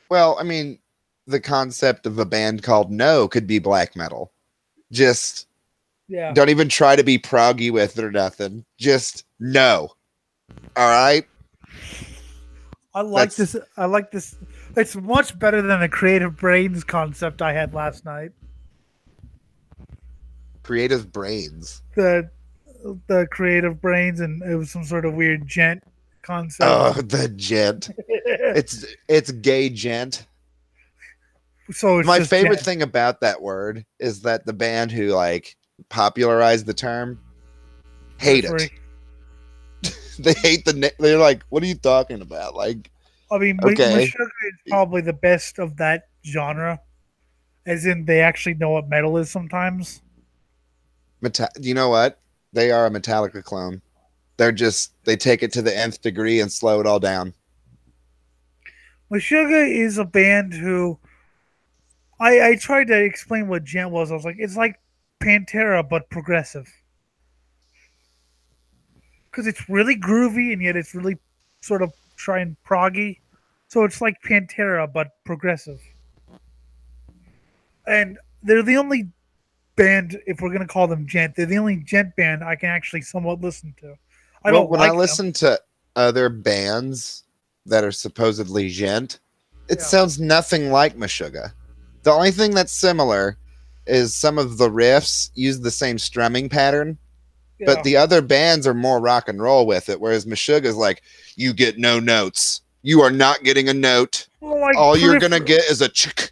Well, I mean, the concept of a band called No could be black metal. Just
Yeah,
don't even try to be proggy with it or nothing. Just no. All right.
I like
That's
this. I like this. It's much better than the creative brains concept I had last night.
Creative brains.
the the creative brains, and it was some sort of weird gent
Oh,
concept.
the gent. It's gay gent.
So it's
My
just
favorite
gent.
thing about that word is that the band who like popularized the term hate it.
Periphery.
They hate they're like, what are you talking about? Like,
I mean,
okay.
Meshuggah is probably the best of that genre, as in they actually know what metal is sometimes.
You know what? They are a Metallica clone. They take it to the nth degree and slow it all down.
Meshuggah is a band who I tried to explain what gent was. I was like, it's like Pantera but progressive because it's really groovy and yet it's really sort of trying proggy. So it's like Pantera but progressive. And they're the only band, if we're gonna call them gent, they're the only gent band I can actually somewhat listen to. I
Well,
don't
when I
like them.
listen to other bands that are supposedly gent, it
Yeah,
sounds nothing like Meshuggah. The only thing that's similar is some of the riffs use the same strumming pattern, but
yeah.
the other bands are more rock and roll with it, whereas Meshuggah is like, you get no notes. You are not getting a note.
Well, like
All you're going to get is a chick.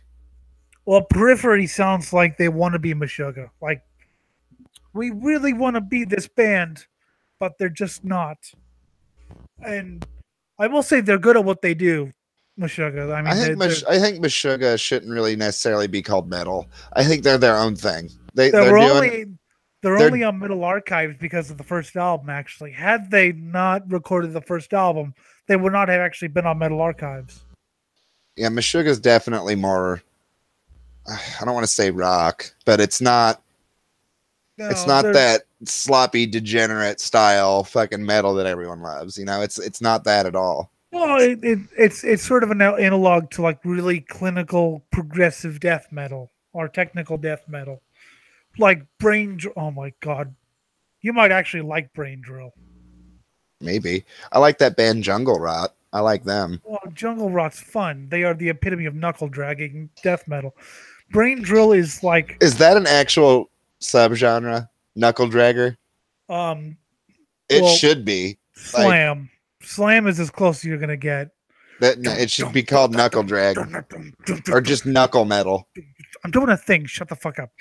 well, Periphery sounds like they want to be Meshuggah. Like we really want to be this band, but they're just not. And I will say they're good at what they do, Meshuggah. I mean,
I think Meshuggah shouldn't really necessarily be called metal. I think they're their own thing.
they
They're
were
doing
they're
they're
only on Metal Archives because of the first album. Actually, had they not recorded the first album, they would not have actually been on Metal Archives.
yeah, Meshuggah's definitely more, I don't want to say rock, but it's
No,
not
they're
that sloppy degenerate style fucking metal that everyone loves. You know, it's not that at all.
well, it's sort of an analog to like really clinical progressive death metal or technical death metal, like Oh my god, you might actually like Brain Drill.
Maybe. I like that band Jungle Rot. I like them.
Well, Jungle Rot's fun. They are the epitome of knuckle dragging death metal. Brain Drill is like
Is that an actual subgenre? Knuckle dragger?
um
It
well
should be. Like
slam. Slam is as close as you're gonna get.
that it should be called knuckle drag or just knuckle metal.
I'm doing a thing. Shut the fuck up.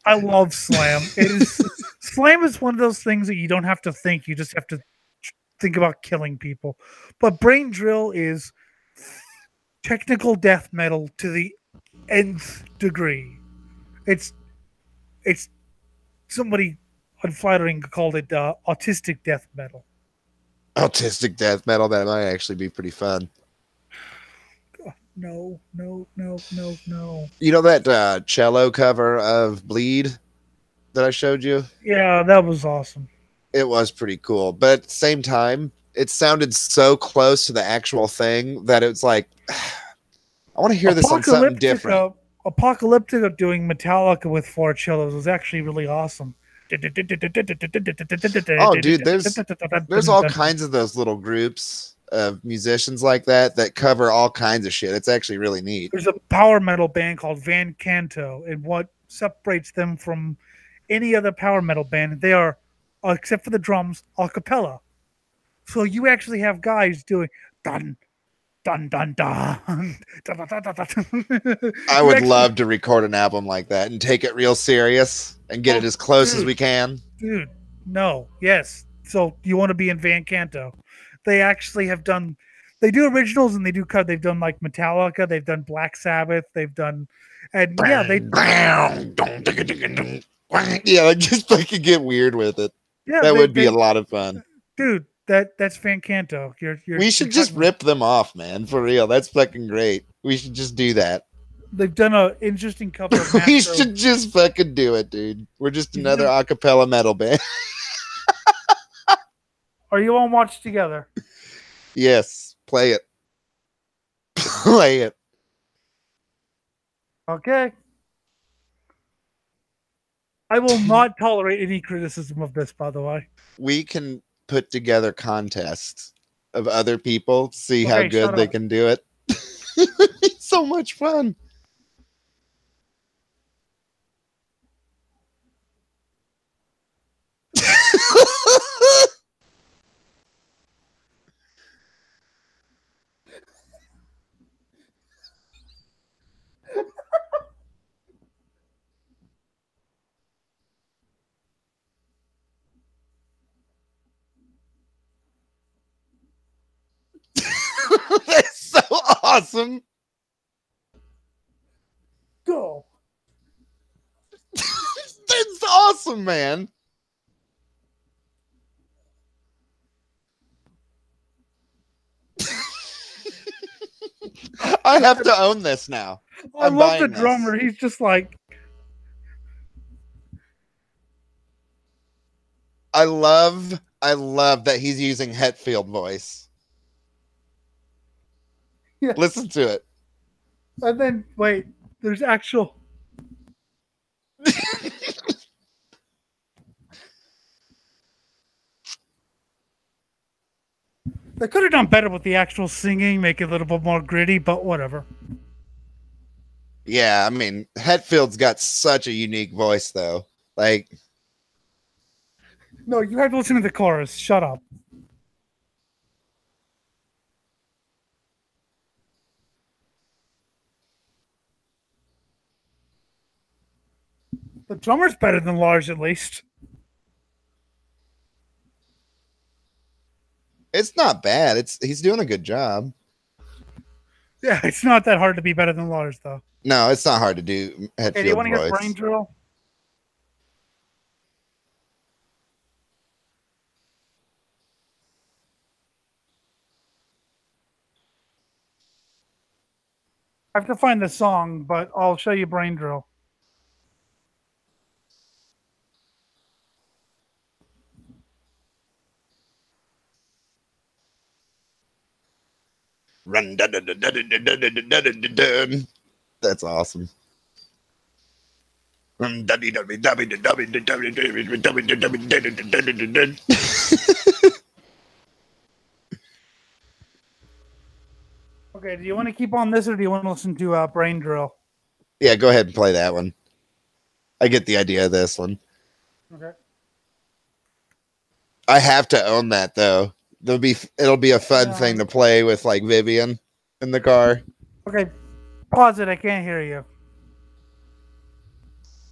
I love slam. It is slam is one of those things that you don't have to think. You just have to think about killing people. But brain drill is technical death metal to the nth degree. It's it's somebody unflattering called it autistic death metal.
Autistic death metal, that might actually be pretty fun.
No, no, no, no, no.
You know that cello cover of Bleed that I showed you?
Yeah, that was awesome.
It was pretty cool. But at the same time, it sounded so close to the actual thing that it's like, I want to hear this on something different.
Apocalyptica doing Metallica with four cellos was actually really awesome.
Oh, dude, there's all kinds of those little groups of musicians like that cover all kinds of shit. It's actually really neat.
There's a power metal band called Van Canto, and what separates them from any other power metal band, they are, except for the drums, a cappella. So you actually have guys doing dun dun dun dun. Dun, dun, dun, dun, dun.
I would love to record an album like that and take it real serious and get it as close as we can.
Dude, no, yes. So you want to be in Van Canto? They actually have done. They do originals and they do cut. They've done like Metallica. They've done Black Sabbath. They've done, and yeah, they.
Yeah, like just fucking get weird with it.
Yeah,
that would be a lot of fun,
dude. That's Van Canto.
We should just rip them off, man. For real, that's fucking great. We should just do that.
They've done an interesting cover. Of
We should just fucking do it, dude. We're just another acapella metal band.
Are you on Watch Together?
Yes, play it. Play it.
Okay. I will not tolerate any criticism of this, by the way.
We can put together contests of other people, see how good they can do it. It's so much fun. That's so awesome.
Go.
That's awesome, man. I have to own this now.
I
I'm
love the
buying this.
drummer. He's just like,
I love that he's using Hetfield voice.
yeah.
Listen to it.
And then wait, there's actual. They could have done better with the actual singing, make it a little bit more gritty, but whatever.
Yeah, I mean, Hetfield's got such a unique voice, though. Like,
No, you have to listen to the chorus. Shut up. The drummer's better than Lars, at least.
it's not bad. He's doing a good job.
Yeah, it's not that hard to be better than Lars, though.
No, it's not hard to do
Hey, do you want
Hetfield's
to hear
voice.
Brain Drill? I have to find the song, but I'll show you Brain Drill.
Run, dun, dun, dun, dun, dun, dun, dun, dun, dun, dun, dun. That's awesome.
Okay, do you want to keep on this, or do you want to listen to Brain Drill?
Yeah, go ahead and play that one. I get the idea of this one.
Okay.
I have to own that though. It'll be a fun
Yeah.
thing to play with like Vivian in the car.
Okay, pause it. I can't hear you.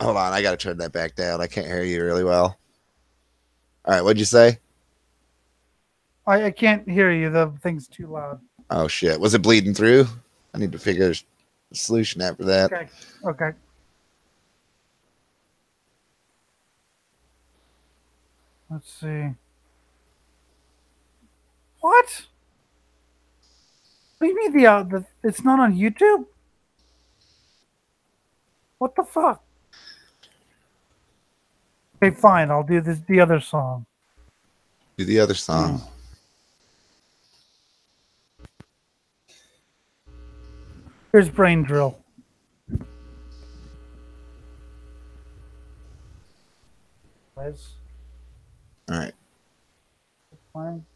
Hold on, I gotta turn that back down. I can't hear you really well. All right, what'd you say?
I can't hear you. The thing's too loud.
Oh shit, was it bleeding through? I need to figure a solution after that.
Okay. Okay. Let's see. What? What do you mean it's not on YouTube? What the fuck? Okay, fine. I'll do the other song.
Do the other song.
Here's Brain Drill. Liz,
All right.
fine.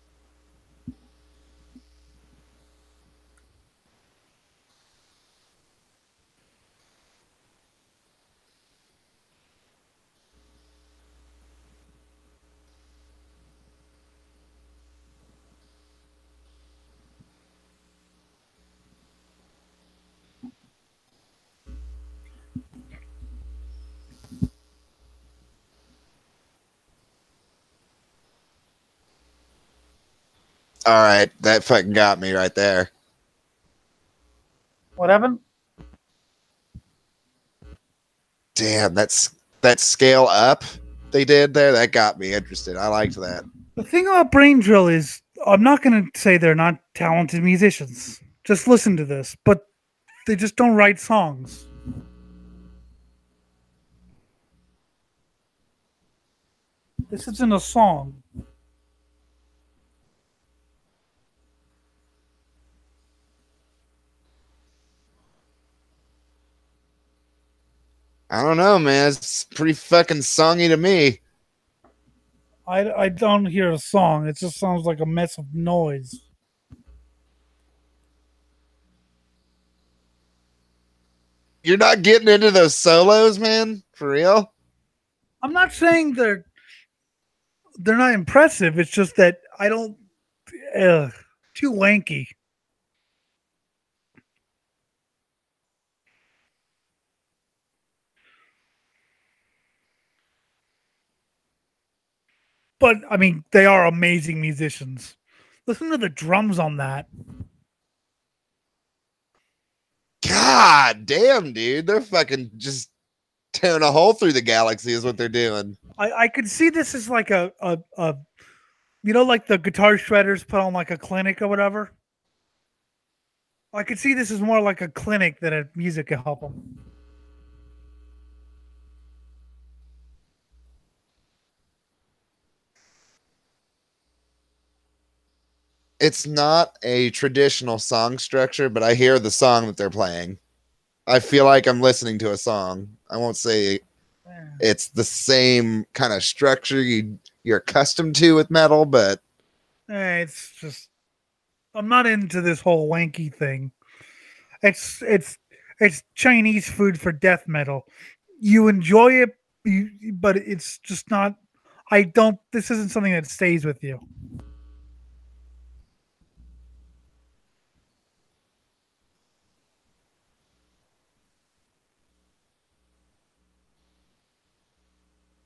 All right, that fucking got me right there.
What happened?
Damn, that scale up they did there. That got me interested. I liked that.
The thing about Brain Drill is, I'm not going to say they're not talented musicians. Just listen to this, but they just don't write songs. This isn't a song.
I don't know, man. It's pretty fucking songy to me.
I don't hear a song. It just sounds like a mess of noise.
You're not getting into those solos, man? For real?
I'm not saying they're not impressive. It's just that I don't. Ugh, too wanky. But I mean, they are amazing musicians. Listen to the drums on that.
God damn, dude. They're fucking just tearing a hole through the galaxy is what they're doing.
I could see this as like a you know, like the guitar shredders put on like a clinic or whatever. I could see this as more like a clinic than a music album.
It's not a traditional song structure, but I hear the song that they're playing. I feel like I'm listening to a song. I won't say it's the same kind of structure you're accustomed to with metal, but
It's just I'm not into this whole wanky thing. It's it's it's Chinese food for death metal. You enjoy it, but it's just not. I don't. This isn't something that stays with you.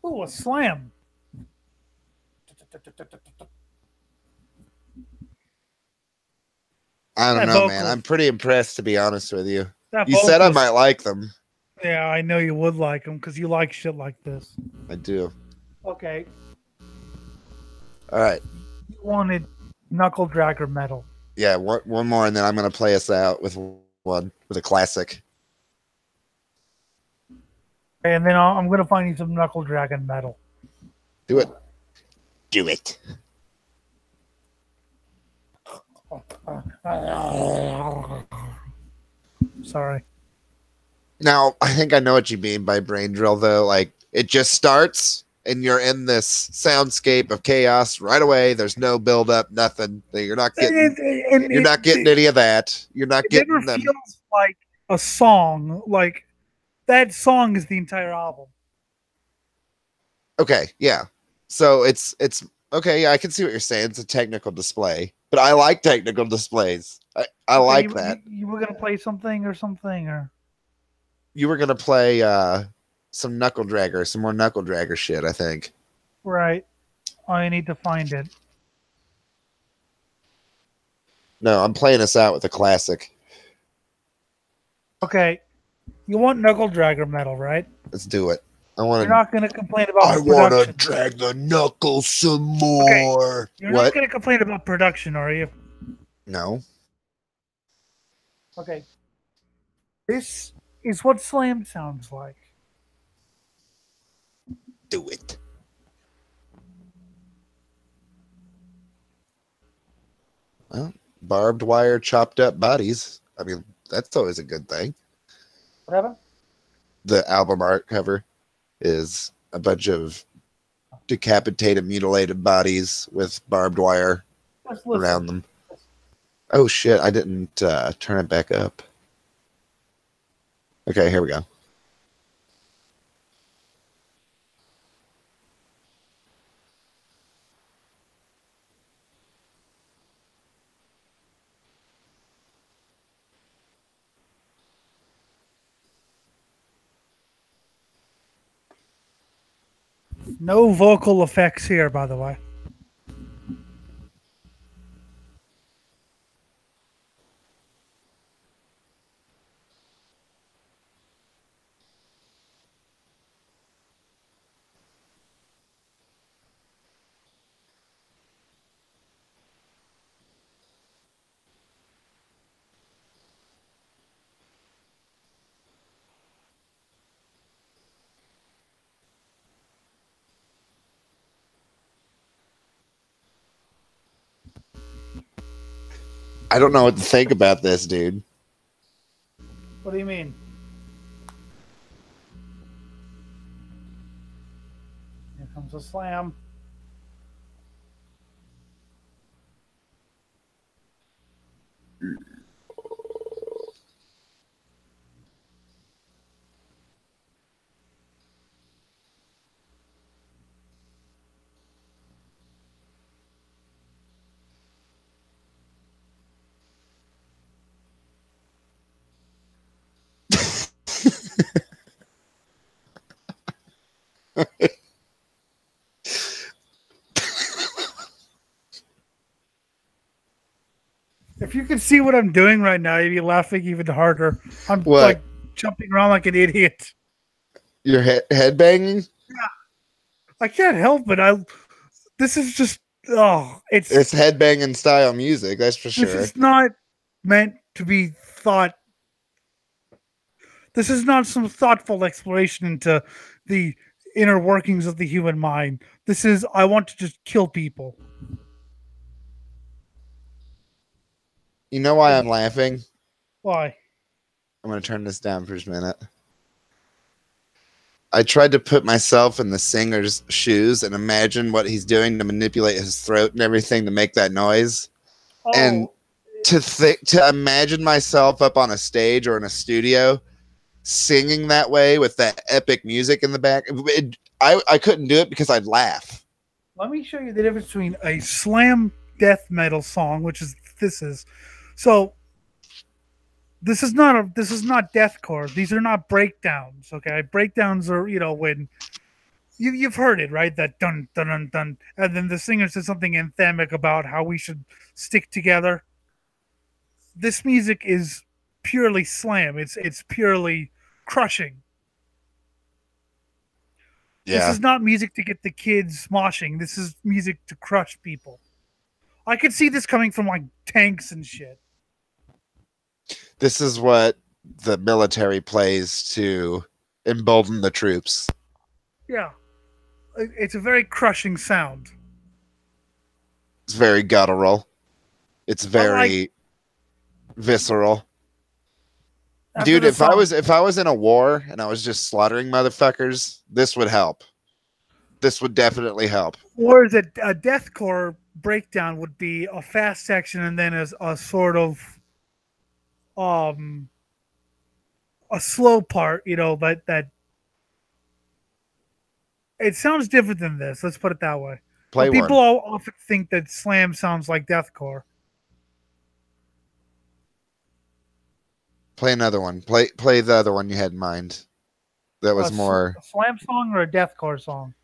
Oh, a slam!
I don't
That
know, man.
vocal,
I'm pretty impressed, to be honest with you.
that
You said I
vocals.
might like them.
Yeah, I know you would like them because you like shit like this.
I do.
Okay,
All right.
you wanted knuckle dragger metal.
Yeah, one more, and then I'm going to play us out with a classic.
And then I'm gonna find you some knuckle dragon metal.
Do it. Do it.
Sorry.
Now, I think I know what you mean by brain drill, though. Like, it just starts, and you're in this soundscape of chaos right away. There's no build up, nothing. You're not getting. You're not getting any of that. You're not
It never
getting them.
feels like a song. Like that song is the entire album.
Okay, yeah. So it's okay. Yeah, I can see what you're saying. It's a technical display, but I like technical displays. I
Okay,
like that.
you were gonna play something or something or
You were gonna play some knuckle dragger, some more knuckle dragger shit. I think.
right. I need to find it.
No, I'm playing us out with a classic.
Okay, you want knuckle dragger metal, right?
Let's do it. I
You're
want to.
not gonna complain about
I want to
production.
drag the knuckles some
Okay,
more.
you're not
What?
gonna complain about production, are you?
No.
Okay, this is what slam sounds like.
Do it. Well, barbed wire, chopped up bodies. I mean, that's always a good thing.
Whatever.
The album art cover is a bunch of decapitated, mutilated bodies with barbed wire
Just listen.
around them. Oh shit! I didn't turn it back up. Okay, here we go.
No vocal effects here, by the way.
I don't know what to think about this, dude.
What do you mean? Here comes a slam. If you could see what I'm doing right now, you'd be laughing even harder. I'm
What?
like jumping around like an idiot.
Your head banging?
I can't help it. This is just it's
It's headbanging style music, that's for
this
sure.
is not meant to be thought. This is not some thoughtful exploration into the inner workings of the human mind. This is I want to just kill people.
You know why I'm laughing?
Why?
I'm gonna turn this down for a minute. I tried to put myself in the singer's shoes and imagine what he's doing to manipulate his throat and everything to make that noise. And
Oh,
to imagine myself up on a stage or in a studio singing that way with that epic music in the back, I couldn't do it because I'd laugh.
let me show you the difference between a slam death metal song, which is this is. So this is not deathcore. These are not breakdowns. Okay, breakdowns are when you've heard it, right? That dun dun dun dun, and then the singer says something anthemic about how we should stick together. This music is purely slam. It's purely crushing. This
Yeah.
is not music to get the kids moshing. This is music to crush people. I could see this coming from like tanks and shit.
This is what the military plays to embolden the troops.
Yeah, it's a very crushing sound.
It's very guttural. It's
Unlike
very visceral.
after
Dude,
the song,
if I was in a war and I was just slaughtering motherfuckers, this would help. This would definitely help.
or is it a deathcore breakdown would be a fast section and then as a sort of um a slow part, that it sounds different than this. Let's put it that way.
Play
But people
one.
often think that slam sounds like deathcore.
Play another one. Play the other one you had in mind. That was more
A slam song or a deathcore song?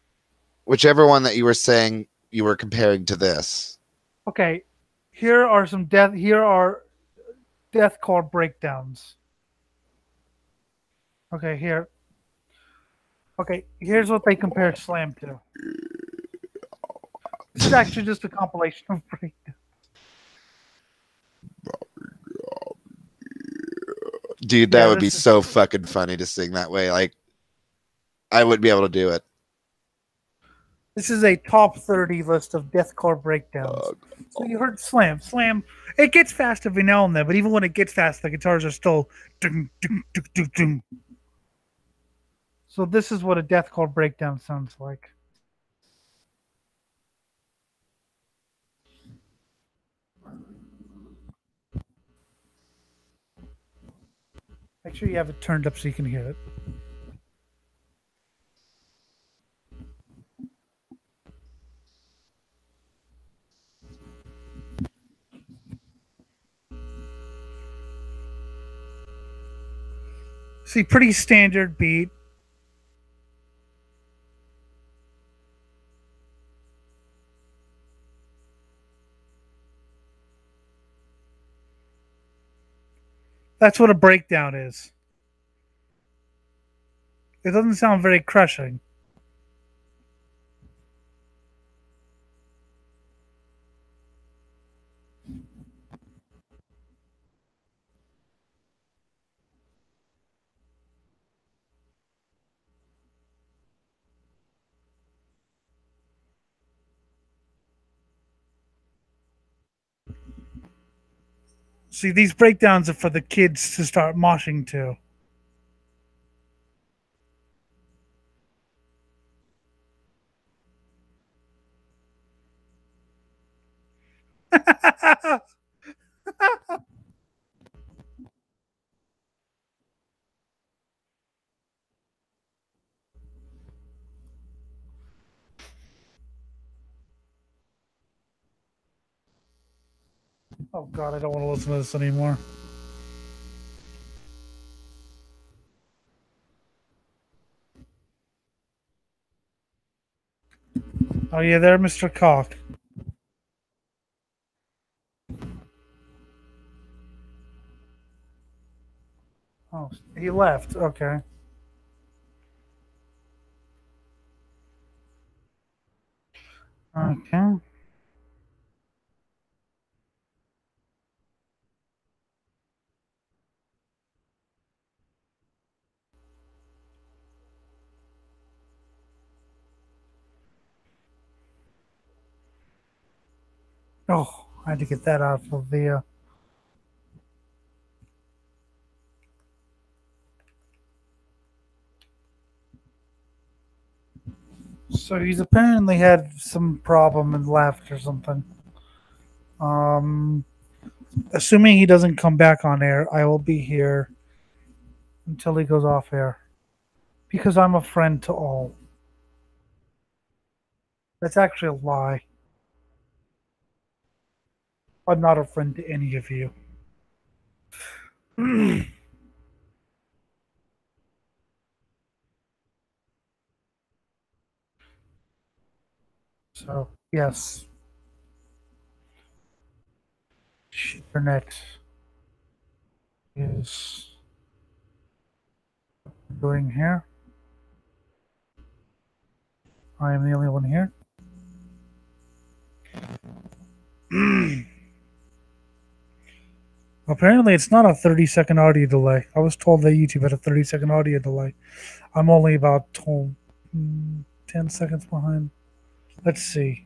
whichever one that you were saying you were comparing to this.
Okay, here are Here are deathcore breakdowns. Okay, here. Okay, here's what they compare slam to. This is actually just a compilation of breakdowns.
Dude, that
Yeah,
would be
this is
so fucking funny to sing that way. Like I wouldn't be able to do it.
This is a top 30 list of deathcore breakdowns. So you heard slam. Slam, it gets fast every now and then, but even when it gets fast, the guitars are still. Ding, ding, ding, ding, ding. So this is what a deathcore breakdown sounds like. Make sure you have it turned up so you can hear it. See, pretty standard beat. That's what a breakdown is. It doesn't sound very crushing. See, these breakdowns are for the kids to start moshing to. Oh god, I don't want to listen to this anymore. Are you there, Mr. Cock? He left. Okay. Okay. Oh, I had to get that out of the. So he's apparently had some problem and left or something. Um, assuming he doesn't come back on air, I will be here until he goes off air because I'm a friend to all. That's actually a lie. I'm not a friend to any of you. So yes, Shitternet is doing here. I am the only one here. Apparently, it's not a 30-second audio delay. I was told that YouTube had a 30-second audio delay. I'm only about 10 seconds behind. Let's see.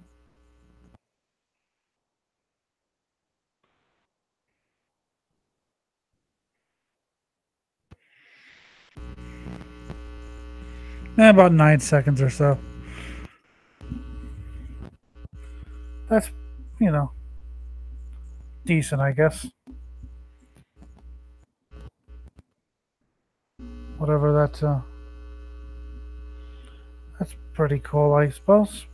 About 9 seconds or so. That's, you know, decent, I guess. Whatever that's pretty cool, I suppose.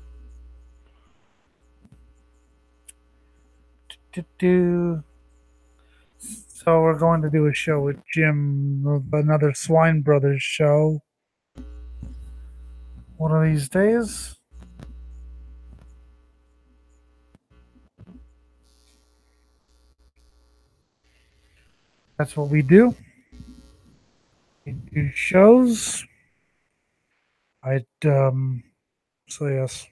Do. So we're going to do a show with Jim, another Swine Brothers show. One of these days. That's what we do. We do shows. So yes.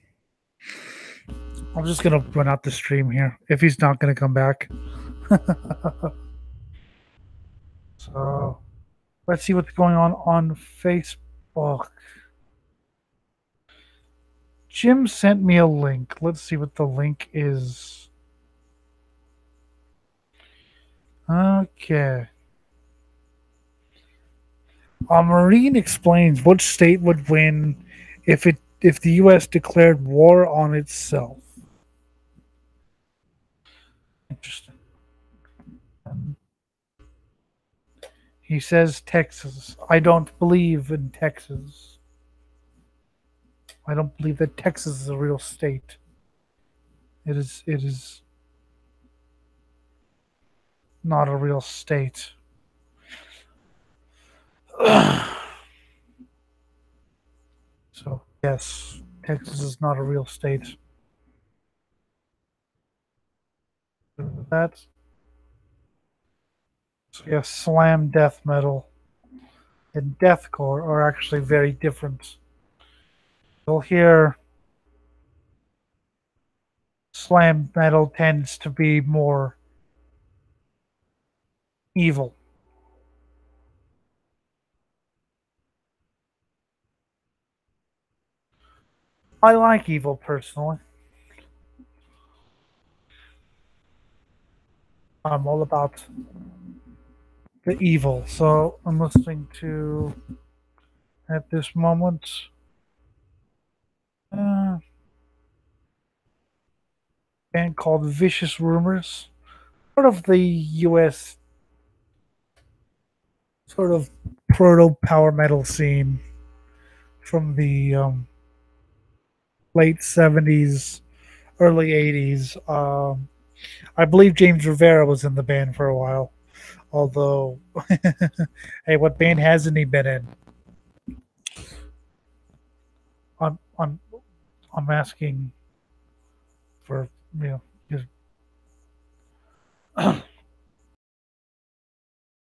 I'm just gonna run out the stream here if he's not gonna come back. So let's see what's going on Facebook. Jim sent me a link. Let's see what the link is. Okay. Marine explains which state would win if the U.S. declared war on itself. Interesting. He says Texas. I don't believe in Texas. I don't believe that Texas is a real state. It is not a real state. So yes, Texas is not a real state. That. So yes, slam death metal and deathcore are actually very different. You'll hear slam metal tends to be more evil. I like evil personally. I'm all about the evil. So I'm listening to at this moment a band called Vicious Rumors, part of the U.S. sort of proto power metal scene from the late 70s, early 80s. I believe James Rivera was in the band for a while. Although, hey, what band hasn't he been in? I'm I'm I'm asking for